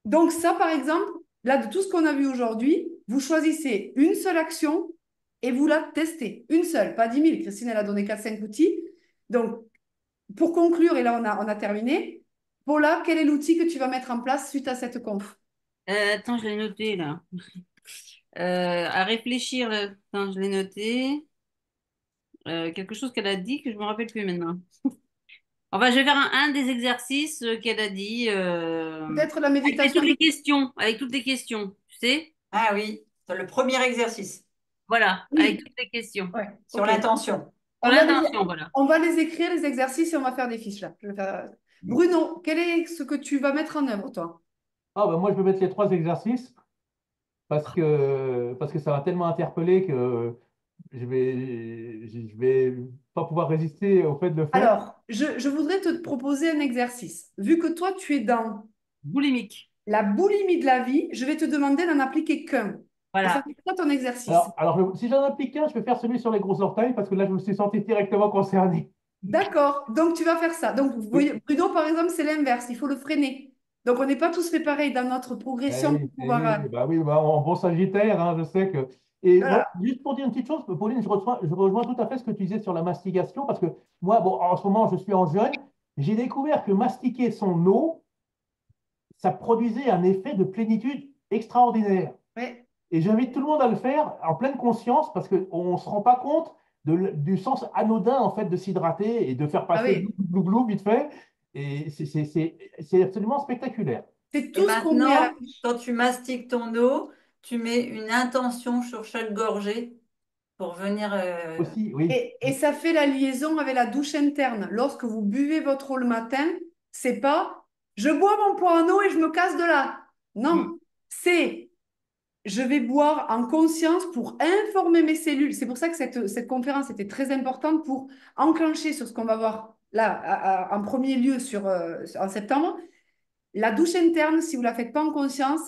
Speaker 3: Donc ça, par exemple, là, de tout ce qu'on a vu aujourd'hui, vous choisissez une seule action et vous la testez. Une seule, pas 10 000. Christine, elle a donné 4-5 outils. Donc, pour conclure, et là, on a terminé. Paula, quel est l'outil que tu vas mettre en place suite à cette conf?
Speaker 4: Attends, je l'ai noté là. À réfléchir, attends, je l'ai noté. Quelque chose qu'elle a dit que je me rappelle plus maintenant. Enfin, je vais faire un des exercices qu'elle a dit
Speaker 3: Peut-être la
Speaker 4: avec
Speaker 3: méditation.
Speaker 4: toutes les questions, avec toutes les questions, tu sais?
Speaker 1: Ah oui, c'est le premier exercice
Speaker 4: Voilà, avec
Speaker 3: Oui,
Speaker 4: toutes les questions.
Speaker 3: ouais,
Speaker 1: sur
Speaker 3: ok.
Speaker 1: l'intention.
Speaker 3: On va les,
Speaker 4: l'intention, voilà.
Speaker 3: on va les écrire, les exercices, et on va faire des fiches là. Je vais faire... Bruno, quel est ce que tu vas mettre en œuvre, toi?
Speaker 2: Ah, ben moi, je vais mettre les 3 exercices parce que ça m'a tellement interpellé que je vais pas pouvoir résister au fait de le faire.
Speaker 3: Alors, je voudrais te proposer un exercice. Vu que toi, tu es dans
Speaker 4: Boulimique.
Speaker 3: la boulimie de la vie, je vais te demander d'en appliquer qu'un. Et ça
Speaker 4: Voilà.
Speaker 3: fait quoi ton exercice?
Speaker 2: Si j'en applique un, je vais faire celui sur les gros orteils parce que là, je me suis senti directement concerné.
Speaker 3: D'accord, donc tu vas faire ça. Donc,
Speaker 2: Oui.
Speaker 3: Bruno, par exemple, c'est l'inverse, il faut le freiner. Donc, on n'est pas tous fait pareil dans notre progression pour pouvoir.
Speaker 2: En bon Sagittaire, hein, je sais que. Et moi,
Speaker 3: Voilà.
Speaker 2: juste pour dire une petite chose, Pauline, je rejoins tout à fait ce que tu disais sur la mastication, parce que moi, bon, en ce moment, je suis en jeûne, j'ai découvert que mastiquer son eau, ça produisait un effet de plénitude extraordinaire.
Speaker 3: Ouais.
Speaker 2: Et j'invite tout le monde à le faire en pleine conscience, parce qu'on ne se rend pas compte du sens anodin, en fait, de s'hydrater et de faire
Speaker 3: Ah
Speaker 2: passer
Speaker 3: oui,
Speaker 2: glou vite fait. Et c'est absolument spectaculaire.
Speaker 3: c'est
Speaker 1: Et
Speaker 3: tout ce qu'on met à la
Speaker 1: maintenant,
Speaker 3: bouche.
Speaker 1: quand tu mastiques ton eau, tu mets une intention sur chaque gorgée pour venir.
Speaker 2: Aussi, oui.
Speaker 3: Et ça fait la liaison avec la douche interne. Lorsque vous buvez votre eau le matin, c'est pas je bois mon pot en eau et je me casse de là. Non, c'est je vais boire en conscience pour informer mes cellules. C'est pour ça que cette conférence était très importante pour enclencher sur ce qu'on va voir là en premier lieu en septembre. La douche interne, si vous ne la faites pas en conscience,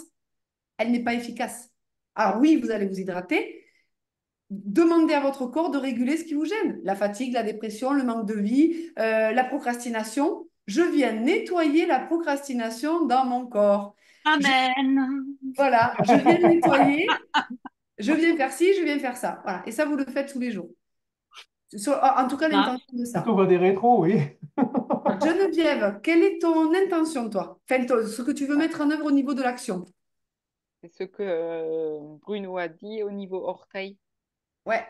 Speaker 3: elle n'est pas efficace. Alors oui, vous allez vous hydrater. Demandez à votre corps de réguler ce qui vous gêne. La fatigue, la dépression, le manque de vie, la procrastination. Je viens nettoyer la procrastination dans mon corps.
Speaker 4: Amen.
Speaker 3: Voilà, je viens nettoyer, je viens faire ci, je viens faire ça. Voilà. Et ça, vous le faites tous les jours. En tout cas, l'intention de ça.
Speaker 2: Surtout des rétros, oui.
Speaker 3: Geneviève, quelle est ton intention, toi? Enfin, ce que tu veux mettre en œuvre au niveau de l'action.
Speaker 5: C'est ce que Bruno a dit au niveau orteil.
Speaker 3: Ouais.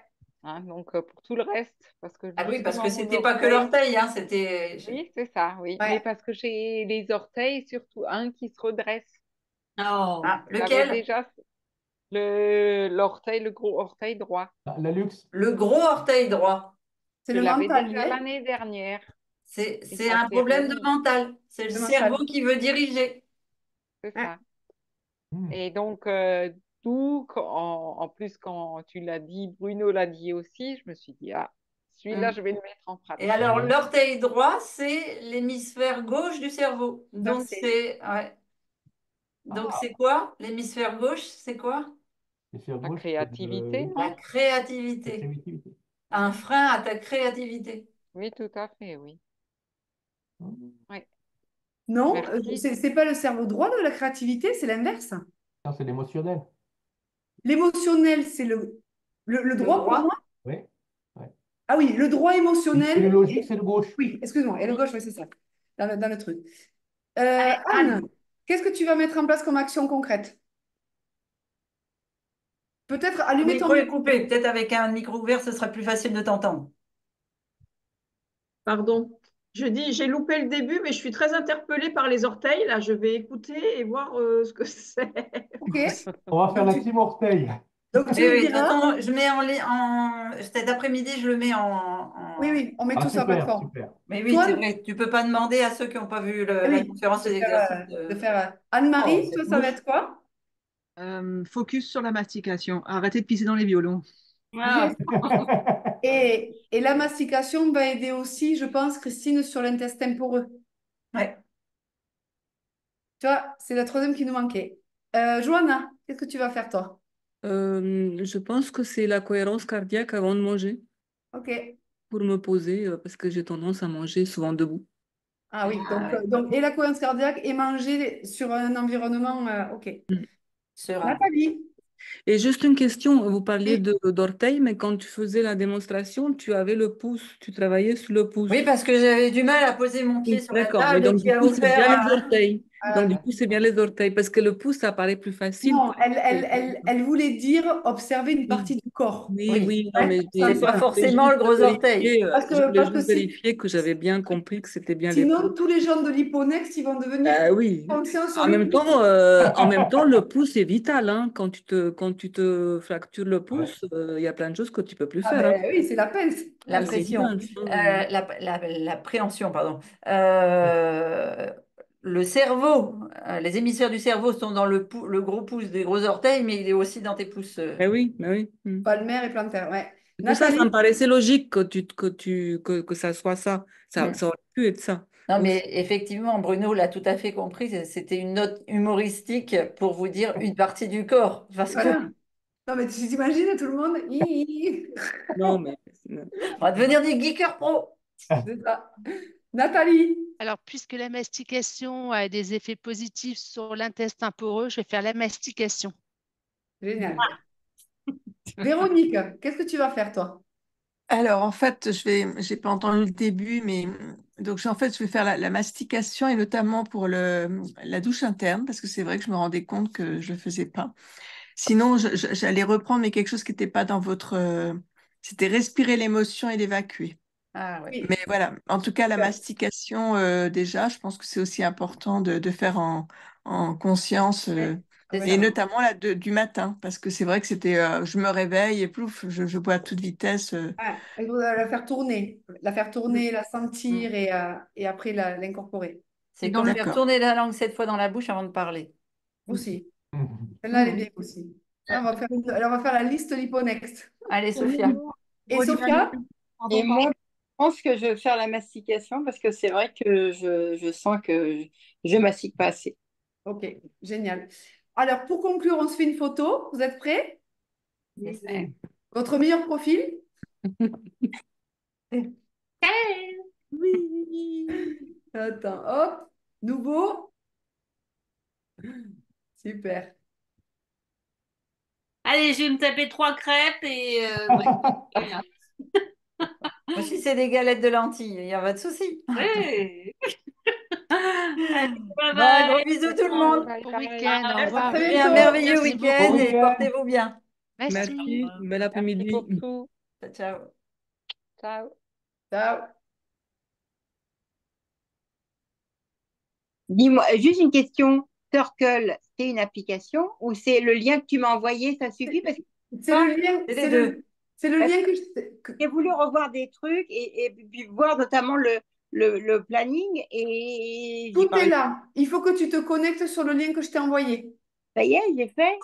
Speaker 5: Hein, donc, pour tout le reste, parce que
Speaker 1: Ah oui, parce que
Speaker 5: justement, mon
Speaker 1: c'était pas que
Speaker 5: orteil.
Speaker 1: l'orteil, hein, c'était.
Speaker 5: Oui, c'est ça, oui.
Speaker 3: Ouais.
Speaker 5: Mais parce que j'ai les orteils, surtout un qui se redresse.
Speaker 4: Oh.
Speaker 1: Ah,
Speaker 5: J'avais
Speaker 1: lequel?
Speaker 5: déjà le gros orteil droit.
Speaker 2: La luxe.
Speaker 1: Le gros orteil droit.
Speaker 3: C'est
Speaker 5: Je
Speaker 3: le
Speaker 5: l'avais
Speaker 3: mental,
Speaker 5: déjà
Speaker 3: hein?
Speaker 5: l'année dernière. Et
Speaker 1: C'est
Speaker 5: ça
Speaker 1: un
Speaker 5: s'est
Speaker 1: problème de
Speaker 5: remis.
Speaker 1: mental. C'est le
Speaker 3: Le
Speaker 1: cerveau
Speaker 3: mental.
Speaker 1: qui veut diriger.
Speaker 5: C'est
Speaker 3: Ouais.
Speaker 5: ça.
Speaker 2: Hmm.
Speaker 5: Et donc, d'où, en plus, quand tu l'as dit, Bruno l'a dit aussi, je me suis dit, ah, celui-là,
Speaker 1: Mm.
Speaker 5: je vais le mettre en
Speaker 1: Et
Speaker 5: pratique.
Speaker 1: alors, l'orteil droit, c'est l'hémisphère gauche du cerveau. Donc,
Speaker 3: Merci.
Speaker 1: ouais. Donc,
Speaker 2: Ah,
Speaker 1: c'est quoi? L'hémisphère gauche, c'est quoi?
Speaker 2: les fers
Speaker 5: La
Speaker 2: gauche,
Speaker 5: créativité,
Speaker 1: La
Speaker 5: non?
Speaker 2: la
Speaker 1: créativité.
Speaker 2: créativité.
Speaker 1: Un frein à ta créativité.
Speaker 5: Oui, tout à fait, oui. Oui.
Speaker 3: Non,
Speaker 5: Merci.
Speaker 3: c'est pas le cerveau droit de la créativité, c'est l'inverse.
Speaker 2: Non, c'est l'émotionnel.
Speaker 3: L'émotionnel, c'est le
Speaker 1: Le
Speaker 3: droit pour
Speaker 1: droit?
Speaker 3: moi.
Speaker 2: Oui. Ouais.
Speaker 3: Ah oui, le droit
Speaker 2: Et le
Speaker 3: émotionnel.
Speaker 2: logique, c'est le gauche.
Speaker 3: Oui, excuse-moi. Et le gauche, oui, c'est ça. Dans le truc.
Speaker 1: Allez,
Speaker 3: Anne,
Speaker 1: Anne.
Speaker 3: qu'est-ce que tu vas mettre en place comme action concrète? Peut-être
Speaker 1: Le
Speaker 3: allumer ton
Speaker 1: micro est
Speaker 3: micro.
Speaker 1: coupé. Peut-être avec un micro ouvert, ce sera plus facile de t'entendre.
Speaker 7: Pardon. Je dis, j'ai loupé le début, mais je suis très interpellée par les orteils. Là, je vais écouter et voir ce que c'est.
Speaker 3: OK.
Speaker 2: On va faire
Speaker 3: Donc,
Speaker 2: la team orteil.
Speaker 3: tu
Speaker 1: Oui,
Speaker 3: me
Speaker 1: oui, de toute
Speaker 3: diras.
Speaker 1: façon, je mets cet après-midi, je le mets
Speaker 3: Oui, oui, on met
Speaker 2: Ah,
Speaker 3: tout sur la
Speaker 2: super,
Speaker 3: plateforme.
Speaker 2: super.
Speaker 1: Mais oui,
Speaker 3: Toi,
Speaker 1: c'est vrai, tu peux pas demander à ceux qui n'ont pas vu
Speaker 3: eh
Speaker 1: la
Speaker 3: oui,
Speaker 1: conférence des exercices
Speaker 3: de
Speaker 1: de.
Speaker 3: faire.
Speaker 1: Oh,
Speaker 3: Anne-Marie, toi,
Speaker 1: cette
Speaker 3: ça va
Speaker 1: mouche.
Speaker 3: être quoi?
Speaker 8: Focus sur la mastication. Arrêtez de pisser dans les violons.
Speaker 4: Ah,
Speaker 3: Et la mastication va aider aussi, je pense, Christine, sur l'intestin poreux.
Speaker 1: Ouais.
Speaker 3: Tu vois, c'est la troisième qui nous manquait. Johanna, qu'est-ce que tu vas faire, toi?
Speaker 14: Je pense que c'est la cohérence cardiaque avant de manger,
Speaker 3: OK.
Speaker 14: pour me poser, parce que j'ai tendance à manger souvent debout.
Speaker 3: Ah oui,
Speaker 1: Ah, ouais.
Speaker 3: donc et la cohérence cardiaque et manger sur un environnement. OK.
Speaker 14: Mm.
Speaker 1: Serein.
Speaker 3: Nathalie,
Speaker 14: Et juste une question, vous parliez
Speaker 3: oui,
Speaker 14: d'orteil, mais quand tu faisais la démonstration, tu avais le pouce, tu travaillais sur le pouce.
Speaker 1: Oui, parce que j'avais du mal à poser mon pied
Speaker 14: Oui,
Speaker 1: sur la
Speaker 14: d'accord, mais
Speaker 1: table et
Speaker 14: donc
Speaker 1: puis
Speaker 14: du
Speaker 1: à
Speaker 14: coup,
Speaker 1: vous
Speaker 14: c'est bien
Speaker 1: faire.
Speaker 14: les orteils. Donc, du coup, c'est bien les orteils parce que le pouce, ça paraît plus facile.
Speaker 3: Non, elle voulait dire observer une partie du corps.
Speaker 14: Oui, oui, non,
Speaker 3: Ouais,
Speaker 14: mais
Speaker 1: C'est pas forcément le gros orteil.
Speaker 14: je voulais
Speaker 3: parce que
Speaker 14: juste vérifier que j'avais bien compris que c'était bien les
Speaker 3: sinon,
Speaker 14: pouces.
Speaker 3: tous les gens de l'hyponex, ils vont devenir
Speaker 14: Oui.
Speaker 3: conscients sur
Speaker 14: En
Speaker 3: le
Speaker 14: même
Speaker 3: pouce.
Speaker 14: temps, le pouce est vital. Hein. Quand tu te fractures le pouce, il y a plein de choses que tu peux plus
Speaker 3: Ah
Speaker 14: faire.
Speaker 3: ben
Speaker 14: Hein.
Speaker 3: oui, c'est la peine.
Speaker 1: La
Speaker 3: Ouais, c'est
Speaker 1: pression, la préhension, pardon. Le cerveau, les hémisphères du cerveau sont dans le gros pouce des gros orteils, mais il est aussi dans tes pouces.
Speaker 14: Mais oui.
Speaker 3: palmaire et plantaire, ouais.
Speaker 14: C'est pour ça, ça
Speaker 3: Nathalie?
Speaker 14: me paraissait logique que ça soit ça.
Speaker 1: Mm.
Speaker 14: Ça aurait pu être ça.
Speaker 1: Non,
Speaker 14: aussi.
Speaker 1: mais effectivement, Bruno l'a tout à fait compris. C'était une note humoristique pour vous dire une partie du corps. Parce que
Speaker 3: Voilà. Non, mais tu t'imagines tout le monde?
Speaker 14: Non, mais.
Speaker 1: on va devenir des geekers pro.
Speaker 3: C'est ça. Nathalie?
Speaker 10: Alors, puisque la mastication a des effets positifs sur l'intestin poreux, je vais faire la mastication.
Speaker 3: Génial. Véronique, qu'est-ce que tu vas faire, toi?
Speaker 11: Alors, en fait, j'ai pas entendu le début, mais donc en fait, je vais faire la mastication et notamment pour la douche interne, parce que c'est vrai que je me rendais compte que je le faisais pas. Sinon, j'allais reprendre, mais quelque chose qui n'était pas dans votre, c'était respirer l'émotion et l'évacuer.
Speaker 1: Ah ouais.
Speaker 11: Mais voilà, en tout cas, la
Speaker 3: Super.
Speaker 11: mastication, déjà, je pense que c'est aussi important de faire en conscience,
Speaker 1: C'est
Speaker 11: et
Speaker 1: ça.
Speaker 11: notamment du matin, parce que c'est vrai que c'était, je me réveille et plouf, je bois à toute vitesse.
Speaker 3: Ouais, il faut la faire tourner, la sentir et après l'incorporer.
Speaker 1: C'est comme faire
Speaker 11: D'accord.
Speaker 1: tourner la langue 7 fois dans la bouche avant de parler.
Speaker 3: Aussi.
Speaker 2: Mhm.
Speaker 3: Celle-là, elle est bien aussi. Ah, on va faire la liste Liponext.
Speaker 1: Allez, Sophia.
Speaker 3: Et Sophia?
Speaker 13: Et moi, je pense que je vais faire la mastication parce que c'est vrai que je sens que je mastique pas assez.
Speaker 3: Ok, génial. Alors, pour conclure, on se fait une photo. Vous êtes prêts? Votre meilleur profil?
Speaker 1: Oui.
Speaker 3: Attends, hop. Nouveau? Super.
Speaker 4: Allez, je vais me taper 3 crêpes et ouais.
Speaker 1: Moi, si c'est des galettes de lentilles, il n'y a pas de souci.
Speaker 4: Ouais. Allez, bye
Speaker 1: Bon, un gros
Speaker 4: bye.
Speaker 1: bisou tout le monde.
Speaker 5: Bye
Speaker 10: Bon
Speaker 5: bye.
Speaker 10: week-end, au
Speaker 3: À
Speaker 10: revoir.
Speaker 3: très
Speaker 1: Et un
Speaker 3: bientôt.
Speaker 1: merveilleux
Speaker 10: Merci
Speaker 1: week-end
Speaker 2: Bon
Speaker 10: beaucoup.
Speaker 1: et
Speaker 2: week-end.
Speaker 1: portez-vous bien.
Speaker 10: Merci.
Speaker 14: Merci. Bel
Speaker 5: Merci
Speaker 14: après-midi.
Speaker 5: pour tout.
Speaker 1: Ciao, ciao.
Speaker 5: Ciao.
Speaker 3: Ciao.
Speaker 13: Dis-moi, juste une question. Circle, c'est une application ou c'est le lien que tu m'as envoyé, ça suffit? Parce que
Speaker 3: C'est le lien,
Speaker 1: C'est les deux.
Speaker 3: c'est le
Speaker 13: parce
Speaker 3: lien
Speaker 13: que j'ai voulu revoir des trucs et puis voir notamment le planning et j'y
Speaker 3: tout est
Speaker 13: parviens.
Speaker 3: là. Il faut que tu te connectes sur le lien que je t'ai envoyé.
Speaker 13: Ça y est, j'ai fait.